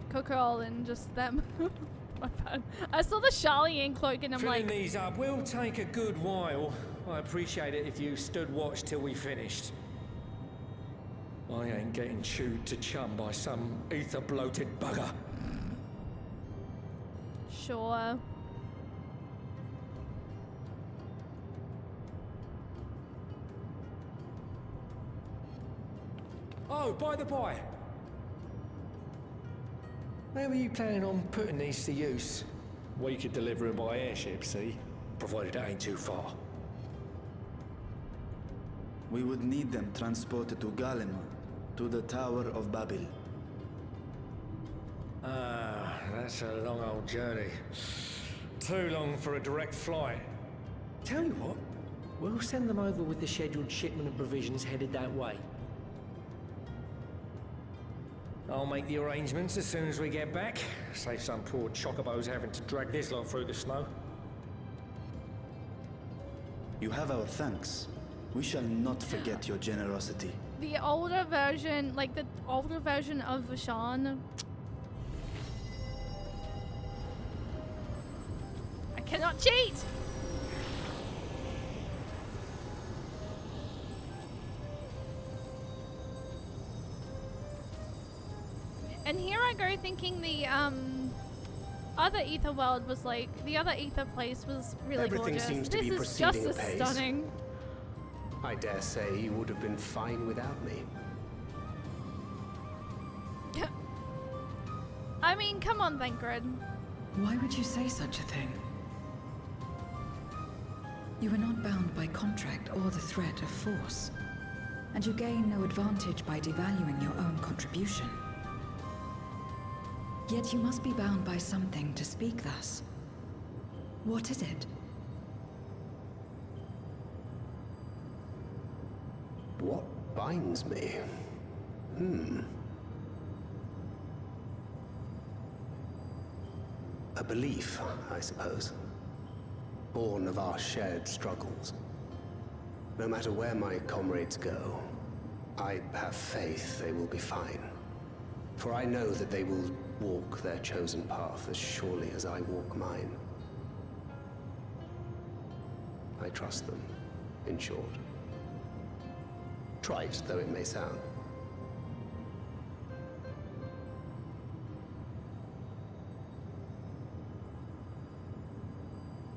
Coco and just them. My bad. I saw the Charlie cloak and I'm Filling like, these up will take a good while. I appreciate it if you stood watch till we finished. I ain't getting chewed to chum by some ether-bloated bugger. sure. Oh, by the by. Where were you planning on putting these to use? We could deliver them by airship, see? Provided it ain't too far. We would need them transported to Gallimore, to the Tower of Babel. Ah, that's a long old journey. Too long for a direct flight. Tell you what, we'll send them over with the scheduled shipment of provisions headed that way. I'll make the arrangements as soon as we get back. Save some poor chocobos having to drag this lot through the snow. You have our thanks. We shall not forget your generosity. The older version, like the older version of Vashon. I cannot cheat! And here I go thinking the other ether world was like, the other ether place was really Everything gorgeous. seems to This be is proceeding just as apace. stunning. I dare say you would have been fine without me. I mean, come on, Thancred. Why would you say such a thing? You are not bound by contract or the threat of force, and you gain no advantage by devaluing your own contribution. Yet you must be bound by something to speak thus. What is it? What binds me? A belief, I suppose. Born of our shared struggles. No matter where my comrades go, I have faith they will be fine. For I know that they will walk their chosen path as surely as I walk mine. I trust them, in short. Trite though it may sound.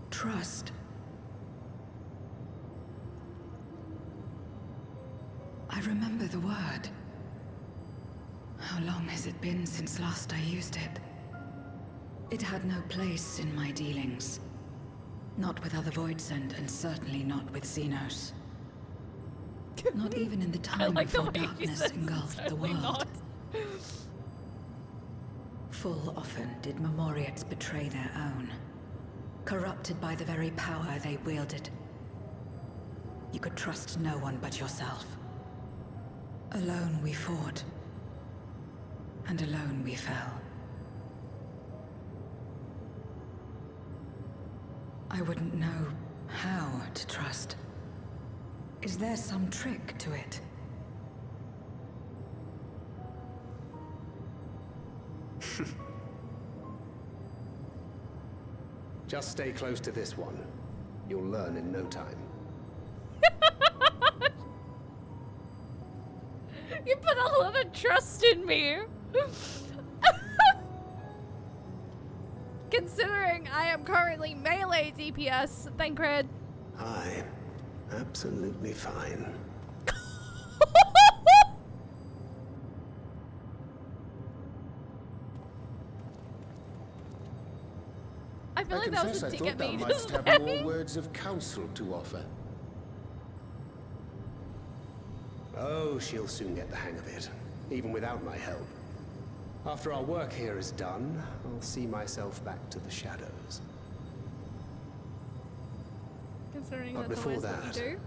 Trust. I remember the word. How long has it been since last I used it? It had no place in my dealings. Not with other Voidsent, and certainly not with Xenos. Not even in the time like the before way you darkness said engulfed the certainly world. not. Full often did Memoriats betray their own, corrupted by the very power they wielded. You could trust no one but yourself. Alone we fought, and alone we fell. I wouldn't know how to trust. Is there some trick to it? Just stay close to this one. You'll learn in no time. You put a lot of trust in me. Considering I am currently melee DPS, Thancred. I'm absolutely fine. I feel like that was a dig at me. I must have more words of counsel to offer. Oh, she'll soon get the hang of it, even without my help. After our work here is done, I'll see myself back to the shadows. Considering But that's before always what you that, do.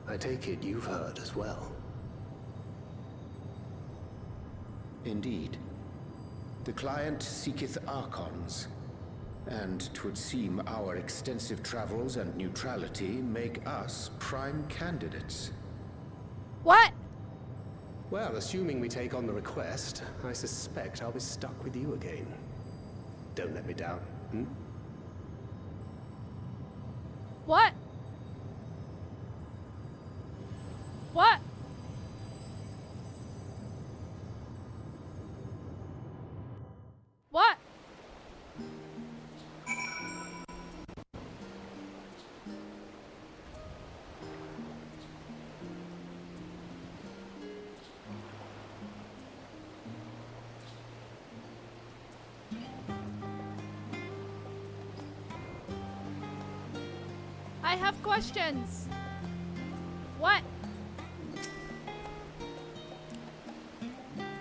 I take it you've heard as well. Indeed. The client seeketh archons, and 'twould seem our extensive travels and neutrality make us prime candidates. What? Well, assuming we take on the request, I suspect I'll be stuck with you again. Don't let me down, hmm? What? What? What? I have questions. What?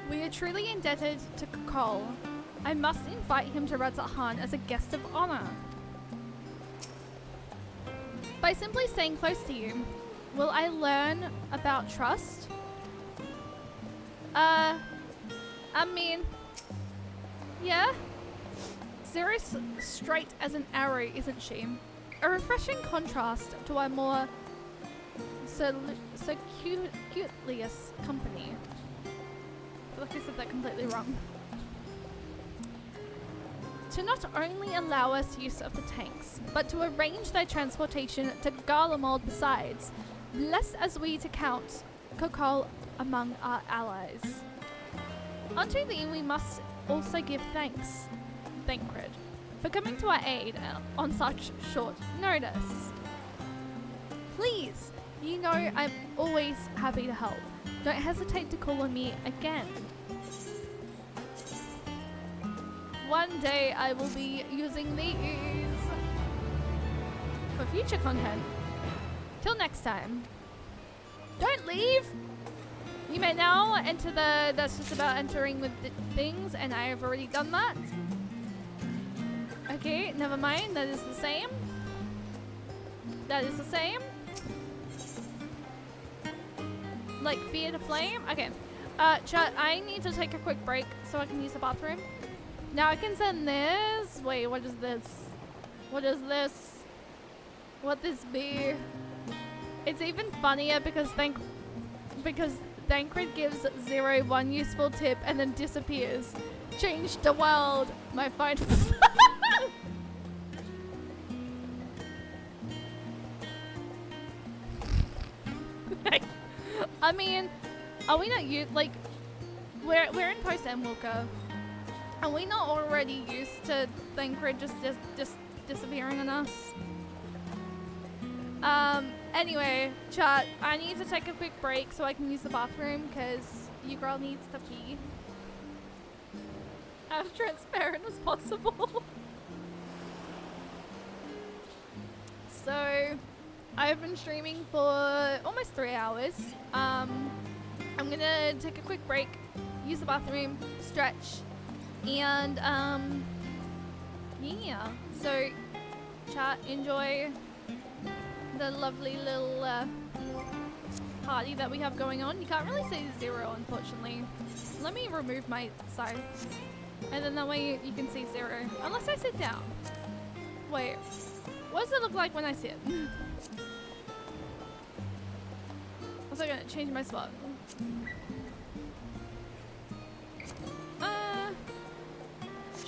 We are truly indebted to Cole. I must invite him to Radz-at-Han as a guest of honor. By simply staying close to you, will I learn about trust? I mean, yeah. Zera's straight as an arrow, isn't she? A refreshing contrast to our more circuitous company. I feel like I said that completely wrong. To not only allow us use of the tanks, but to arrange their transportation to Garlemald besides, blessed as we to count Kokol among our allies. Unto thee we must also give thanks, Thancred, for coming to our aid on such short notice. Please, you know I'm always happy to help. Don't hesitate to call on me again. One day I will be using these for future content. Till next time. Don't leave! You may now enter that's just about entering with things, and I have already done that. Okay, never mind, that is the same. That is the same. Like fear to flame? Okay. Chat, I need to take a quick break so I can use the bathroom. Now I can send this. Wait, what is this? What is this? What this be? It's even funnier because Thancred gives Zero one useful tip and then disappears. Change the world, my fine. I mean, are we not like we're in post Endwalker? Are we not already used to Thancred just disappearing on us? Anyway, chat, I need to take a quick break so I can use the bathroom because you girl needs to pee. As transparent as possible. So, I've been streaming for almost 3 hours. I'm gonna take a quick break, use the bathroom, stretch, and yeah. So, chat, enjoy the lovely little party that we have going on. You can't really see Zero, unfortunately. Let me remove my side, and then that way you can see Zero. Unless I sit down. Wait, what does it look like when I sit? Also gonna change my spot.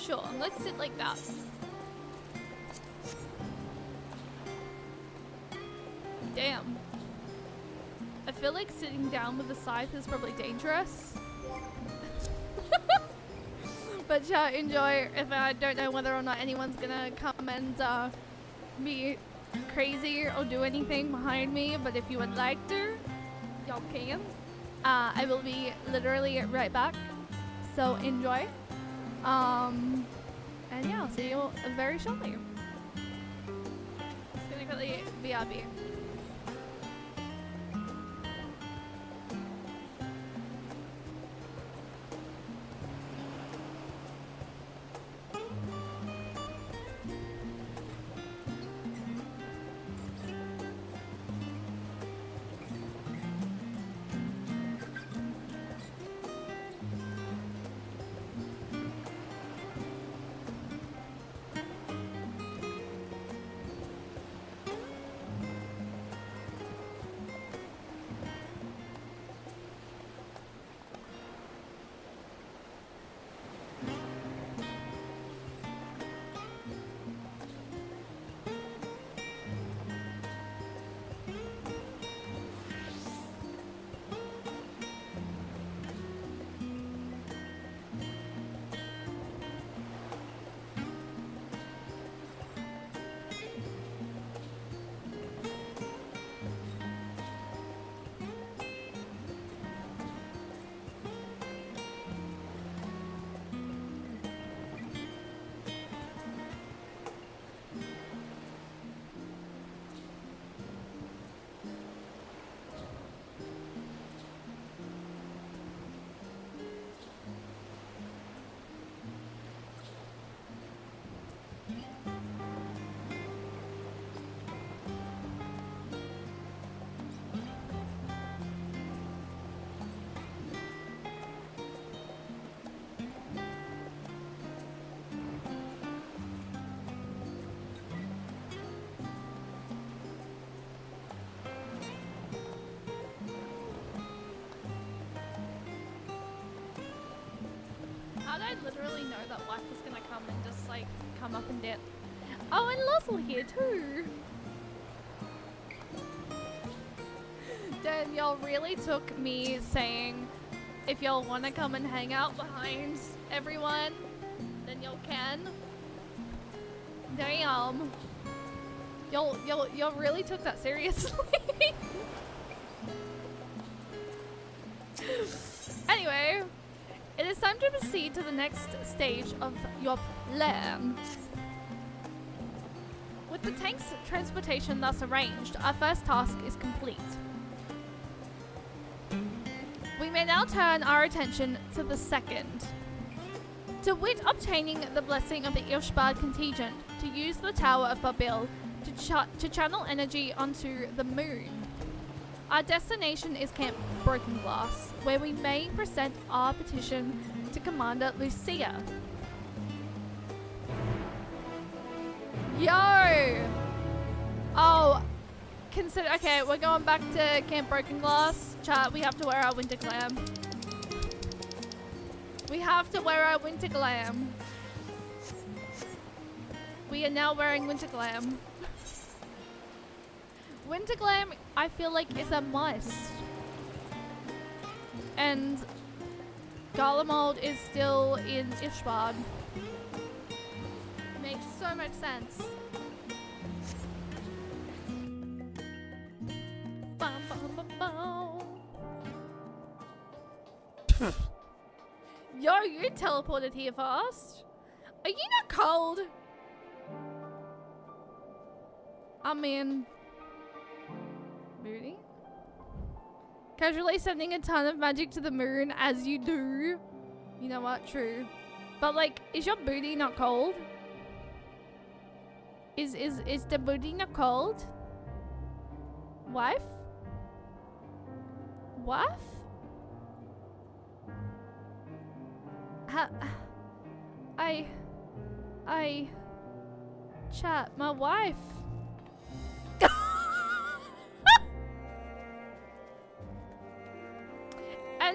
Sure, let's sit like that. Damn. I feel like sitting down with a scythe is probably dangerous. But yeah, enjoy. If I don't know whether or not anyone's gonna come and be crazy or do anything behind me, but if you would like to, y'all can. I will be literally right back. So enjoy. And yeah, I'll see you very shortly. Just gonna quickly BRB. How'd I literally know that wife was gonna come and just like come up and dip? Oh, and Lozzle here too. Damn, y'all really took me saying if y'all want to come and hang out behind everyone, then y'all can. Damn. Y'all really took that seriously. Anyway, it is time to proceed to the next stage of your plan. With the tank's transportation thus arranged, our first task is complete. We may now turn our attention to the second. To wit, obtaining the blessing of the Ilshbard contingent to use the Tower of Babil to channel energy onto the moon. Our destination is Camp Broken Glass, where we may present our petition to Commander Lucia. Yo! Oh, consider. Okay, we're going back to Camp Broken Glass. Chat, we have to wear our winter glam. We have to wear our winter glam. We are now wearing winter glam. Winter glam, I feel like, is a must. And Garlemald is still in Ishbard. Makes so much sense. Bum, bum, bum, bum. Yo, you teleported here fast. Are you not cold? I mean, booty. Casually sending a ton of magic to the moon as you do. You know what? True. But like, is your booty not cold? Is the booty not cold? Wife? Wife? Chat, my wife.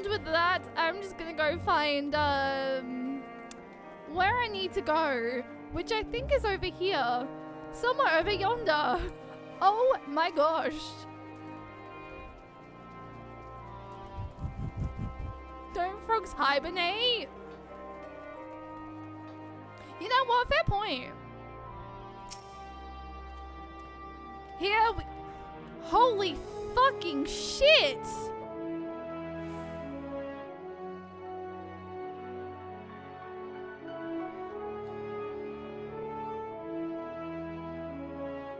And with that, I'm just gonna go find where I need to go, which I think is over here. Somewhere over yonder. Oh my gosh. Don't frogs hibernate? You know what? Fair point. Here we... Holy fucking shit!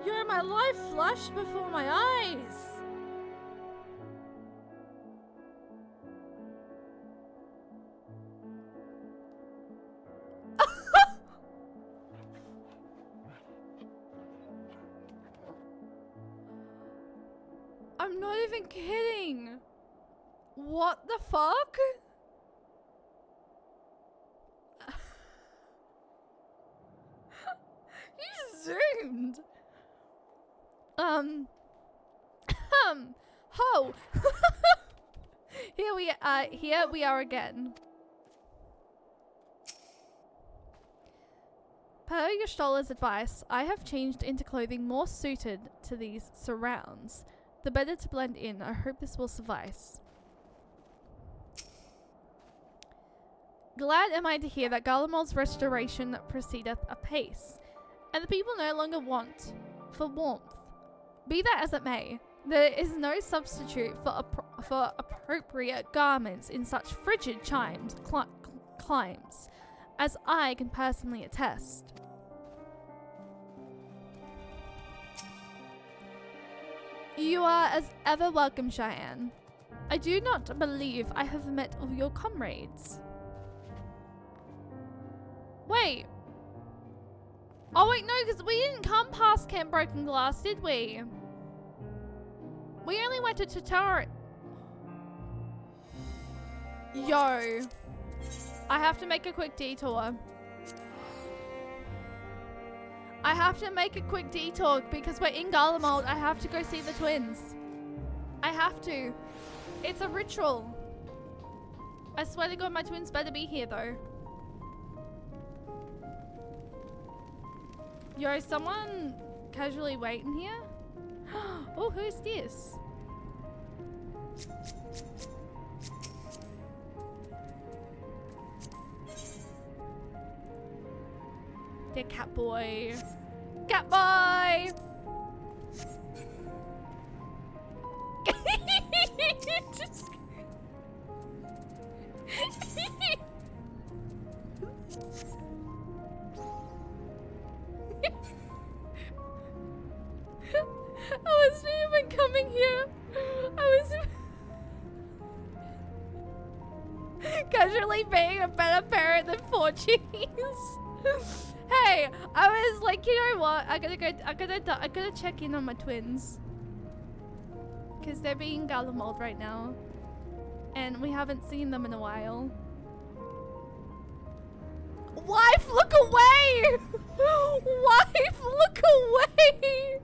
You're my life flashed before my eyes. I'm not even kidding. What the fuck? You zoomed. Ho. Here we are again. Per Yashtola's advice, I have changed into clothing more suited to these surrounds. The better to blend in. I hope this will suffice. Glad am I to hear that Garlemald's restoration proceedeth apace, and the people no longer want for warmth. Be that as it may, there is no substitute for appropriate garments in such frigid climes, as I can personally attest. You are as ever welcome, Cheyenne. I do not believe I have met all your comrades. Wait. Oh wait, no, because we didn't come past Camp Broken Glass, did we? We only went to Tatara. Yo. I have to make a quick detour. I have to make a quick detour because we're in Garlemald. I have to go see the twins. I have to. It's a ritual. I swear to God, my twins better be here though. Yo, someone casually waiting here? Oh, who's this? Dear cat boy. Cat boy! Just... I wasn't even coming here. I was casually being a better parent than Portuguese. Hey, I was like, you know what? I gotta check in on my twins. Because they're being Garlemald right now. And we haven't seen them in a while. Wife, look away! Wife, look away!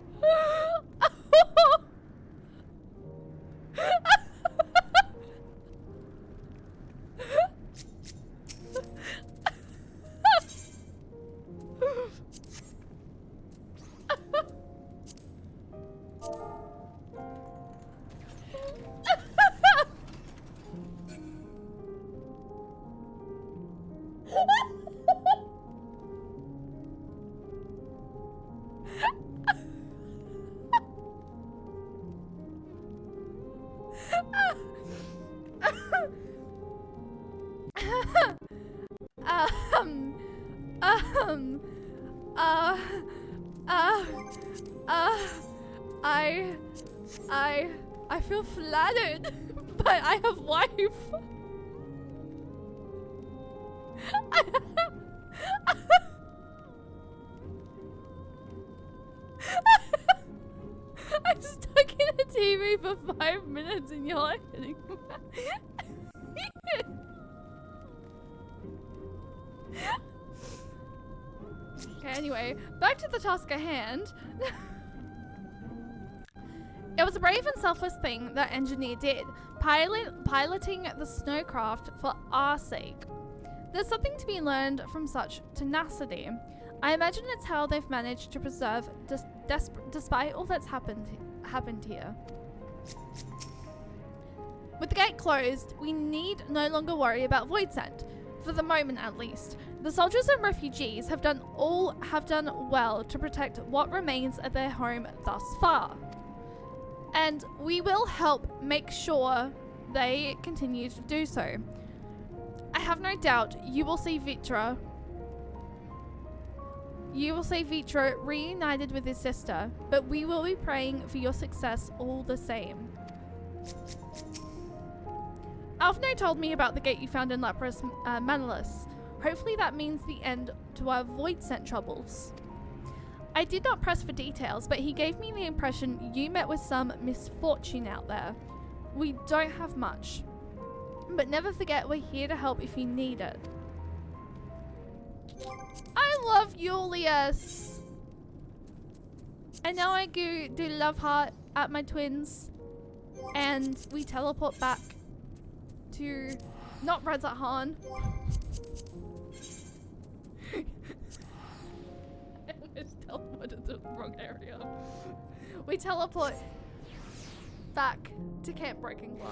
I feel flattered, but I have wife. I'm stuck in a TV for 5 minutes and you're like hitting Okay, anyway, back to the task at hand. It was a brave and selfless thing that engineer did, piloting the snowcraft for our sake. There's something to be learned from such tenacity. I imagine it's how they've managed to preserve despite all that's happened here. With the gate closed, we need no longer worry about void scent, for the moment at least. The soldiers and refugees have done well to protect what remains of their home thus far. And we will help make sure they continue to do so. I have no doubt you will see Vitra reunited with his sister, but we will be praying for your success all the same. Alfno told me about the gate you found in Lapras Manalus. Hopefully that means the end to our void scent troubles. I did not press for details, but he gave me the impression you met with some misfortune out there. We don't have much, but never forget we're here to help if you need it. I love Julius! And now I do love heart at my twins, and we teleport back to not Redzahan. I almost teleported to the wrong area. We teleport back to Camp Broken Glass.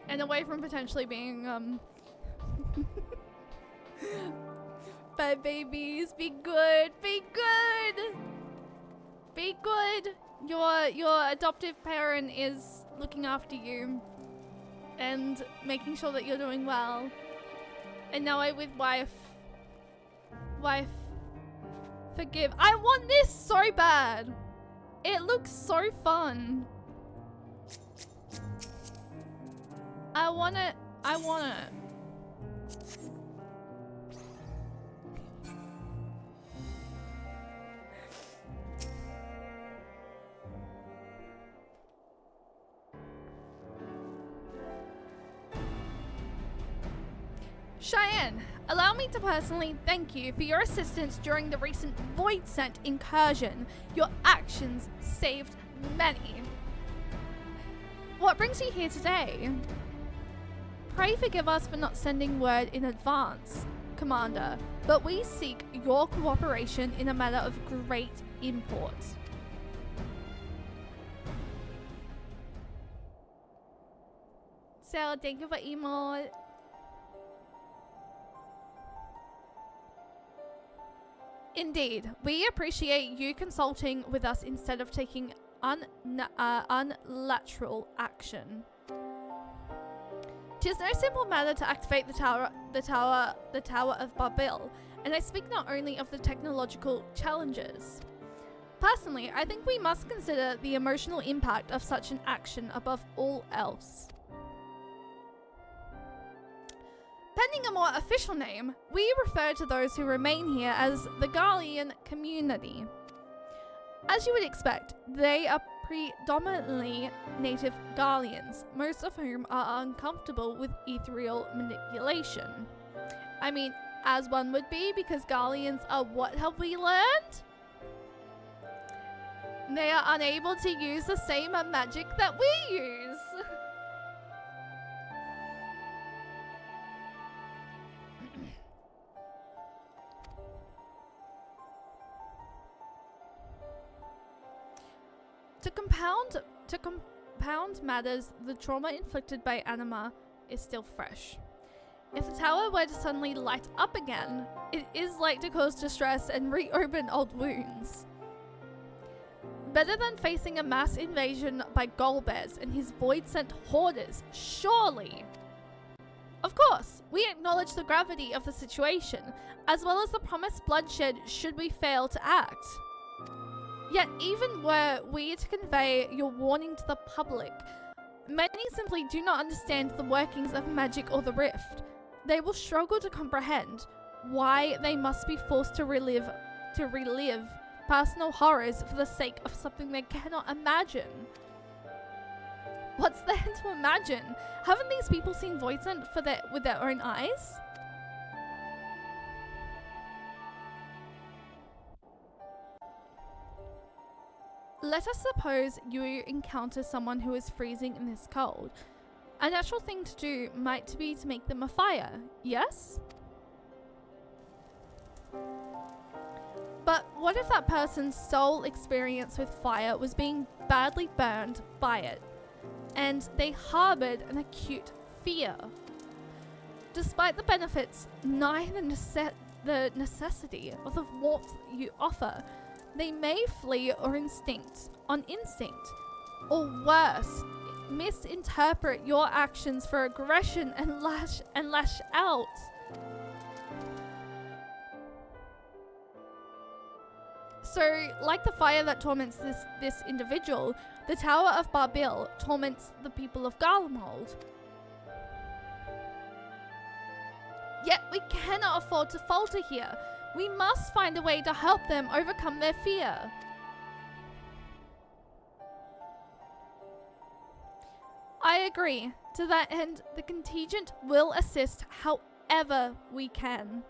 And away from potentially being bad babies. Be good. Be good. Be good. Your adoptive parent is looking after you and making sure that you're doing well. And now I with wife forgive. I want this so bad. It looks so fun. I want it. Cheyenne, allow me to personally thank you for your assistance during the recent Void Scent incursion. Your actions saved many. What brings you here today? Pray forgive us for not sending word in advance, Commander, but we seek your cooperation in a matter of great import. So, thank you for emote. Indeed, we appreciate you consulting with us instead of taking unilateral action. 'Tis no simple matter to activate the Tower of Babil, and I speak not only of the technological challenges. Personally, I think we must consider the emotional impact of such an action above all else. Pending a more official name, we refer to those who remain here as the Garlean community. As you would expect, they are predominantly native Garleans, most of whom are uncomfortable with ethereal manipulation. I mean, as one would be, because Garleans are, what have we learned? They are unable to use the same magic that we use. To compound matters, the trauma inflicted by Anima is still fresh. If the tower were to suddenly light up again, it is like to cause distress and reopen old wounds. Better than facing a mass invasion by Golbez and his void-sent hoarders, surely. Of course, we acknowledge the gravity of the situation, as well as the promised bloodshed should we fail to act. Yet even were we to convey your warning to the public, many simply do not understand the workings of magic or the rift. They will struggle to comprehend why they must be forced to relive personal horrors for the sake of something they cannot imagine. What's there to imagine? Haven't these people seen Voidsent with their own eyes? Let us suppose you encounter someone who is freezing in this cold. A natural thing to do might be to make them a fire, yes? But what if that person's sole experience with fire was being badly burned by it, and they harbored an acute fear? Despite the benefits, nigh the necessity of the warmth you offer, they may flee on instinct, or worse, misinterpret your actions for aggression and lash out. So, like the fire that torments this individual, the Tower of Barbil torments the people of Garlemald. Yet we cannot afford to falter here. We must find a way to help them overcome their fear. I agree. To that end, the contingent will assist however we can.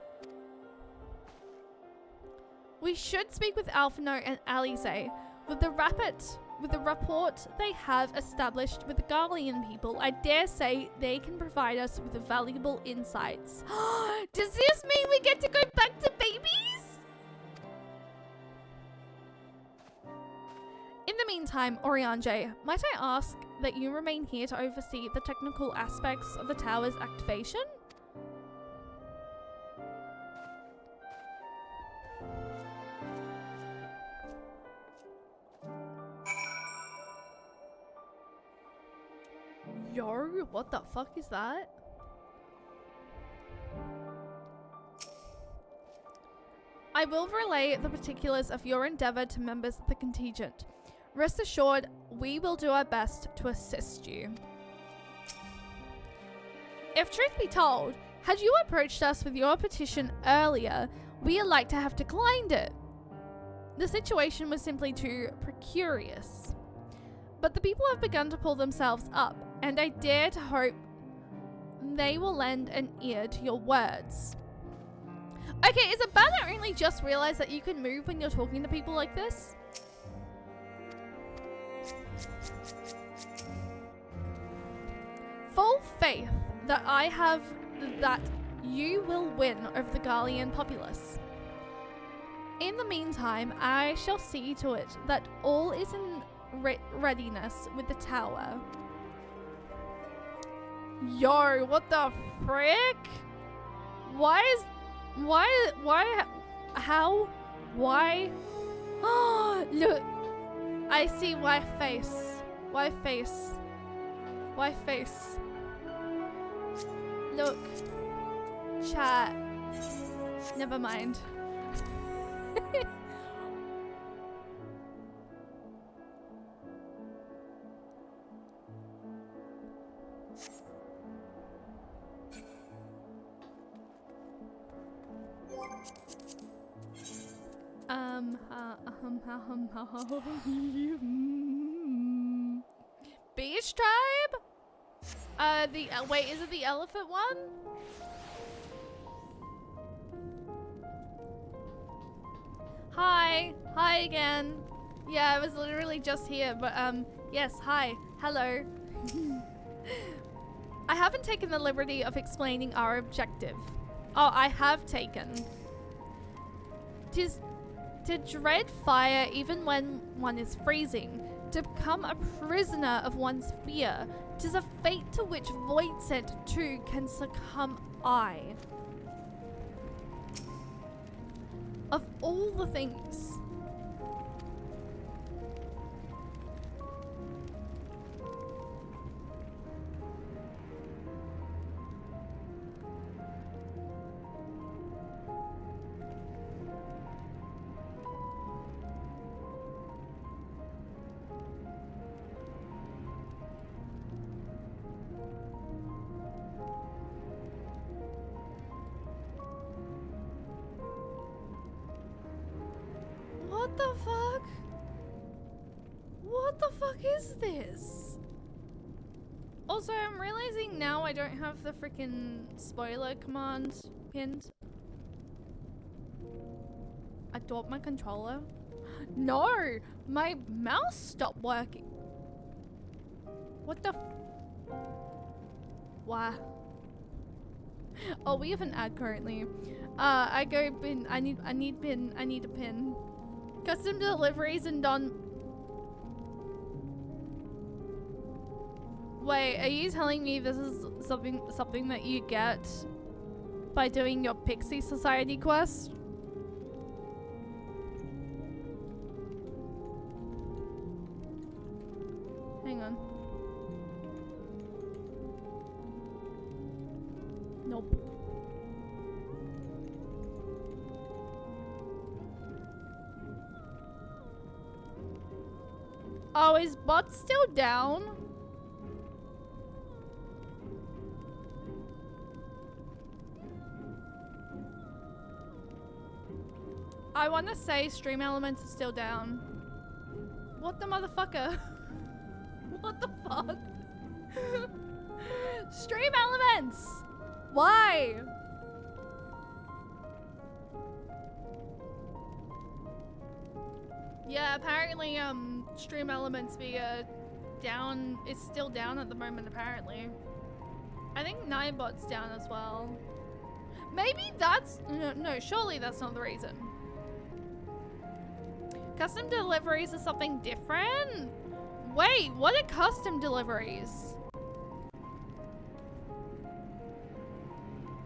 We should speak with Alphino and Alize. With the rapport they have established with the Garlean people, I dare say they can provide us with valuable insights. Does this mean we get to go back to babies? In the meantime, Oriange, might I ask that you remain here to oversee the technical aspects of the tower's activation? Yo, what the fuck is that? I will relay the particulars of your endeavor to members of the contingent. Rest assured, we will do our best to assist you. If truth be told, had you approached us with your petition earlier, we are like to have declined it. The situation was simply too precarious. But the people have begun to pull themselves up, and I dare to hope they will lend an ear to your words. Okay, is it bad I only just realized that you can move when you're talking to people like this? Full faith that I have that you will win over the Garlean populace. In the meantime, I shall see to it that all is in readiness with the tower. Yo, what the frick? Oh, look. I see why face. Look. Chat. Never mind. Beast tribe? Wait, is it the elephant one? Hi again. Yeah, I was literally just here, but yes, hi, hello. I haven't taken the liberty of explaining our objective. Oh, I have taken. 'Tis to dread fire even when one is freezing, to become a prisoner of one's fear. 'Tis a fate to which void sent too can succumb I. Of all the things. What the fuck? What the fuck is this? Also, I'm realizing now I don't have the freaking spoiler command pinned. Adopt my controller. No, my mouse stopped working. What the Why? Oh, we have an ad currently. I go bin. I need a pin. Custom deliveries and done. Wait, are you telling me this is something that you get by doing your Pixie Society quest? Hang on. Nope. Oh, is bot still down? I want to say Stream Elements is still down. What the motherfucker? What the fuck? Stream Elements! Why? Yeah, apparently Stream Elements via down is still down at the moment apparently. I think Ninebot's down as well. Maybe that's no, surely that's not the reason. Custom deliveries is something different? Wait, what are custom deliveries?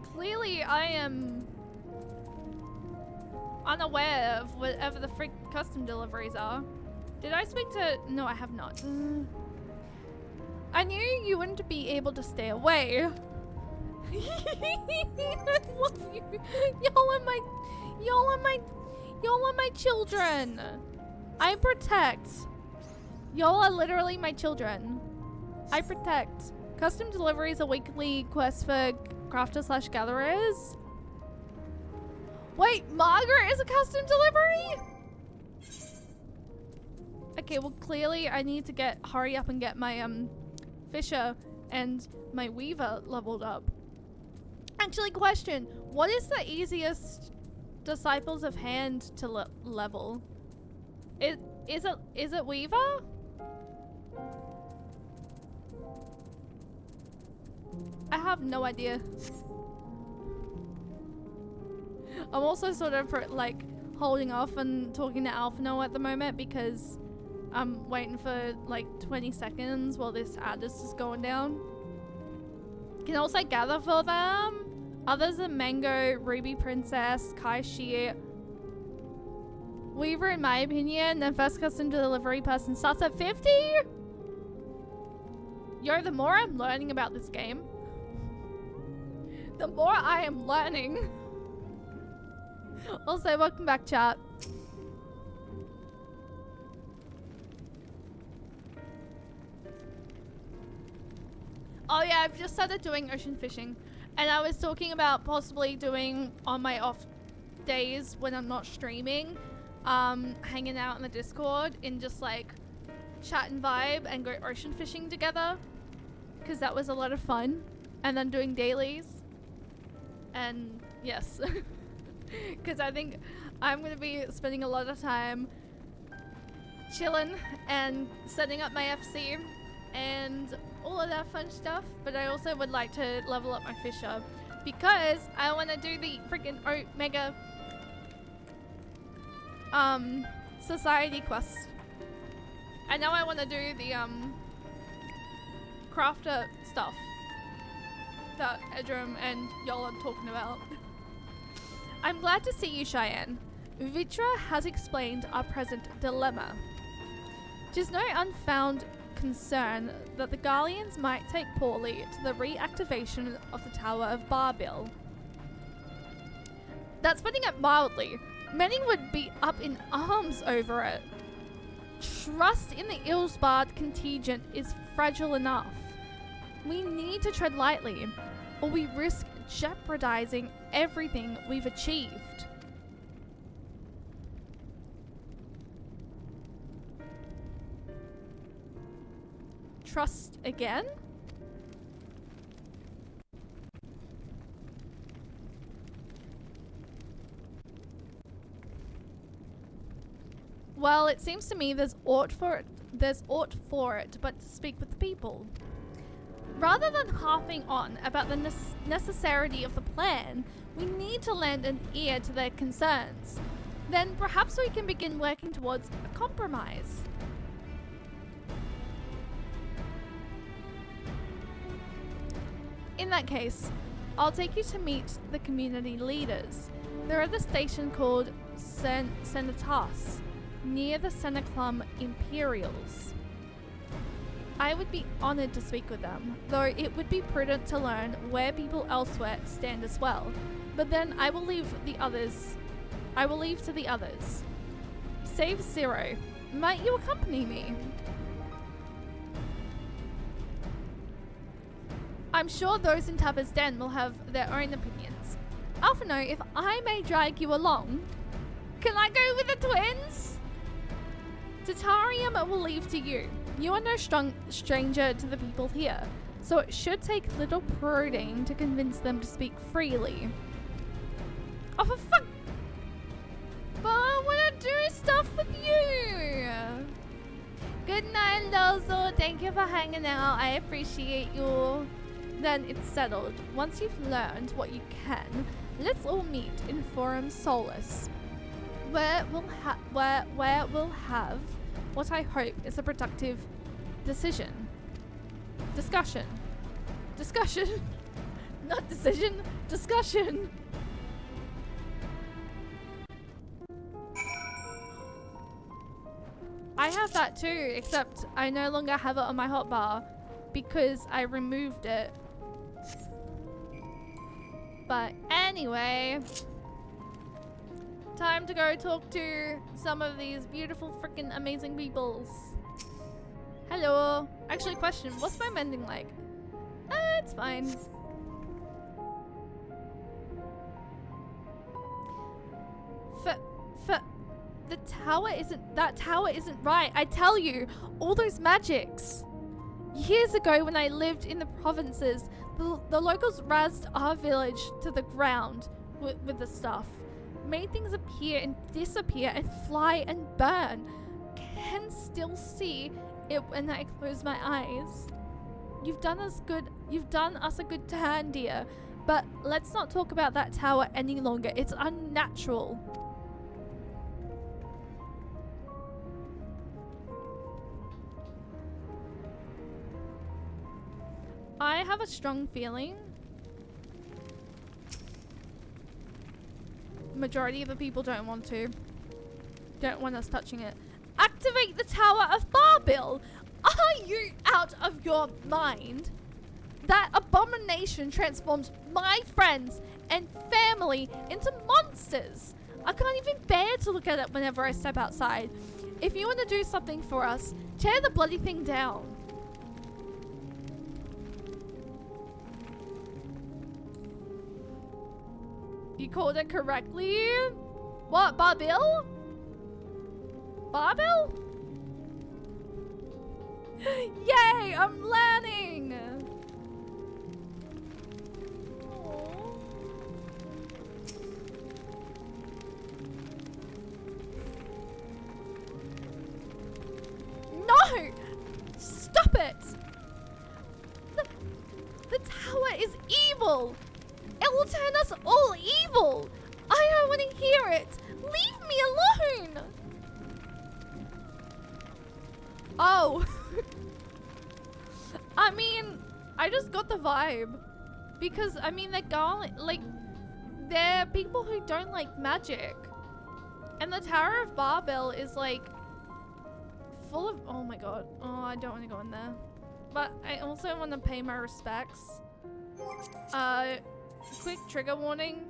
Clearly I am unaware of whatever the freak custom deliveries are. Did I speak to... No, I have not. I knew you wouldn't be able to stay away. Y'all are my children. I protect. Y'all are literally my children. I protect. Custom deliveries are weekly quests for crafters/gatherers. Wait, Margaret is a custom delivery? Okay, well clearly I need to hurry up and get my Fisher and my Weaver leveled up. Actually, question, what is the easiest Disciples of Hand to level? Is it Weaver? I have no idea. I'm also sort of like holding off and talking to Alphino at the moment because I'm waiting for like 20 seconds while this ad is just going down. Can also gather for them. Others are Mango, Ruby Princess, Kai Shi. Weaver, in my opinion, the first custom delivery person starts at 50. Yo, the more I'm learning about this game, the more I am learning. Also, welcome back, chat. Oh yeah, I've just started doing ocean fishing. And I was talking about possibly doing on my off days when I'm not streaming, hanging out in the Discord and just like chat and vibe and go ocean fishing together. Because that was a lot of fun. And then doing dailies. And yes. Because I think I'm going to be spending a lot of time chilling and setting up my FC and all of that fun stuff. But I also would like to level up my Fisher because I want to do the freaking mega society quest. I know I want to do the crafter stuff that Edrum and y'all are talking about. I'm glad to see you, Cheyenne. Vitra has explained our present dilemma. 'Tis no unfound concern that the Garleans might take poorly to the reactivation of the Tower of Barbil. That's putting it mildly. Many would be up in arms over it. Trust in the Ilsbard contingent is fragile enough. We need to tread lightly, or we risk jeopardizing everything we've achieved. Trust again? Well, it seems to me there's aught for it but to speak with the people. Rather than harping on about the necessity of the plan, we need to lend an ear to their concerns. Then perhaps we can begin working towards a compromise. In that case, I'll take you to meet the community leaders. They're at a station called Senatas, near the Seneclum Imperials. I would be honored to speak with them, though it would be prudent to learn where people elsewhere stand as well. But then I will leave to the others. Save Zero. Might you accompany me? I'm sure those in Tabba's Den will have their own opinions. Alphino, if I may drag you along, can I go with the twins? Tatarium will leave to you. You are no stranger to the people here, so it should take little prodding to convince them to speak freely. Oh, for fuck! But I want to do stuff with you! Good night, Lozo. Thank you for hanging out. I appreciate you. Then it's settled. Once you've learned what you can, let's all meet in Forum Solus, where we'll have what I hope is a productive discussion. Not decision, discussion. I have that too, except I no longer have it on my hotbar because I removed it. But anyway, time to go talk to some of these beautiful freaking amazing peoples. Hello. Actually, question, what's my mending like? It's fine. That tower isn't right. I tell you, all those magics. Years ago when I lived in the provinces, the locals razzed our village to the ground with the stuff. Made things appear and disappear and fly and burn. Can still see it when I close my eyes. You've done us a good turn, dear. But let's not talk about that tower any longer. It's unnatural. I have a strong feeling majority of the people don't want us touching it. Activate the Tower of Barbil! Are you out of your mind? That abomination transforms my friends and family into monsters. I can't even bear to look at it whenever I step outside. If you want to do something for us, tear the bloody thing down. You called it correctly? What, Barbil? Barbil? Yay, I'm learning! Aww. No! Stop it! The tower is evil! It will turn us all evil! I don't want to hear it! Leave me alone! Oh. I mean, I just got the vibe. Because, I mean, they're people who don't like magic. And the Tower of Barbil is, like, full of... Oh my god. Oh, I don't want to go in there. But I also want to pay my respects. Quick trigger warning.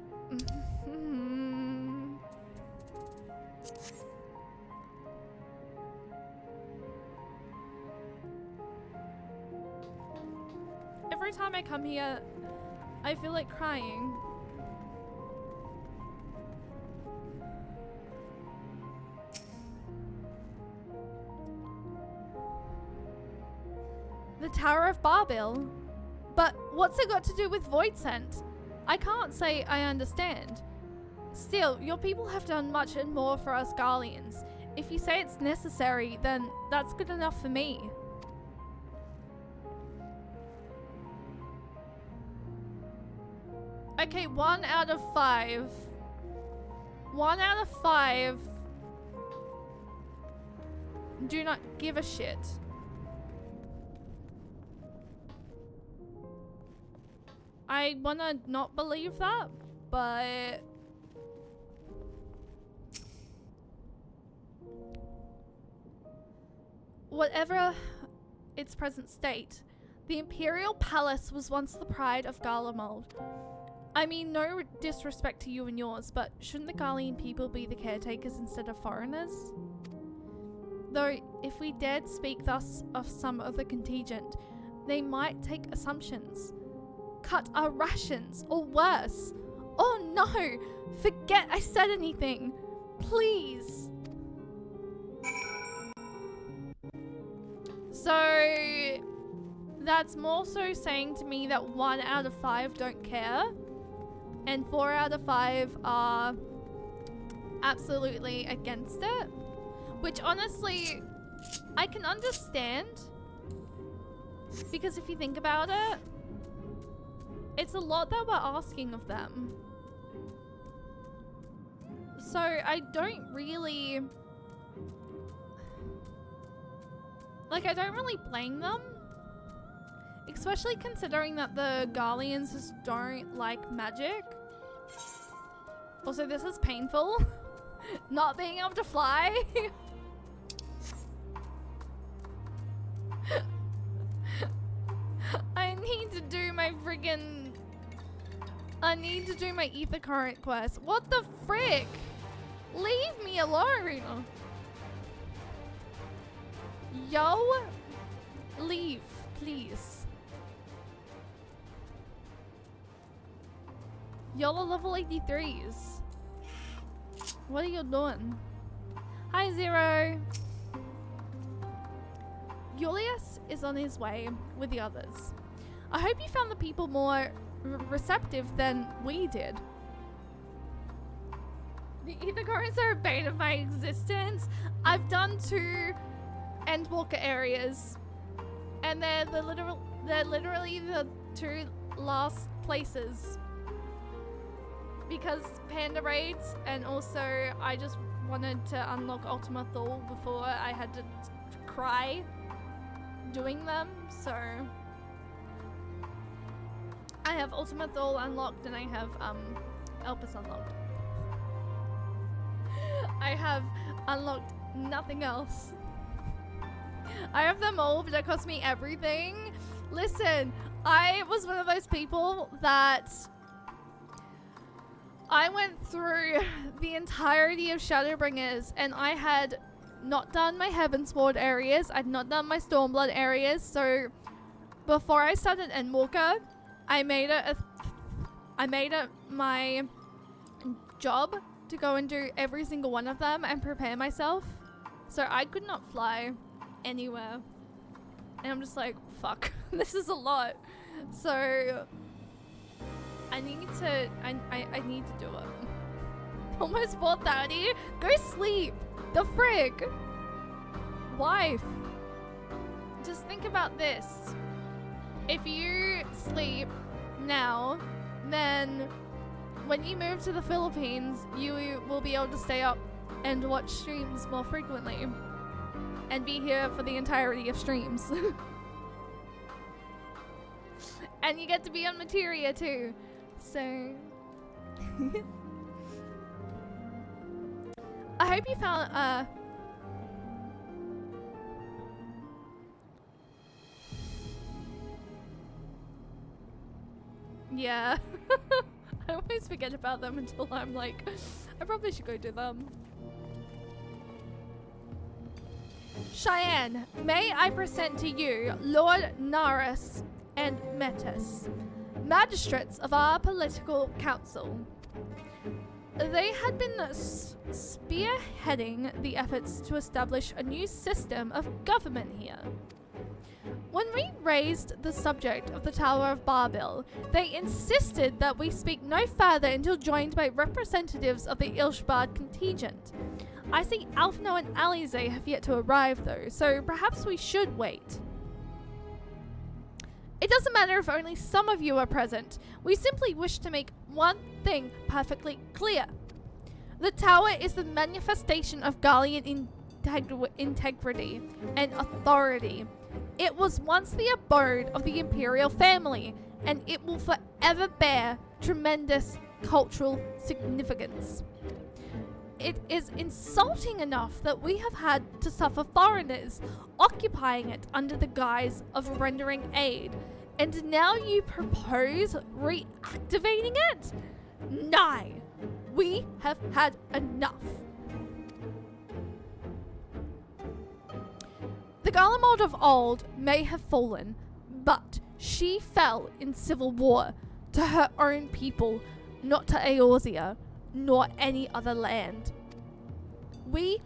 Every time I come here, I feel like crying. The Tower of Barbil? But what's it got to do with Void Scent? I can't say I understand. Still, your people have done much and more for us Garleans. If you say it's necessary, then that's good enough for me. Okay, 1 out of 5. 1 out of 5 do not give a shit. I wanna not believe that, but whatever its present state, the Imperial Palace was once the pride of Garlemald. I mean, no disrespect to you and yours, but shouldn't the Garlean people be the caretakers instead of foreigners? Though, if we dared speak thus of some of the contingent, they might take assumptions, cut our rations, or worse. Oh no! Forget I said anything! Please! So, that's more so saying to me that 1 out of 5 don't care, and 4 out of 5 are absolutely against it. Which honestly, I can understand. Because if you think about it, it's a lot that we're asking of them. So I don't really... Like, I don't really blame them. Especially considering that the Garleans just don't like magic. Also, this is painful. Not being able to fly. I need to do my friggin... I need to do my ether current quest. What the frick? Leave me alone. Yo, leave, please. Y'all are level 83s. What are you doing? Hi, Zero. Julius is on his way with the others. I hope you found the people more receptive than we did. The ether currents are a bane of my existence. I've done 2 Endwalker areas, and they're literally the 2 last places. Because Panda raids, and also I just wanted to unlock Ultima Thule before I had to cry doing them, so I have Ultima Thule unlocked and I have Elpis unlocked. I have unlocked nothing else. I have them all, but it cost me everything. Listen, I was one of those people that I went through the entirety of Shadowbringers and I had not done my Heavensward areas. I'd not done my Stormblood areas. So before I started Endwalker, I made it my job to go and do every single one of them and prepare myself. So I could not fly anywhere. And I'm just like, fuck, this is a lot. So I need to do it. Almost 4:30. Go sleep. The frick. Wife. Just think about this. If you sleep now, then when you move to the Philippines, you will be able to stay up and watch streams more frequently. And be here for the entirety of streams. And you get to be on Materia too. So I hope you found yeah. I always forget about them until I'm like, I probably should go do them. Cheyenne, may I present to you Lord Naris and Metis, magistrates of our political council. They had been spearheading the efforts to establish a new system of government here. When we raised the subject of the Tower of Barbil, they insisted that we speak no further until joined by representatives of the Ilshbard contingent. I see Alphino and Alize have yet to arrive though, so perhaps we should wait. It doesn't matter if only some of you are present. We simply wish to make one thing perfectly clear. The tower is the manifestation of Gallian integrity and authority. It was once the abode of the imperial family, and it will forever bear tremendous cultural significance. It is insulting enough that we have had to suffer foreigners occupying it under the guise of rendering aid, and now you propose reactivating it? Nay, we have had enough. The Garlemald of old may have fallen, but she fell in civil war to her own people, not to Eorzea, nor any other land. We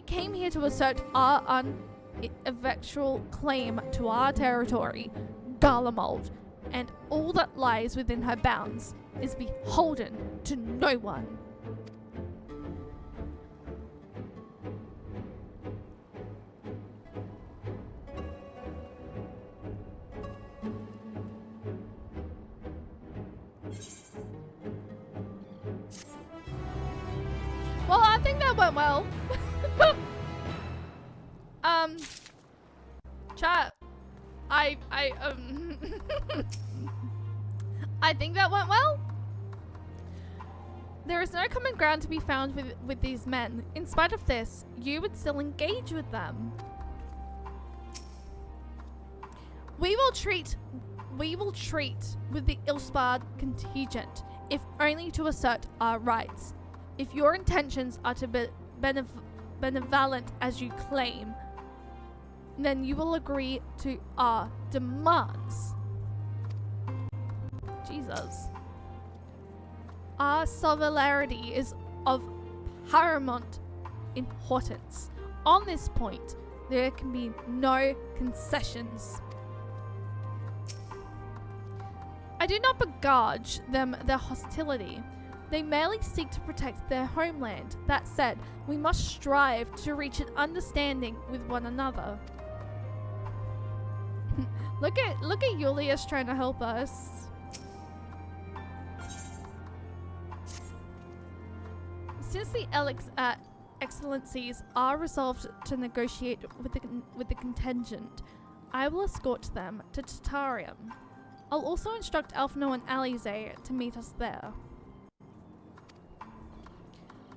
came here to assert our unequivocal claim to our territory, Garlemald, and all that lies within her bounds is beholden to no one. Well, I think that went well. Chat. I think that went well. There is no common ground to be found with these men. In spite of this, you would still engage with them. We will treat with the Ilspard contingent, if only to assert our rights. If your intentions are to be benevolent as you claim, then you will agree to our demands. Jesus. Our sovereignty is of paramount importance. On this point, there can be no concessions. I do not begrudge them their hostility. They merely seek to protect their homeland. That said, we must strive to reach an understanding with one another. Look at Julius trying to help us. Since the excellencies are resolved to negotiate with the contingent, I will escort them to Tatarium. I'll also instruct Alphino and Alize to meet us there.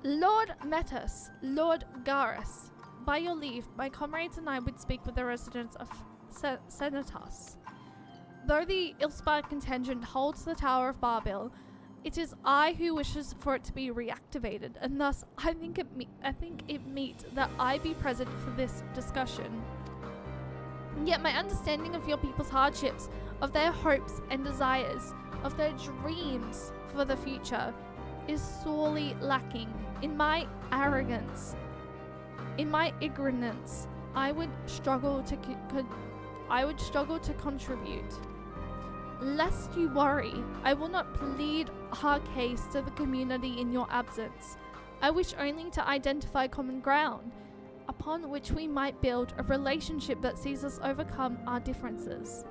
Lord Metis, Lord Garrus, by your leave, my comrades and I would speak with the residents of Senatus. Though the Ilspard contingent holds the Tower of Barbil, it is I who wishes for it to be reactivated, and thus I think it meet that I be present for this discussion. Yet my understanding of your people's hardships, of their hopes and desires, of their dreams for the future, is sorely lacking. In my arrogance, in my ignorance, I would struggle to contribute. Lest you worry, I will not plead our case to the community in your absence. I wish only to identify common ground, upon which we might build a relationship that sees us overcome our differences.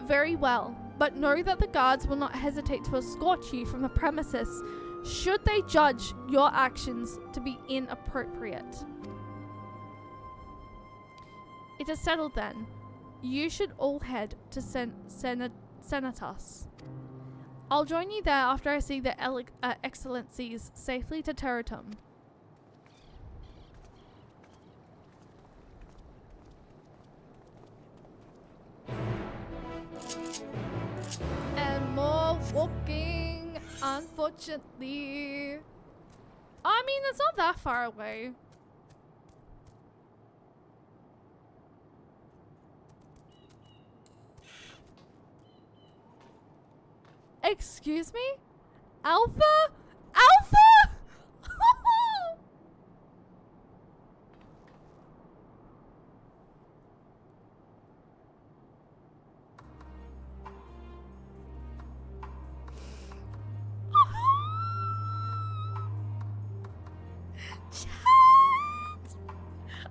Very well, but know that the guards will not hesitate to escort you from the premises should they judge your actions to be inappropriate. It is settled then. You should all head to Senatus. I'll join you there after I see the excellencies safely to Terratum. And more walking, unfortunately. I mean, it's not that far away. Excuse me? Alpha? Alpha? Chat!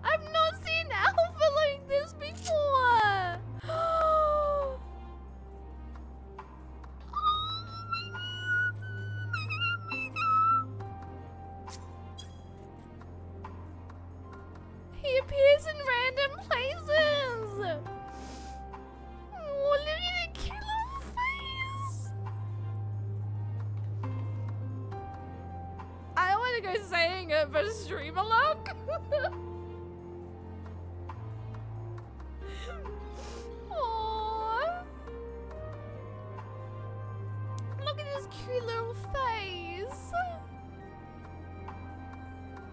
I've not seen Alpha like this before! He appears in random places! Oh, look at the killer face! I don't want to go saying it, but streamer luck! Aww. Look at his cute little face!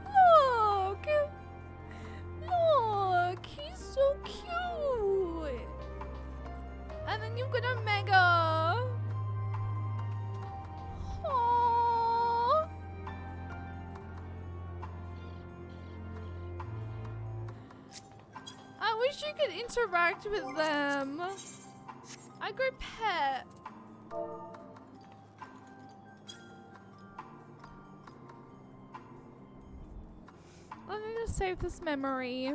Look! Look! He's so cute! And then you've got a Mega! Aww! I wish you could interact with them. I go pet. I'm gonna save this memory.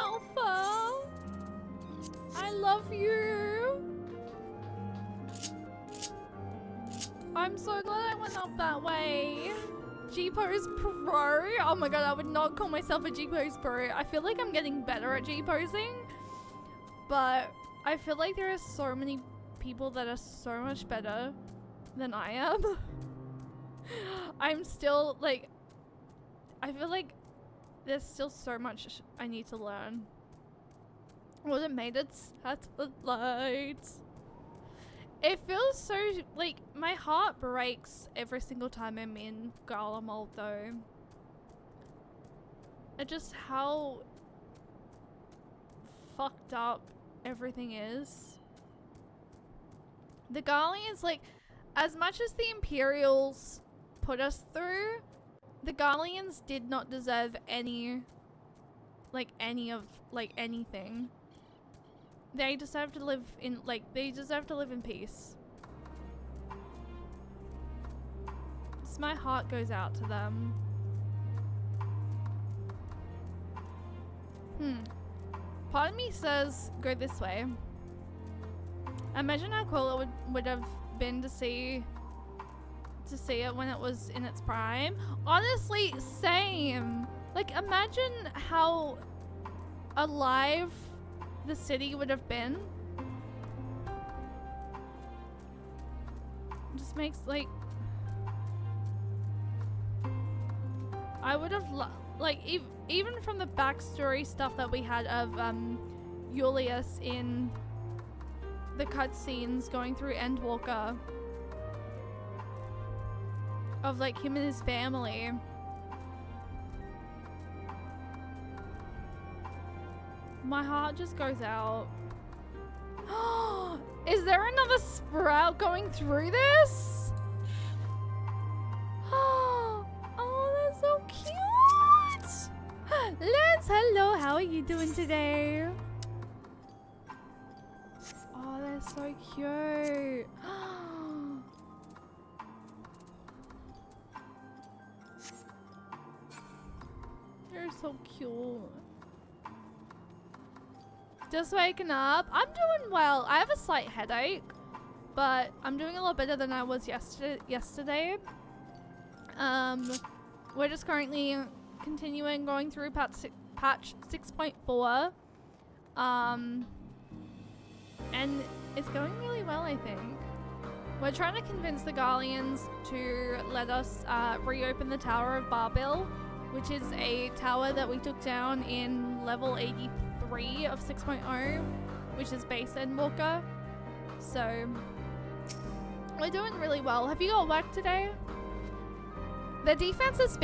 Alpha, I love you. I'm so glad I went up that way. G-pose pro? Oh my god, I would not call myself a G-pose pro. I feel like I'm getting better at G-posing, but I feel like there are so many people that are so much better than I am. I'm still like, I feel like there's still so much I need to learn. Automated satellites. It feels so like my heart breaks every single time I'm in Garlemald though. It's just how fucked up everything is. The Garleans, like, as much as the Imperials put us through, the Garleans did not deserve any anything. They deserve to live in, they deserve to live in peace. So my heart goes out to them. Part of me says, go this way. Imagine how cool it would have been to see it when it was in its prime. Honestly, same. Like, imagine how alive the city would have been. It just makes, like, I would have even from the backstory stuff that we had of Julius in the cutscenes going through Endwalker, of like him and his family. My heart just goes out. Is there another sprout going through this? Oh, that's so cute. Lance, hello, how are you doing today? Oh, that's so cute. You're so cute. Just waking up. I'm doing well. I have a slight headache, but I'm doing a lot better than I was yesterday. We're just currently continuing going through patch 6.4. And it's going really well, I think. We're trying to convince the Garleans to let us reopen the Tower of Barbil, which is a tower that we took down in level 83 of 6.0, which is base Endwalker. So we're doing really well. Have you got work today? Their defenses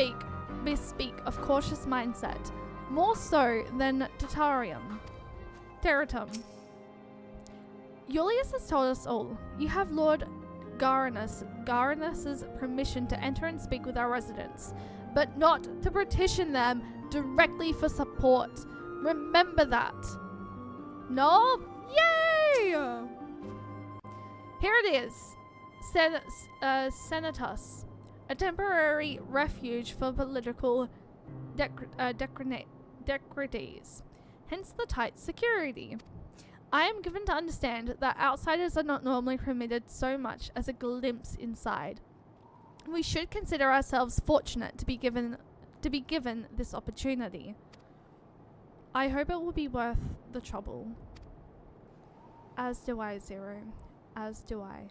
bespeak of cautious mindset, more so than Terratum. Julius has told us all. You have Lord Garanus's permission to enter and speak with our residents, but not to petition them directly for support. Remember that. No? Yay! Here it is. Senatus. A temporary refuge for political degrades. Hence the tight security. I am given to understand that outsiders are not normally permitted so much as a glimpse inside. We should consider ourselves fortunate to be given this opportunity. I hope it will be worth the trouble. As do I, Zero. As do I.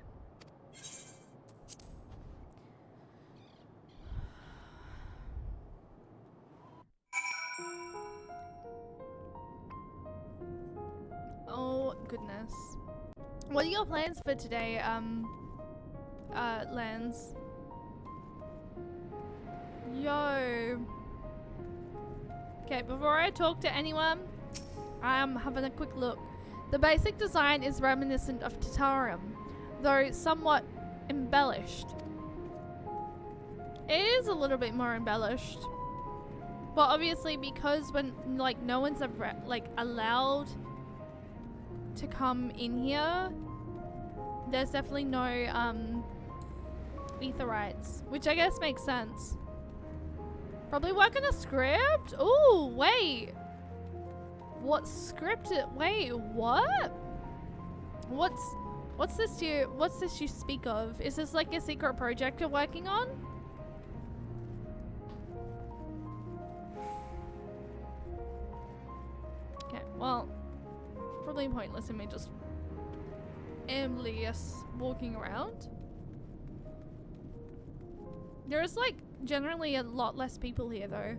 Oh goodness. What are your plans for today, Lance? Yo. Okay, before I talk to anyone, I'm having a quick look. The basic design is reminiscent of Tatarium, though somewhat embellished. It is a little bit more embellished. Well, obviously because when like no one's allowed to come in here, there's definitely no aetherites, which I guess makes sense. Probably working a script? Ooh, wait. What script? Wait, what? What's this you speak of? Is this like a secret project you're working on? Okay, well, probably pointless in me just aimlessly walking around. There's like generally a lot less people here though.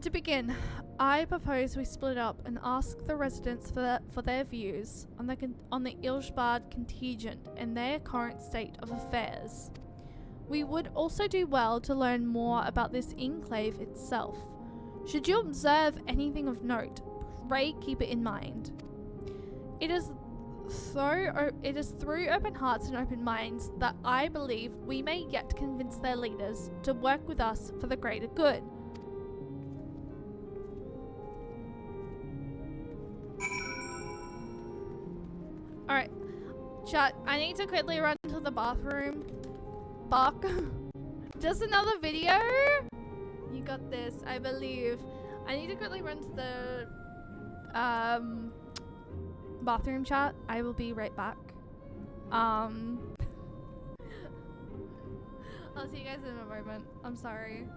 To begin, I propose we split up and ask the residents for their views on the Ilshbard contingent and their current state of affairs. We would also do well to learn more about this enclave itself. Should you observe anything of note, pray keep it in mind. It is through open hearts and open minds that I believe we may yet convince their leaders to work with us for the greater good. Alright, chat, I need to quickly run to the bathroom. Buck. Just another video? You got this, I believe. I need to quickly run to the bathroom, chat. I will be right back. I'll see you guys in a moment. I'm sorry.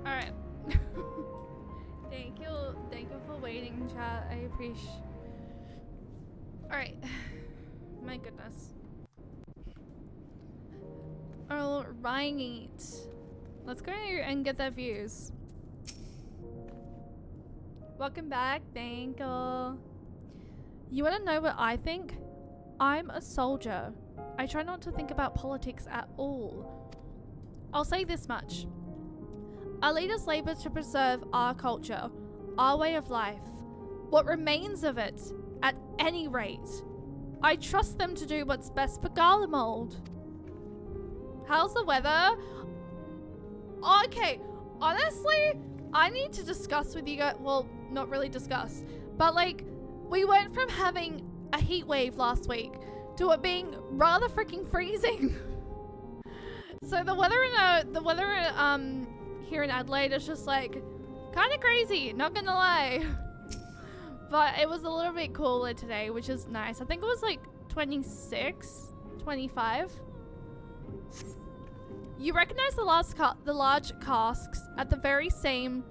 Alright. Thank you for waiting, chat. I appreciate. Alright. My my goodness. All right. Let's go and get their views. Welcome back. Thank you. You want to know what I think? I'm a soldier. I try not to think about politics at all. I'll say this much. Our leaders labor to preserve our culture, our way of life, what remains of it, at any rate. I trust them to do what's best for Garlemald. How's the weather? Okay, honestly, I need to discuss with you guys. Well, not really discuss, but like, we went from having a heat wave last week to it being rather freaking freezing. So the weather here in Adelaide is just like kind of crazy, not gonna lie. But it was a little bit cooler today, which is nice. I think it was like 26, 25. You recognize the large casks at the very same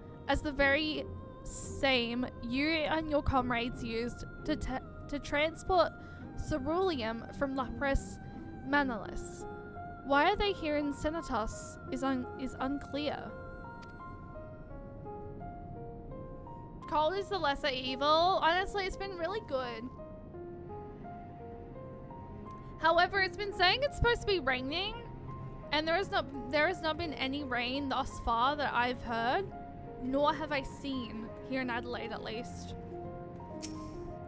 you and your comrades used to transport ceruleum from Lapras Manalis. Why are they here in Senatus is unclear. Cold is the lesser evil. Honestly, it's been really good. However, it's been saying it's supposed to be raining, and there has not been any rain thus far that I've heard, nor have I seen here in Adelaide at least.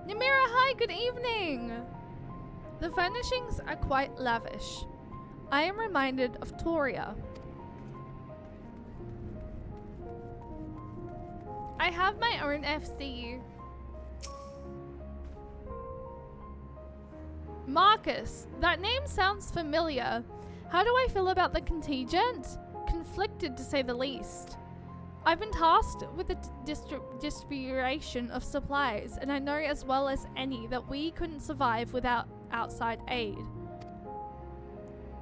Namira, hi, good evening. The furnishings are quite lavish. I am reminded of Toria. I have my own FC. Marcus, that name sounds familiar. How do I feel about the contingent? Conflicted, to say the least. I've been tasked with the distribution of supplies, and I know as well as any that we couldn't survive without outside aid.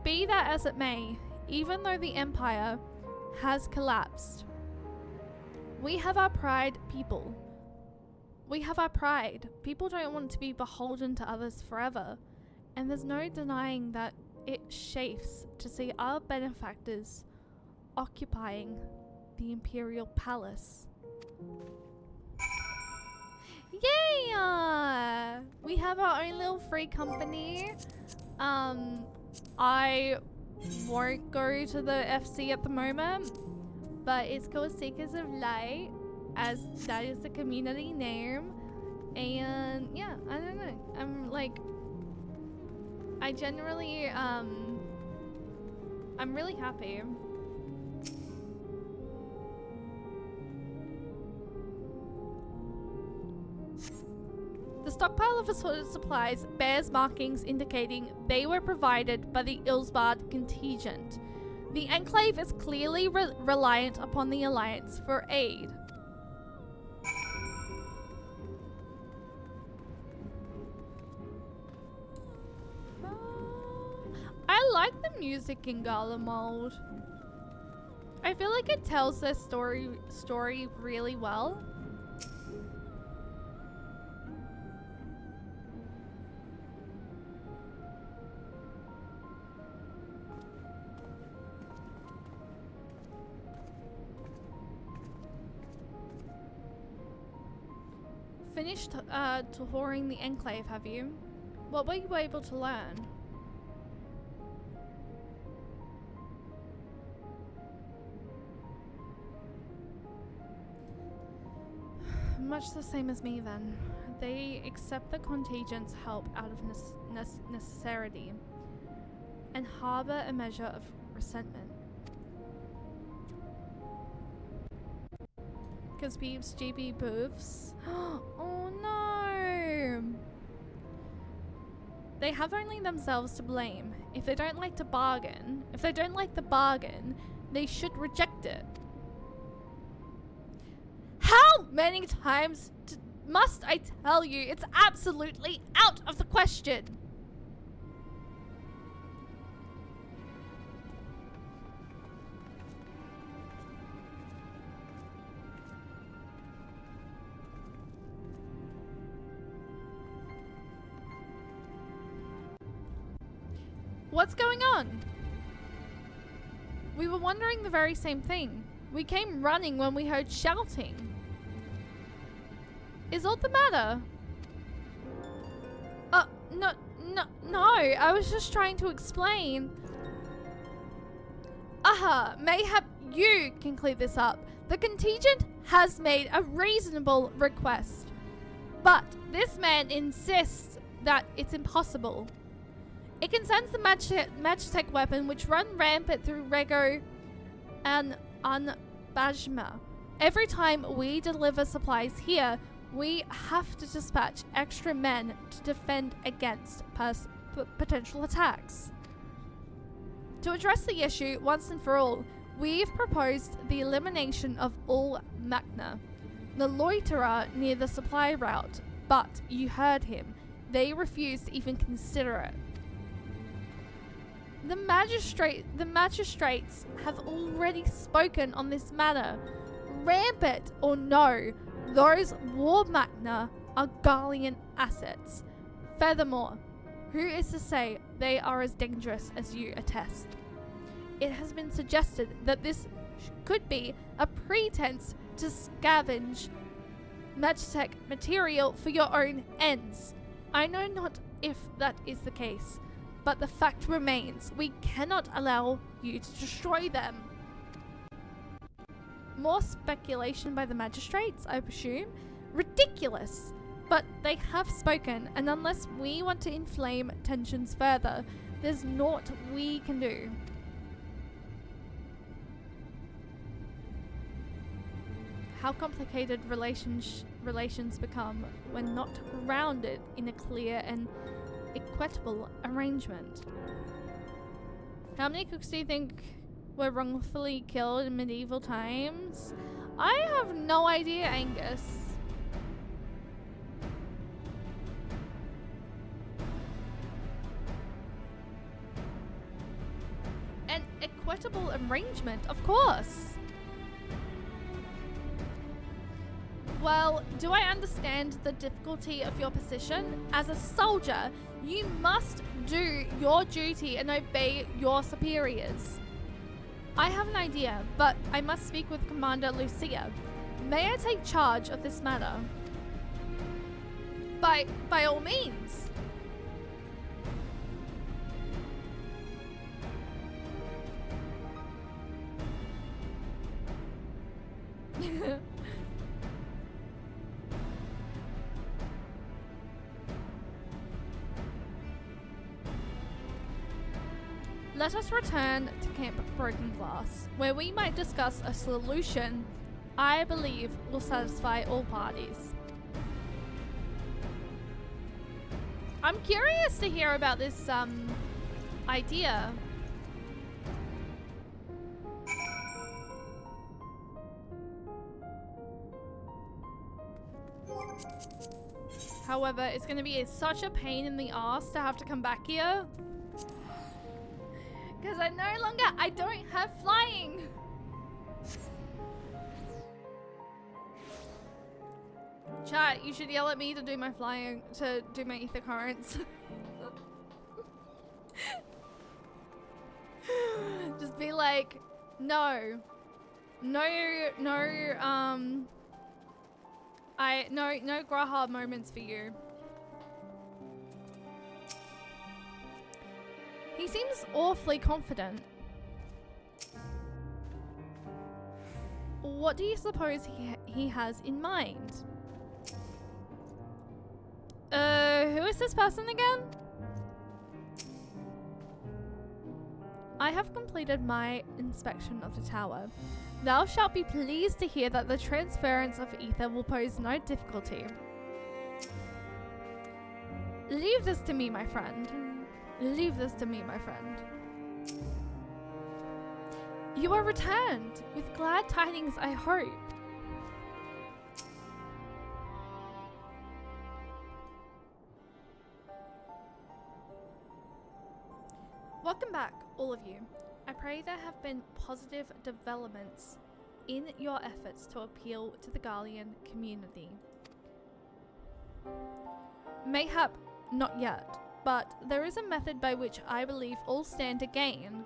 Be that as it may, even though the Empire has collapsed, we have our pride, people. We have our pride. People don't want to be beholden to others forever, and there's no denying that it chafes to see our benefactors occupying the Imperial Palace. Yeah! We have our own little free company. I won't go to the FC at the moment, but it's called Seekers of Light, as that is the community name. And yeah, I don't know. I'm like, I generally, I'm really happy. The stockpile of assorted supplies bears markings indicating they were provided by the Ilsbard contingent. The Enclave is clearly reliant upon the Alliance for aid. I like the music in Garlemald. I feel like it tells their story really well. Finished touring the Enclave, have you? What were you able to learn? Much the same as me then. They accept the contingent's help out of necessity and harbor a measure of resentment. Because Beebs GB boofs. Oh no! They have only themselves to blame. If they don't like the bargain, they should reject it. How many times must I tell you it's absolutely out of the question? What's going on? We were wondering the very same thing. We came running when we heard shouting. Is all the matter? No, I was just trying to explain. Aha, mayhap you can clear this up. The contingent has made a reasonable request, but this man insists that it's impossible. It concerns the Magitech weapon which run rampant through Rego and Bajma. Every time we deliver supplies here, we have to dispatch extra men to defend against potential attacks. To address the issue once and for all, we've proposed the elimination of all Magna, the loiterer near the supply route, but you heard him. They refused to even consider it. The magistrates have already spoken on this matter. Rampant or no, those war Magna are Garlean assets. Furthermore, who is to say they are as dangerous as you attest? It has been suggested that this could be a pretense to scavenge Magitech material for your own ends. I know not if that is the case, but the fact remains, we cannot allow you to destroy them. More speculation by the magistrates, I presume? Ridiculous! But they have spoken, and unless we want to inflame tensions further, there's naught we can do. How complicated relations become when not grounded in a clear and equitable arrangement. How many cooks do you think were wrongfully killed in medieval times? I have no idea, Angus. An equitable arrangement, of course. Well, do I understand the difficulty of your position? As a soldier, you must do your duty and obey your superiors. I have an idea, but I must speak with Commander Lucia. May I take charge of this matter? By all means. Let us return to Camp Broken Glass, where we might discuss a solution I believe will satisfy all parties. I'm curious to hear about this idea. However, it's going to be such a pain in the ass to have to come back here. Because I don't have flying. Chat, you should yell at me to do my flying, to do my ether currents. Just be like, no Graha moments for you. He seems awfully confident. What do you suppose he has in mind? Who is this person again? I have completed my inspection of the tower. Thou shalt be pleased to hear that the transference of ether will pose no difficulty. Leave this to me, my friend. Leave this to me, my friend. You are returned with glad tidings, I hope. Welcome back, all of you. I pray there have been positive developments in your efforts to appeal to the Garlean community. Mayhap not yet, but there is a method by which I believe all stand to gain.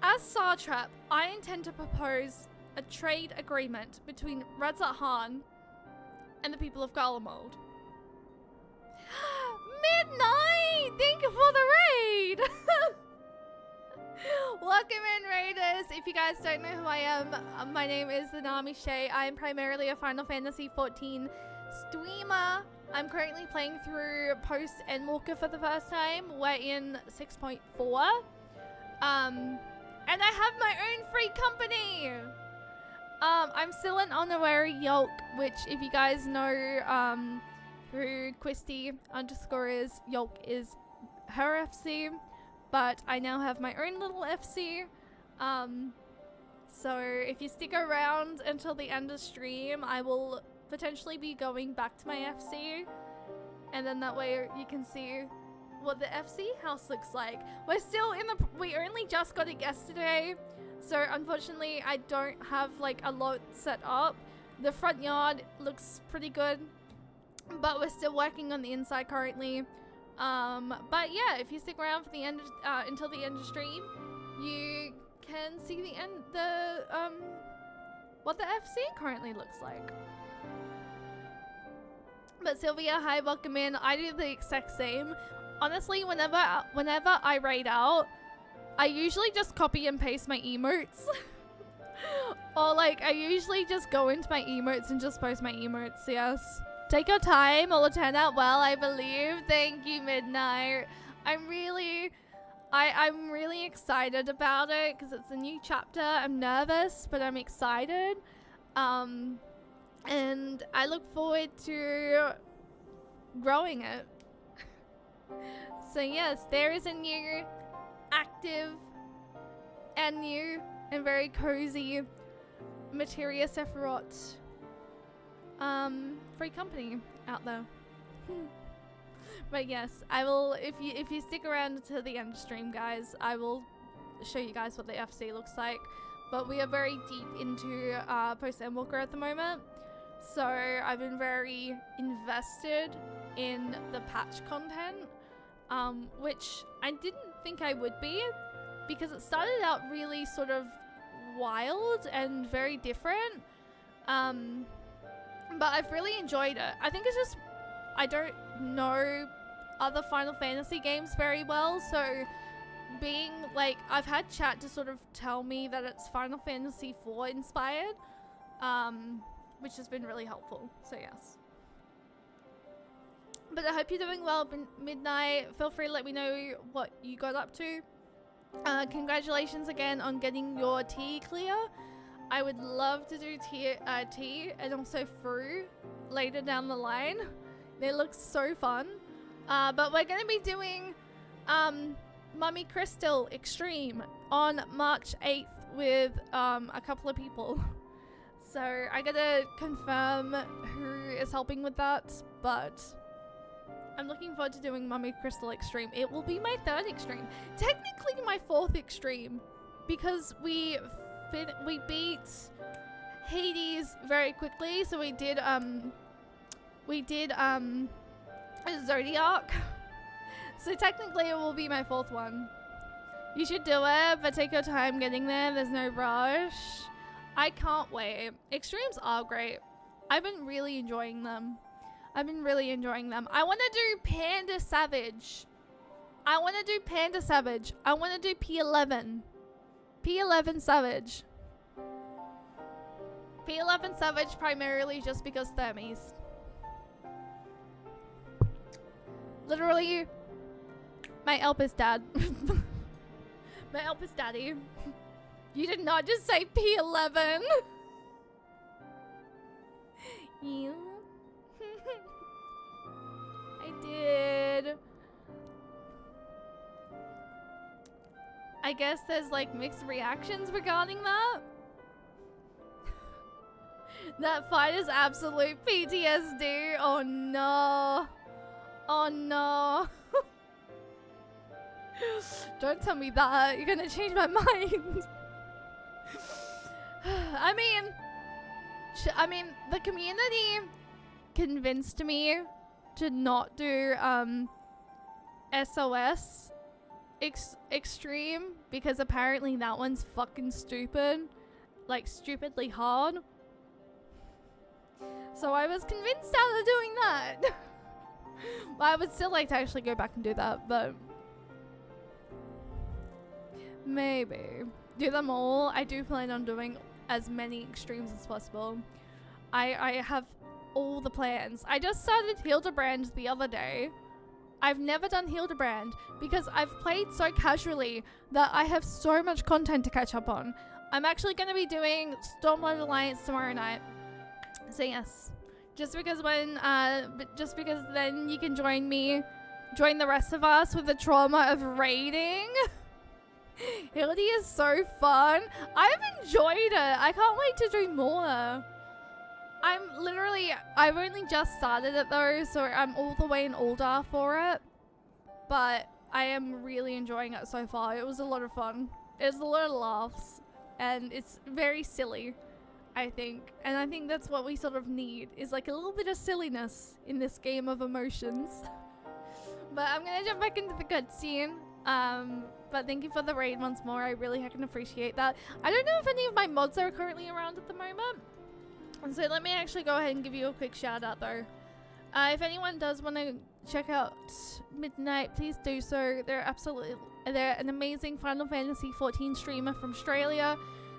As Sartrap, I intend to propose a trade agreement between Radzat Khan and the people of Garlemald. Midnight! Thank you for the raid! Welcome in, Raiders! If you guys don't know who I am, my name is the Nami Shay. I am primarily a Final Fantasy XIV streamer. I'm currently playing through post Endwalker for the first time. We're in 6.4. And I have my own free company! I'm still an honorary Yolk, which if you guys know who Quisty _ is, Yolk is her FC, but I now have my own little FC. So if you stick around until the end of stream, I will potentially be going back to my FC, and then that way you can see what the FC house looks like. We're still in the, we only just got it yesterday, so unfortunately I don't have like a lot set up. The front yard looks pretty good, but we're still working on the inside currently. But yeah, if you stick around for the end of, until the end of stream, you can see the end, what the FC currently looks like. But Sylvia, hi, welcome in. I do the exact same. Honestly, whenever I raid out, I usually just copy and paste my emotes. Or like, I usually just go into my emotes and just post my emotes, yes. Take your time, it will turn out well, I believe. Thank you, Midnight. I'm really excited about it because it's a new chapter. I'm nervous, but I'm excited. And I look forward to growing it. So yes, there is a new, active, and new, and very cozy Materia Sephiroth free company out there. But yes, I will, if you stick around to the end of stream, guys, I will show you guys what the FC looks like. But we are very deep into post Endwalker at the moment, so I've been very invested in the patch content, which I didn't think I would be, because it started out really sort of wild and very different, but I've really enjoyed it. I think it's just, I don't know other Final Fantasy games very well, so being like, I've had chat to sort of tell me that it's Final Fantasy IV inspired, which has been really helpful, so yes. But I hope you're doing well, Midnight. Feel free to let me know what you got up to. Congratulations again on getting your T clear. I would love to do T and also Fru later down the line. They look so fun. But we're going to be doing Mummy Crystal Extreme on March 8th with a couple of people. So I gotta confirm who is helping with that, but I'm looking forward to doing Mummy Crystal Extreme. It will be my 3rd extreme. Technically my 4th extreme, because we beat Hades very quickly. So we did Zodiac. So technically it will be my 4th one. You should do it, but take your time getting there. There's no rush. I can't wait. Extremes are great. I've been really enjoying them. I want to do Panda Savage. I want to do P11. P11 Savage. P11 Savage primarily just because Thermies. Literally, my Elpis dad. My Elpis daddy. You did not just say P11. You? I did. I guess there's like mixed reactions regarding that. That fight is absolute PTSD. Oh no. Oh no. Don't tell me that. You're gonna change my mind. I mean, the community convinced me to not do SOS Extreme because apparently that one's fucking stupid. Like, stupidly hard. So I was convinced out of doing that. Well, I would still like to actually go back and do that, but maybe. Do them all. I do plan on doing as many extremes as possible. I have all the plans. I just started Hildebrand the other day. I've never done Hildebrand because I've played so casually that I have so much content to catch up on. I'm actually going to be doing Stormlight Alliance tomorrow night. So yes, just because then you can join the rest of us with the trauma of raiding. Hildy is so fun. I've enjoyed it. I can't wait to do more. I've only just started it though, so I'm all the way in Aldar for it. But I am really enjoying it so far. It was a lot of fun. It was a lot of laughs. And it's very silly, I think. And I think that's what we sort of need, is like a little bit of silliness in this game of emotions. But I'm gonna jump back into the cutscene. But thank you for the raid once more. I really can appreciate that. I don't know if any of my mods are currently around at the moment. So let me actually go ahead and give you a quick shout out though. If anyone does want to check out Midnight, please do so. They're an amazing Final Fantasy 14 streamer from Australia.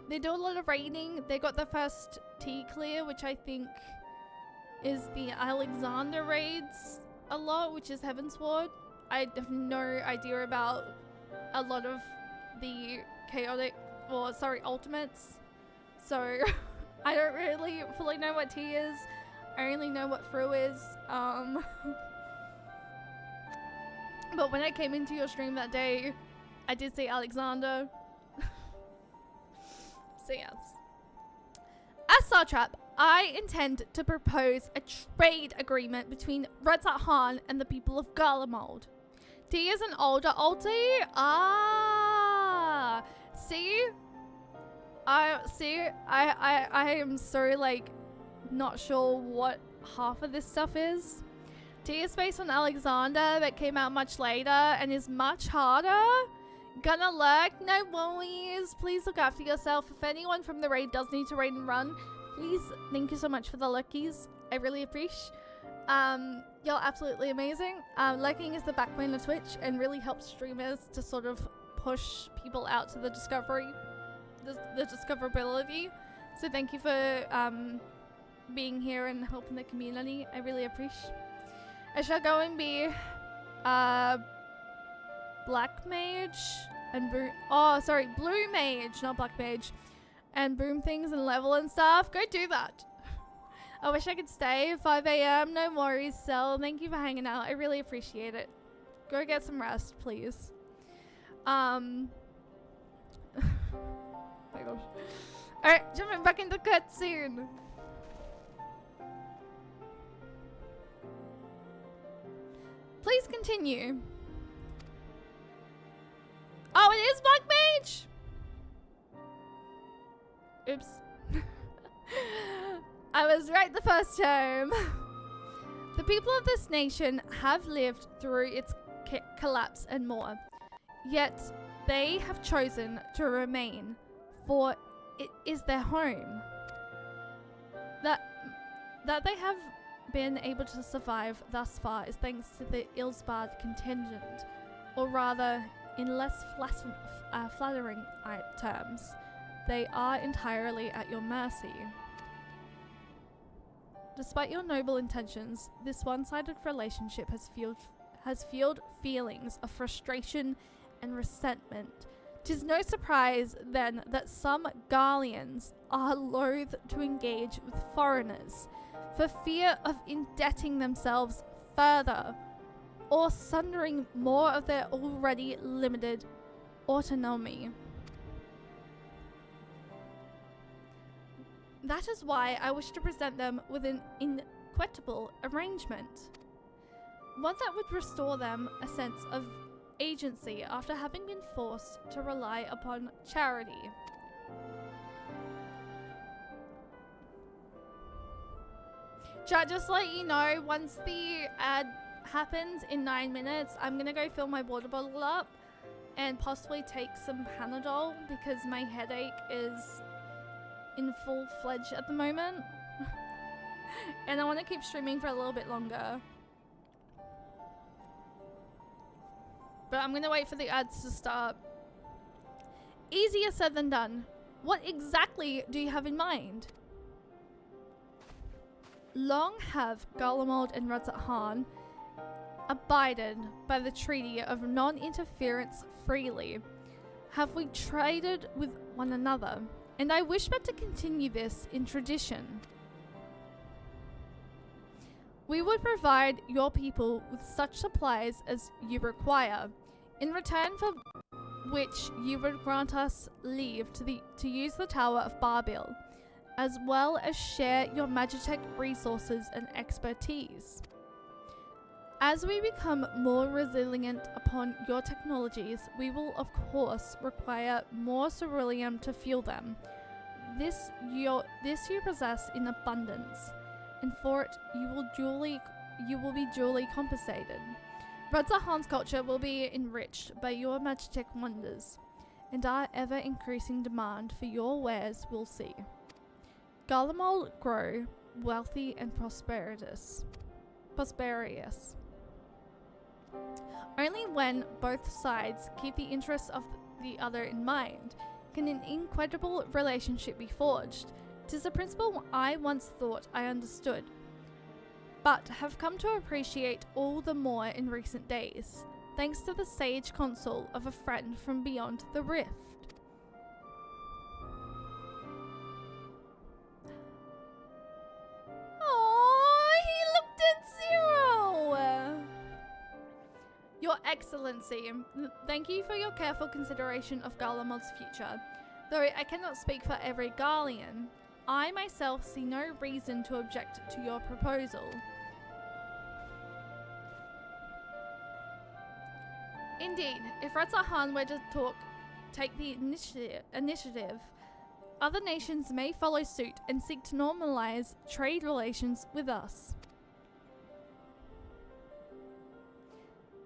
They do a lot of raiding. They got the first T clear, which I think is the Alexander raids a lot, which is Heavensward. I have no idea about a lot of the ultimates. So I don't really fully know what T is. I only know what Fru is. But when I came into your stream that day, I did see Alexander. So yes. As Sartrap, I intend to propose a trade agreement between Redzat Han and the people of Garlemald. T is an older alti. See? I am so like not sure what half of this stuff is. T is based on Alexander that came out much later and is much harder. Gonna lurk, no worries. Please look after yourself. If anyone from the raid does need to raid and run, please, thank you so much for the lurkies. I really appreciate. You're absolutely amazing. Lurking is the backbone of Twitch and really helps streamers to sort of push people out to the discoverability. So thank you for being here and helping the community. I really appreciate. I shall go and be Black Mage and Blue Mage, not Black Mage, and boom things and level and stuff. Go do that. I wish I could stay 5 a.m. No worries, Cell. Thank you for hanging out. I really appreciate it. Go get some rest, please. My gosh. Alright, jumping back into cutscene. Please continue. Oh, it is Black Mage! Oops. I was right the first time. The people of this nation have lived through its collapse and more. Yet, they have chosen to remain, for it is their home. That they have been able to survive thus far is thanks to the Ilsbard contingent, or rather, in less flattering terms, they are entirely at your mercy. Despite your noble intentions, this one-sided relationship has fueled feelings of frustration and resentment. 'Tis no surprise, then, that some Garleans are loath to engage with foreigners, for fear of indebting themselves further, or sundering more of their already limited autonomy. That is why I wish to present them with an equitable arrangement. One that would restore them a sense of agency after having been forced to rely upon charity. Chat, just to let you know, once the ad happens in 9 minutes, I'm gonna go fill my water bottle up and possibly take some Panadol because my headache is in full-fledged at the moment. And I want to keep streaming for a little bit longer. But I'm gonna wait for the ads to start. Easier said than done. What exactly do you have in mind? Long have Garlemald and Radz-at-Han abided by the treaty of non-interference freely. Have we traded with one another? And I wish but to continue this in tradition. We would provide your people with such supplies as you require, in return for which you would grant us leave to use the Tower of Barbil, as well as share your Magitech resources and expertise. As we become more resilient upon your technologies, we will of course require more ceruleum to fuel them. This you possess in abundance, and for it you will be duly compensated. Radz-at-Han's culture will be enriched by your Magitech wonders, and our ever-increasing demand for your wares will see Garlemald grow wealthy and prosperous. Only when both sides keep the interests of the other in mind can an incredible relationship be forged. 'Tis a principle I once thought I understood, but have come to appreciate all the more in recent days, thanks to the sage counsel of a friend from beyond the rift. Oh, he looked at Zero! Your Excellency, thank you for your careful consideration of Garlemald's future. Though I cannot speak for every Garlean, I myself see no reason to object to your proposal. Indeed, if Radz-at-Han were to take the initiative, other nations may follow suit and seek to normalize trade relations with us.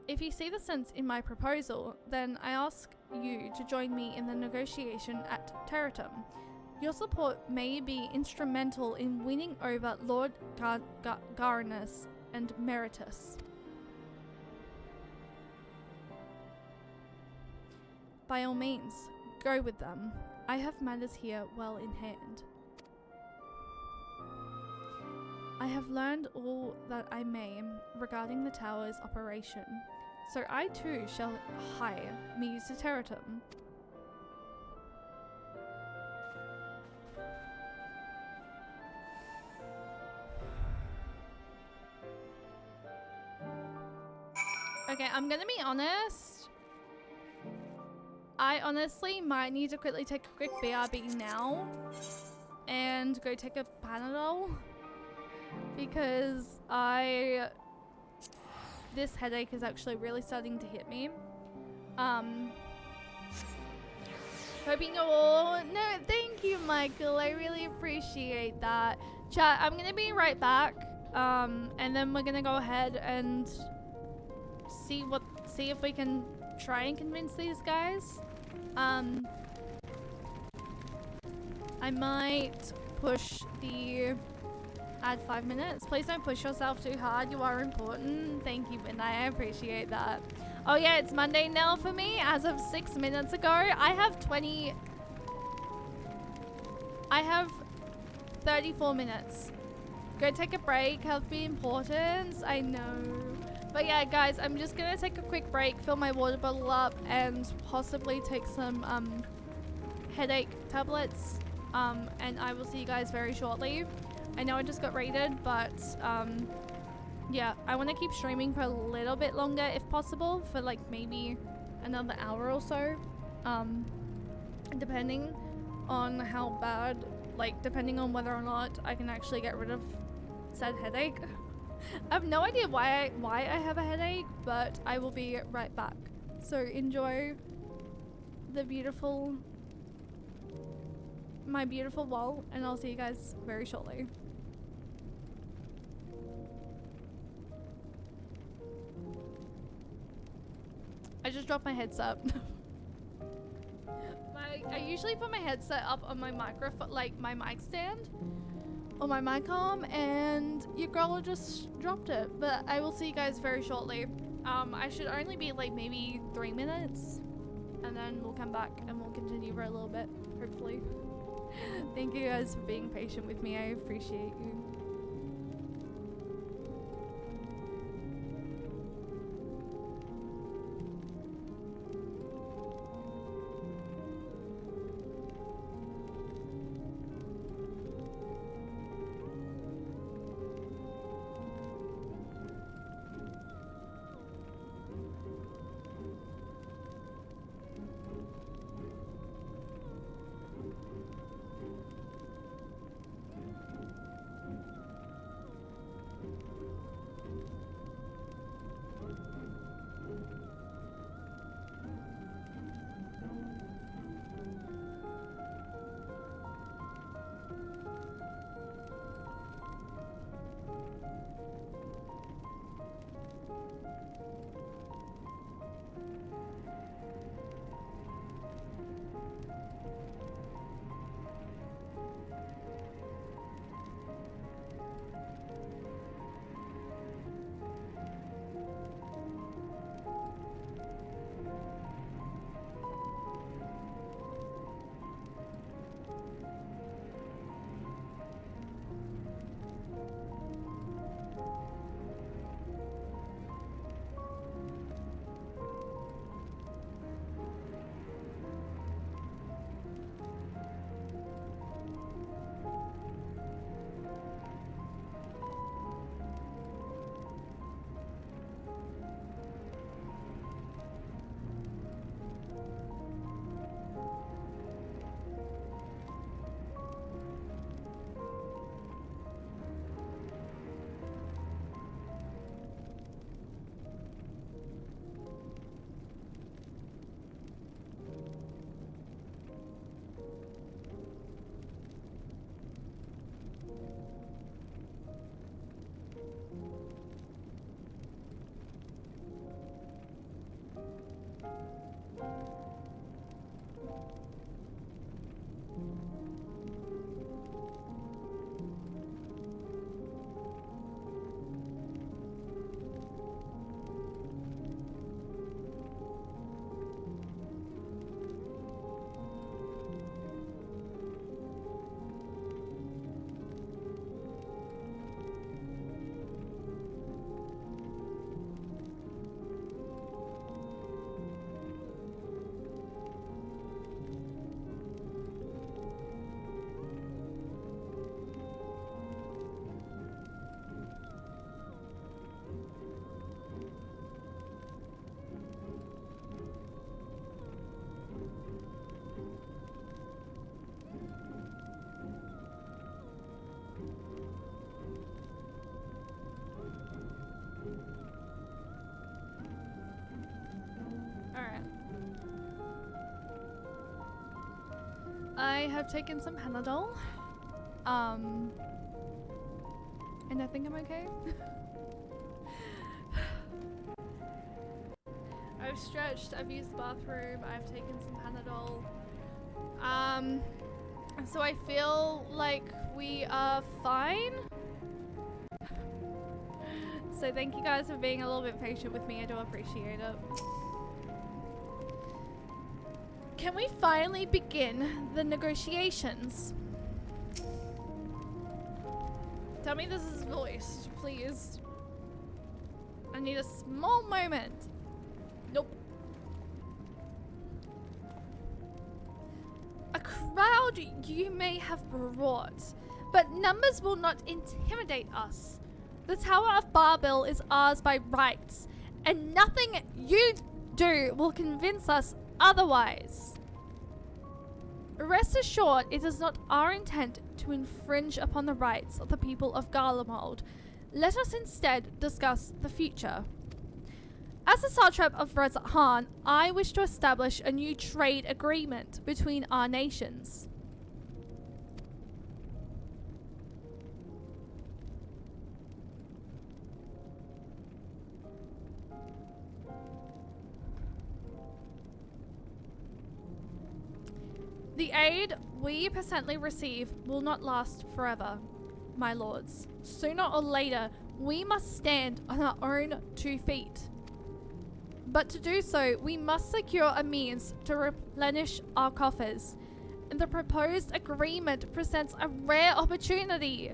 If you see the sense in my proposal, then I ask you to join me in the negotiation at Terratum. Your support may be instrumental in winning over Lord Garnus and Meritus. By all means, go with them. I have matters here well in hand. I have learned all that I may regarding the tower's operation, so I too shall hire me to Terratum. Okay, I'm gonna be honest. I honestly might need to quickly take a quick BRB now and go take a Panadol because this headache is actually really starting to hit me. Hoping you're all... No, thank you, Michael. I really appreciate that. Chat, I'm gonna be right back. And then we're gonna go ahead and see if we can try and convince these guys. I might push the add 5 minutes. Please don't push yourself too hard. You are important. Thank you, Midnight. I appreciate that. Oh yeah, it's Monday now for me. As of 6 minutes ago, I have 34 minutes. Go take a break. Health be important. I know. But yeah, guys, I'm just gonna take a quick break, fill my water bottle up, and possibly take some headache tablets. And I will see you guys very shortly. I know I just got raided, but yeah, I want to keep streaming for a little bit longer if possible, for like maybe another hour or so, depending on how bad, like depending on whether or not I can actually get rid of said headache. I have no idea why I have a headache, but I will be right back. So enjoy my beautiful wall, and I'll see you guys very shortly. I just dropped my headset. I usually put my headset up on my microphone, like my mic stand, or my mic arm, and your girl just dropped it. But I will see you guys very shortly. I should only be like maybe 3 minutes, and then we'll come back and we'll continue for a little bit, hopefully. Thank you guys for being patient with me. I appreciate you. I have taken some Panadol. And I think I'm okay. I've stretched, I've used the bathroom, I've taken some Panadol. So I feel like we are fine. So thank you guys for being a little bit patient with me. I do appreciate it. Can we finally begin the negotiations? Tell me this is voiced, please. I need a small moment. Nope. A crowd you may have brought, but numbers will not intimidate us. The Tower of Barbil is ours by rights, and nothing you do will convince us otherwise. Rest assured, it is not our intent to infringe upon the rights of the people of Garlemald. Let us instead discuss the future. As the Satrap of Rezat-Han, I wish to establish a new trade agreement between our nations. The aid we presently receive will not last forever, my lords. Sooner or later, we must stand on our own 2 feet. But to do so, we must secure a means to replenish our coffers. And the proposed agreement presents a rare opportunity.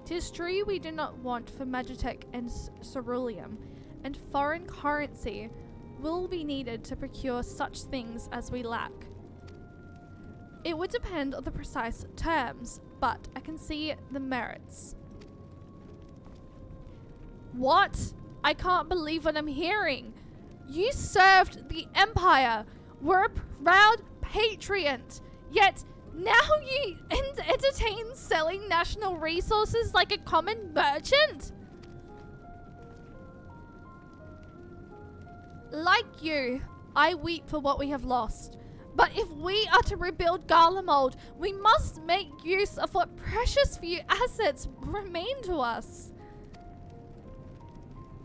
'Tis true we do not want for Magitech and ceruleum, and foreign currency will be needed to procure such things as we lack. It would depend on the precise terms, but I can see the merits. What? I can't believe what I'm hearing. You served the Empire, were a proud patriot, yet now you entertain selling national resources like a common merchant? Like you, I weep for what we have lost. But if we are to rebuild Garlemald, we must make use of what precious few assets remain to us.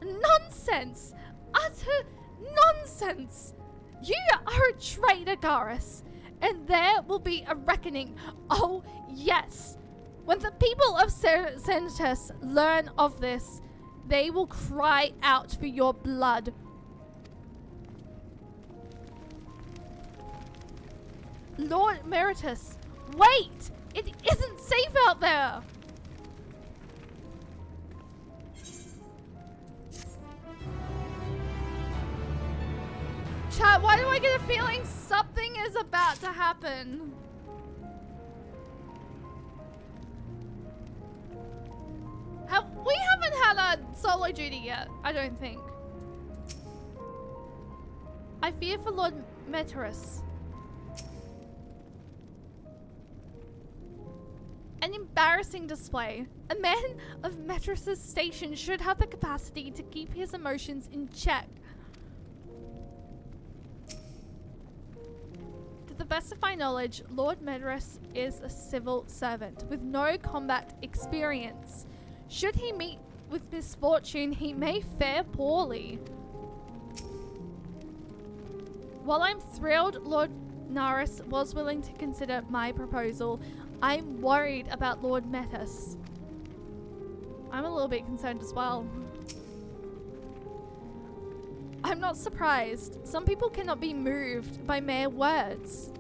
Nonsense! Utter nonsense! You are a traitor, Garrus, and there will be a reckoning. Oh, yes! When the people of Senatus learn of this, they will cry out for your blood. Lord Meritus, wait! It isn't safe out there! Chat, why do I get a feeling something is about to happen? We haven't had a solo duty yet, I don't think. I fear for Lord Meteorus. An embarrassing display. A man of Meteorus' station should have the capacity to keep his emotions in check. To the best of my knowledge, Lord Meteorus is a civil servant with no combat experience. Should he meet with misfortune, he may fare poorly. While I'm thrilled Lord Naris was willing to consider my proposal, I'm worried about Lord Metis. I'm a little bit concerned as well. I'm not surprised. Some people cannot be moved by mere words.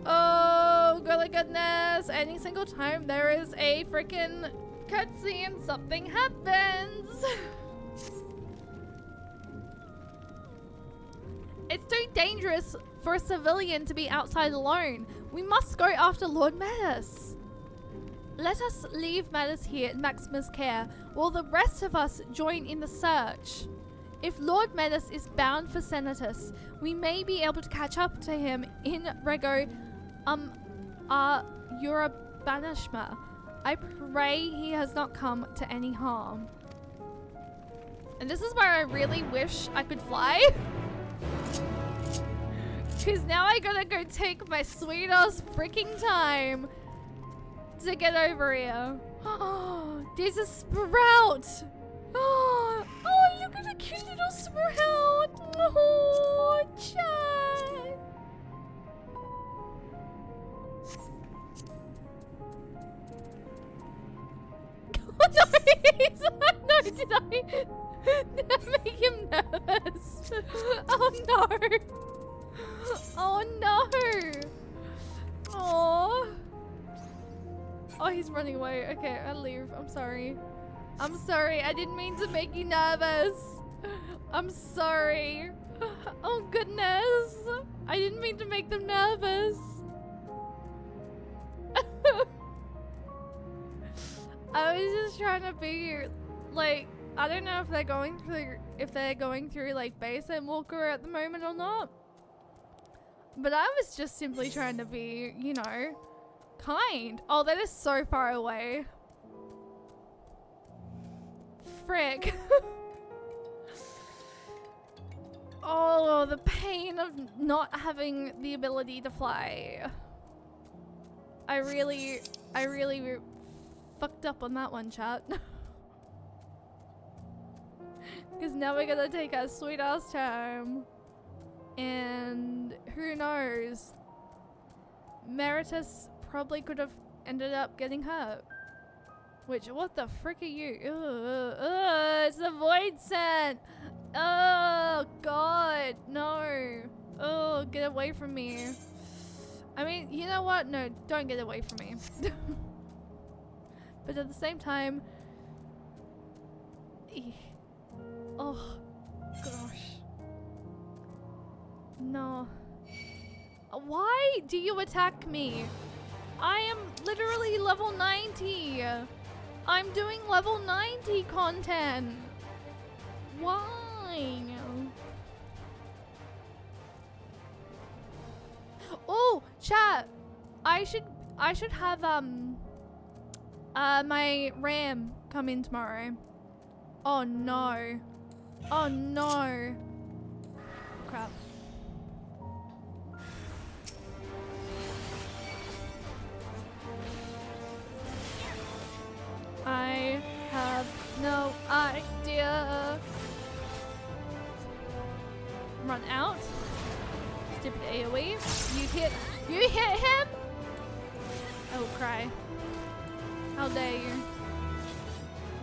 Oh, golly goodness. Any single time there is a freaking cutscene, something happens. It's too dangerous for a civilian to be outside alone. We must go after Lord Metis. Let us leave Metis here in Maximus' care, while the rest of us join in the search. If Lord Metis is bound for Senatus, we may be able to catch up to him in Rego, Eurobanishma. I pray he has not come to any harm. And this is where I really wish I could fly. Because now I gotta go take my sweet ass freaking time to get over here. Oh, there's a sprout. Oh, look at the cute little sprout. Oh, chat. No, did I make him nervous? Oh no. Oh no! Oh. Oh, he's running away. Okay, I'll leave. I'm sorry. I'm sorry. I didn't mean to make you nervous. I'm sorry. Oh goodness. I didn't mean to make them nervous. I was just trying to be like, I don't know if they're going through like base Endwalker at the moment or not. But I was just simply trying to be, you know, kind. Oh, that is so far away. Frick. Oh, the pain of not having the ability to fly. I really fucked up on that one, chat. Because now we're gonna take our sweet ass time. And who knows? Meritus probably could have ended up getting hurt. Which, what the frick are you? It's the void scent! Oh, God, no. Oh, get away from me. I mean, you know what? No, don't get away from me. But at the same time... Oh, gosh. No. Why do you attack me? I am literally level 90. I'm doing level 90 content. Why? Oh, chat. I should have my RAM come in tomorrow. Oh no. Oh no. Crap. I have no idea. Run out. Stupid AoE. You hit him? Oh, cry. How dare you.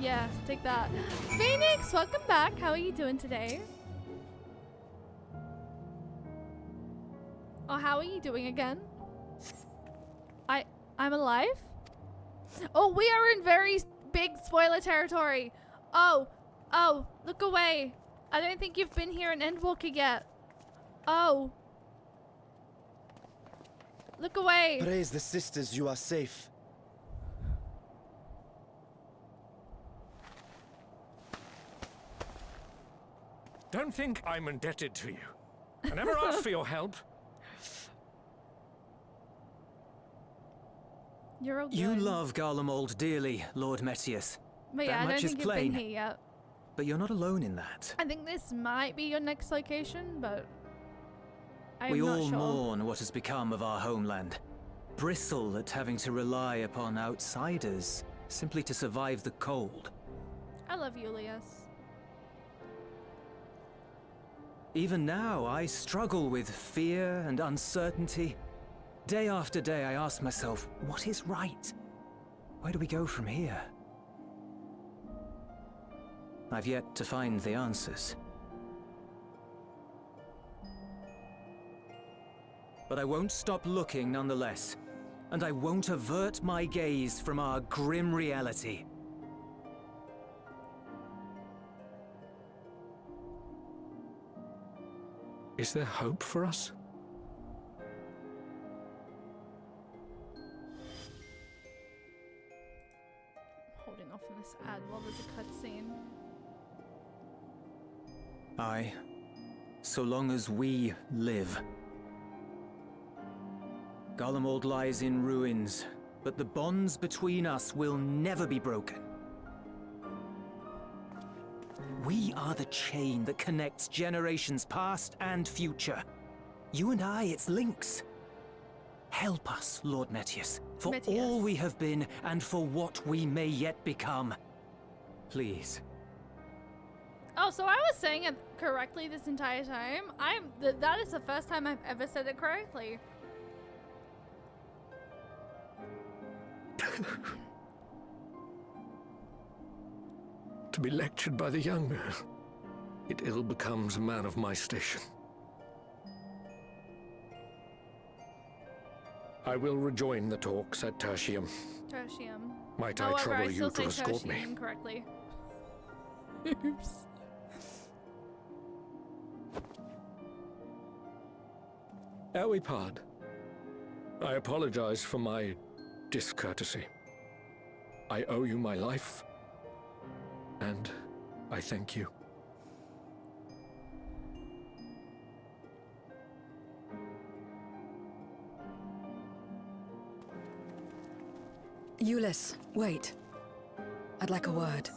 Yeah, take that. Phoenix, welcome back. How are you doing today? Oh, how are you doing again? I'm alive? Oh, we are in very big spoiler territory. Oh, look away. I don't think you've been here in Endwalker yet. Oh. Look away. Praise the sisters, you are safe. Don't think I'm indebted to you. I never asked for your help. You're all good. You love Garlemald dearly, Lord Metius. But yeah, that I much don't is think plain. you've been here yet. But you're not alone in that. I think this might be your next location, but I'm We not all sure. mourn what has become of our homeland. Bristle at having to rely upon outsiders simply to survive the cold. I love Julius. Even now, I struggle with fear and uncertainty. Day after day, I ask myself, what is right? Where do we go from here? I've yet to find the answers. But I won't stop looking nonetheless, and I won't avert my gaze from our grim reality. Is there hope for us? Holding off on this ad while there's a cutscene. Aye, so long as we live. Garlemald lies in ruins, but the bonds between us will never be broken. We are the chain that connects generations past and future. You and I, it's links. Help us, Lord Metius, for all we have been and for what we may yet become. Please. Oh, so I was saying it correctly this entire time? That is the first time I've ever said it correctly. To be lectured by the younger, it ill becomes a man of my station. I will rejoin the talks at Tertium. Tertium. Might I However, trouble I you still to say escort me? tertium incorrectly. Oops. Ere we part, I apologize for my discourtesy. I owe you my life, and I thank you. Euless, wait. I'd like a word.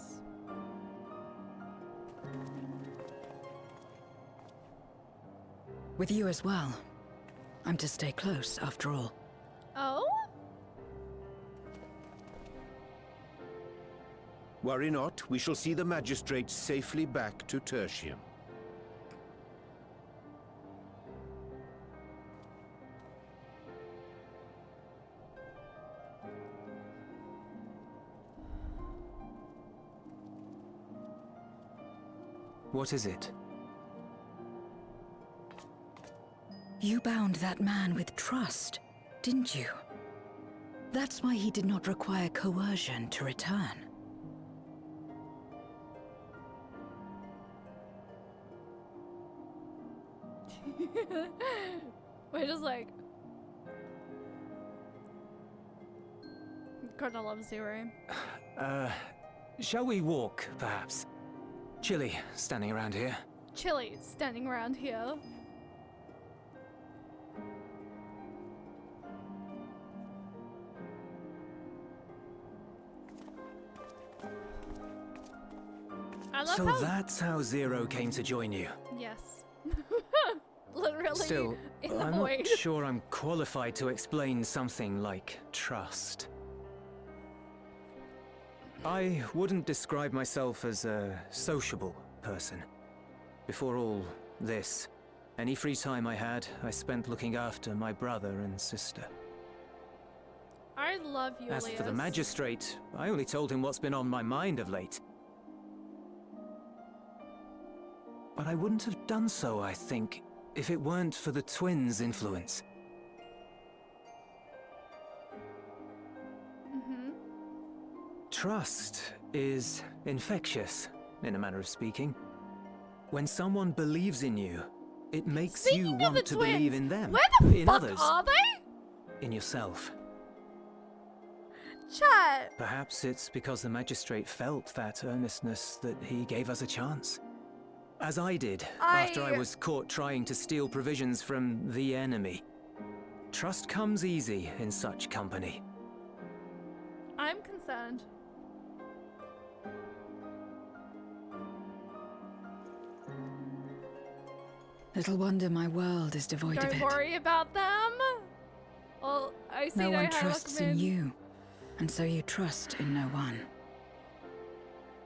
With you as well. I'm to stay close, after all. Oh? Worry not, we shall see the magistrate safely back to Tertium. What is it? You bound that man with trust, didn't you? That's why he did not require coercion to return. We're just like... God, I love Zero. Shall we walk, perhaps? Chilly, standing around here. Chilly, standing around here. I love So how... that's how Zero came to join you. Yes. Literally Still, in the I'm void. not sure I'm qualified to explain something like trust. I wouldn't describe myself as a sociable person. Before all this, any free time I had, I spent looking after my brother and sister. I love you, As for the magistrate, I only told him what's been on my mind of late. But I wouldn't have done so, I think, if it weren't for the twins' influence. Trust is infectious, in a manner of speaking. When someone believes in you, it makes you want to believe in them. Where the in fuck others, are they? in yourself. Chat. Perhaps it's because the magistrate felt that earnestness that he gave us a chance. As I did, after I was caught trying to steal provisions from the enemy. Trust comes easy in such company. I'm concerned. Little wonder my world is devoid of it. Don't worry about them. Well, I see No one trusts in you, and so you trust in no one.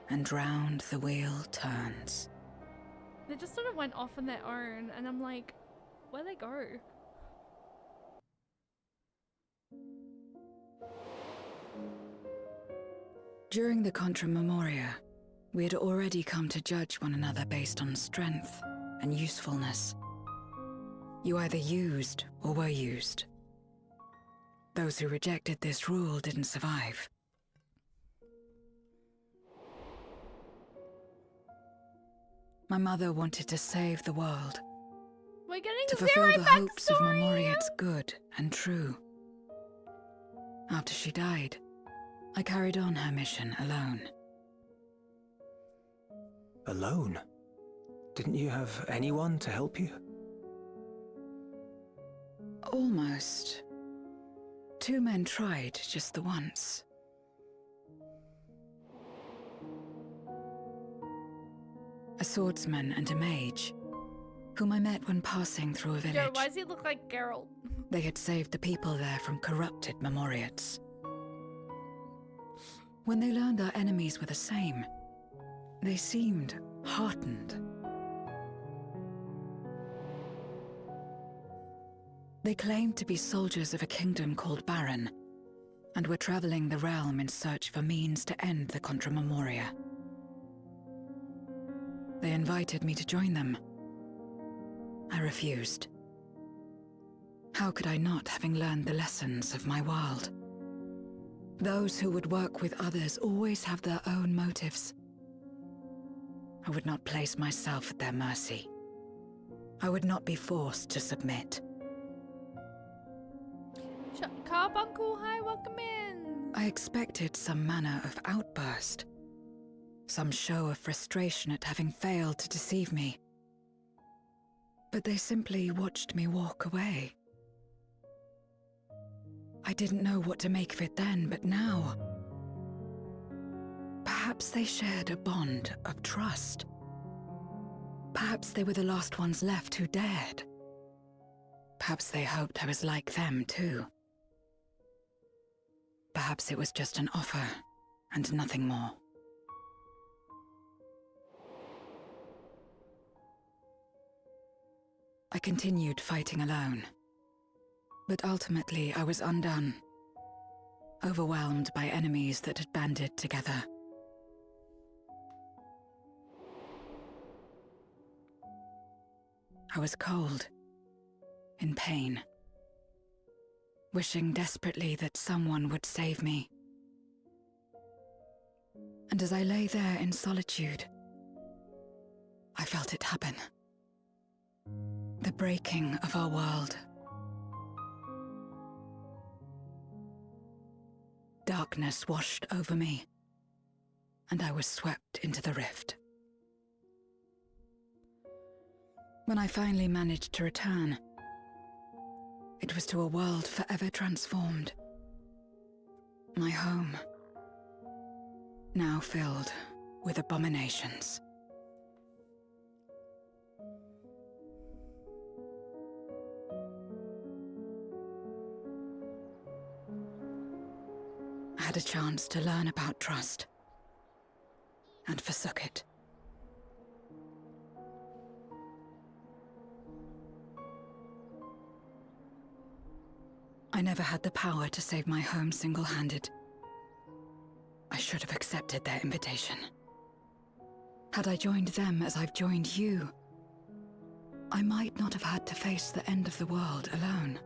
And round the wheel turns. They just sort of went off on their own, and I'm like, where'd they go? During the Contra Memoria, we had already come to judge one another based on strength and usefulness. You either used or were used. Those who rejected this rule didn't survive. My mother wanted to save the world, We're getting to Zero fulfill the hopes of backstory. Memoria's good and true. After she died, I carried on her mission alone. Alone? Didn't you have anyone to help you? Almost. 2 men tried just the once. A swordsman and a mage, whom I met when passing through a village. Yo, why does he look like Geralt? They had saved the people there from corrupted Memoriats. When they learned our enemies were the same, they seemed heartened. They claimed to be soldiers of a kingdom called Baron, and were traveling the realm in search of a means to end the Contra Memoria. They invited me to join them. I refused. How could I not, having learned the lessons of my world? Those who would work with others always have their own motives. I would not place myself at their mercy. I would not be forced to submit. Carbuncle, hi, welcome in. I expected some manner of outburst. Some show of frustration at having failed to deceive me. But they simply watched me walk away. I didn't know what to make of it then, but now... Perhaps they shared a bond of trust. Perhaps they were the last ones left who dared. Perhaps they hoped I was like them too. Perhaps it was just an offer, and nothing more. I continued fighting alone. But ultimately, I was undone, overwhelmed by enemies that had banded together. I was cold, in pain, wishing desperately that someone would save me. And as I lay there in solitude, I felt it happen. The breaking of our world. Darkness washed over me, and I was swept into the rift. When I finally managed to return, it was to a world forever transformed. My home, now filled with abominations. I had a chance to learn about trust, and forsook it. I never had the power to save my home single-handed. I should have accepted their invitation. Had I joined them as I've joined you, I might not have had to face the end of the world alone.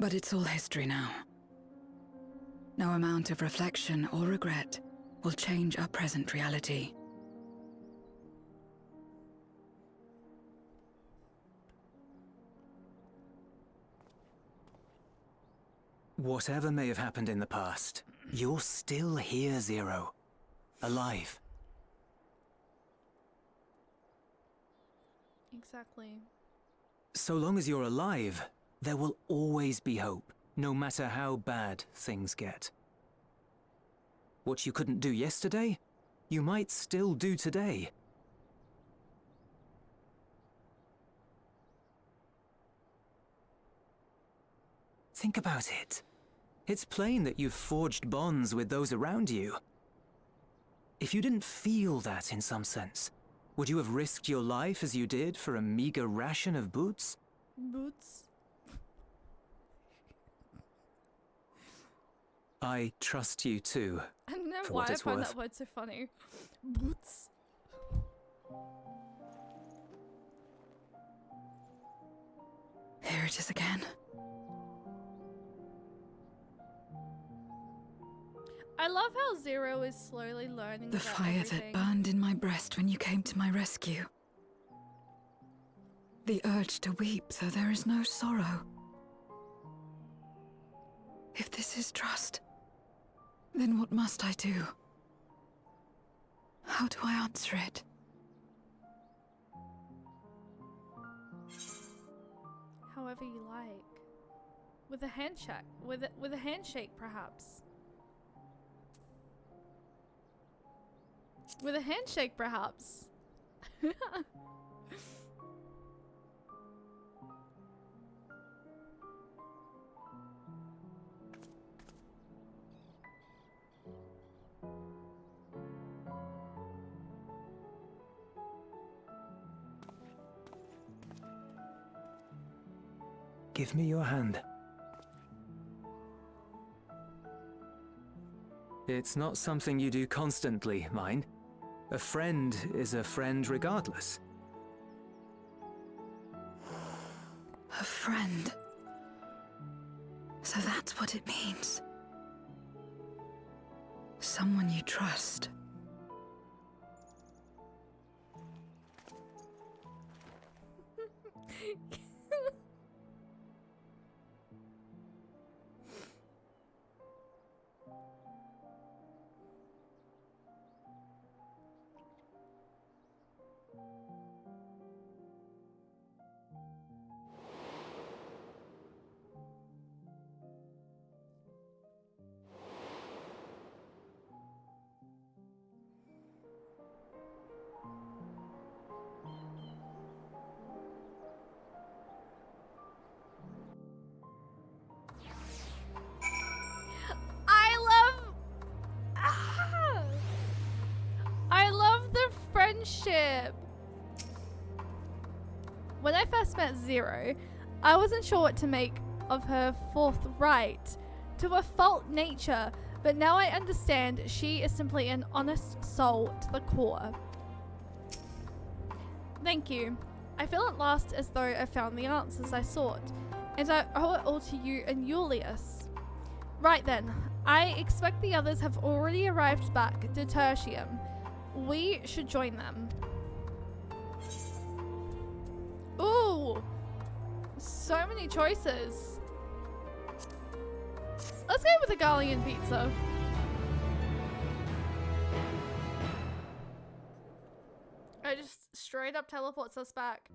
But it's all history now. No amount of reflection or regret will change our present reality. Whatever may have happened in the past, you're still here, Zero. Alive. Exactly. So long as you're alive, there will always be hope, no matter how bad things get. What you couldn't do yesterday, you might still do today. Think about it. It's plain that you've forged bonds with those around you. If you didn't feel that in some sense, would you have risked your life as you did for a meager ration of boots? Boots? I trust you too. I don't know for why what I it's find worth. that word so funny. Boots. Here it is again. I love how Zero is slowly learning The about fire everything. that burned in my breast when you came to my rescue. The urge to weep, though there is no sorrow. If this is trust, then what must I do? How do I answer it? However you like. With a handshake. With a handshake, perhaps. With a handshake, perhaps. Give me your hand. It's not something you do constantly, mind. A friend is a friend regardless. A friend. So that's what it means. Someone you trust. friendship. When I first met Zero, I wasn't sure what to make of her forthright to a fault nature, but now I understand she is simply an honest soul to the core. Thank you. I feel at last as though I found the answers I sought, and I owe it all to you and Julius. Right then, I expect the others have already arrived back to Tertium. We should join them. Ooh! So many choices. Let's go with a Gallian pizza. I just straight up teleports us back.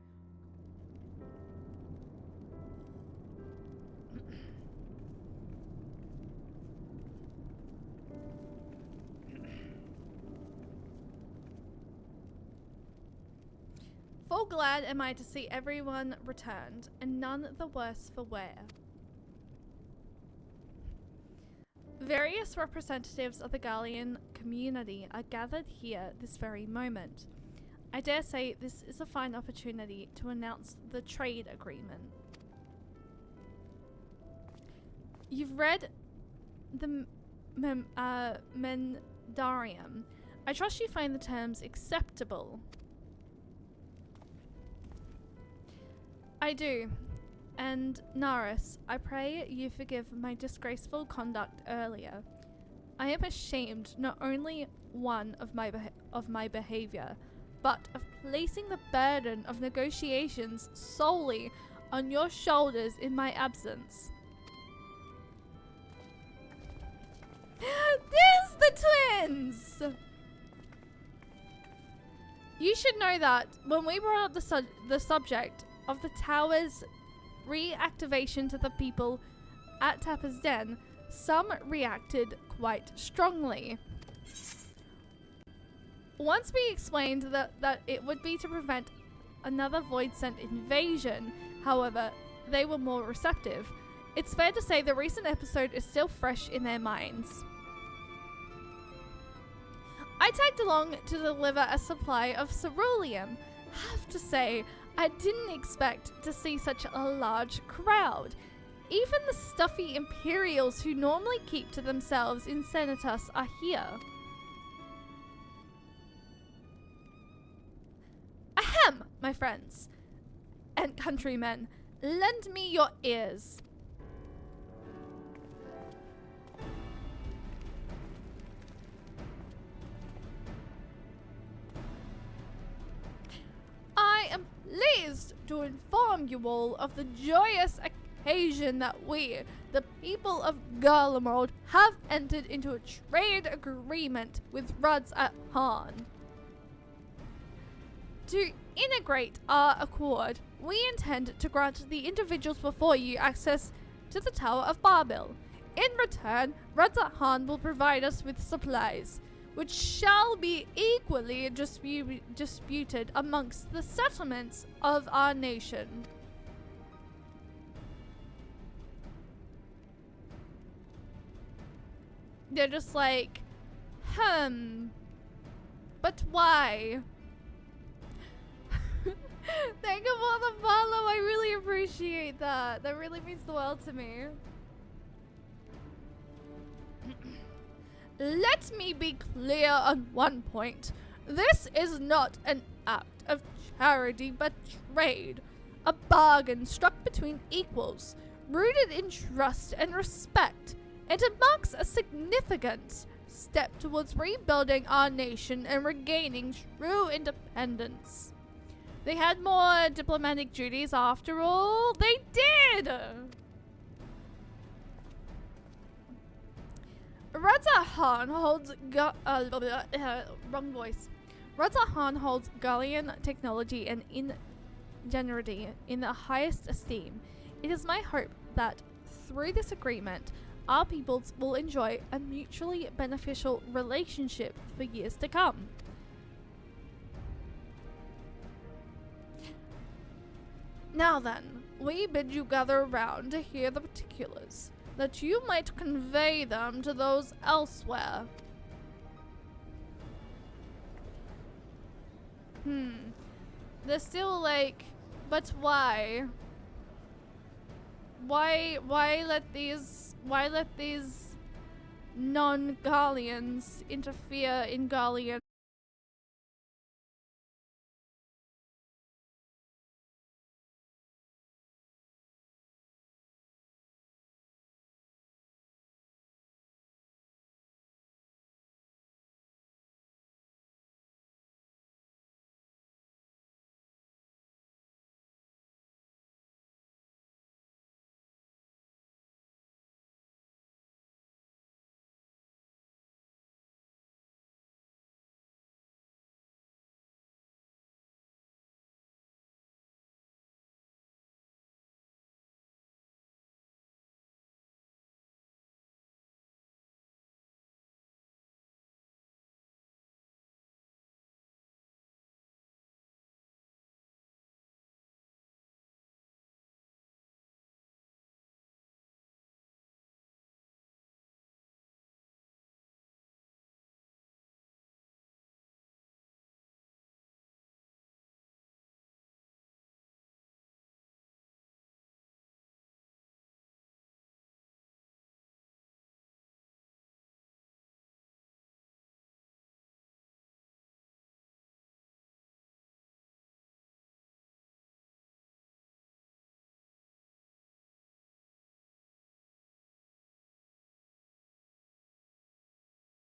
Full glad am I to see everyone returned, and none the worse for wear. Various representatives of the Gallian community are gathered here this very moment. I dare say this is a fine opportunity to announce the trade agreement. You've read the Mendarium. I trust you find the terms acceptable. I do. And Naris, I pray you forgive my disgraceful conduct earlier. I am ashamed not only one of my behavior, but of placing the burden of negotiations solely on your shoulders in my absence. There's the twins! You should know that when we brought up the subject of the tower's reactivation to the people at Tapper's Den, some reacted quite strongly. Once we explained that it would be to prevent another Void-sent invasion, however, they were more receptive. It's fair to say the recent episode is still fresh in their minds. I tagged along to deliver a supply of ceruleum. Have to say, I didn't expect to see such a large crowd. Even the stuffy Imperials who normally keep to themselves in Senatus are here. Ahem, my friends and countrymen, lend me your ears. I am pleased to inform you all of the joyous occasion that we, the people of Garlemald, have entered into a trade agreement with Ruds at Han. To integrate our accord, we intend to grant the individuals before you access to the Tower of Barbil. In return, Ruds at Han will provide us with supplies, which shall be equally disputed amongst the settlements of our nation. They're just like, but why? Thank you for the follow, I really appreciate that. That really means the world to me. Let me be clear on one point. This is not an act of charity, but trade. A bargain struck between equals, rooted in trust and respect. And it marks a significant step towards rebuilding our nation and regaining true independence. They had more diplomatic duties after all. They did! Ruds at Han holds wrong voice. Ruds at Han holds Gallian technology and ingenuity in the highest esteem. It is my hope that through this agreement, our peoples will enjoy a mutually beneficial relationship for years to come. Now then, we bid you gather around to hear the particulars, that you might convey them to those elsewhere. They're still like, but why? Why let these non-Garleans interfere in Garlean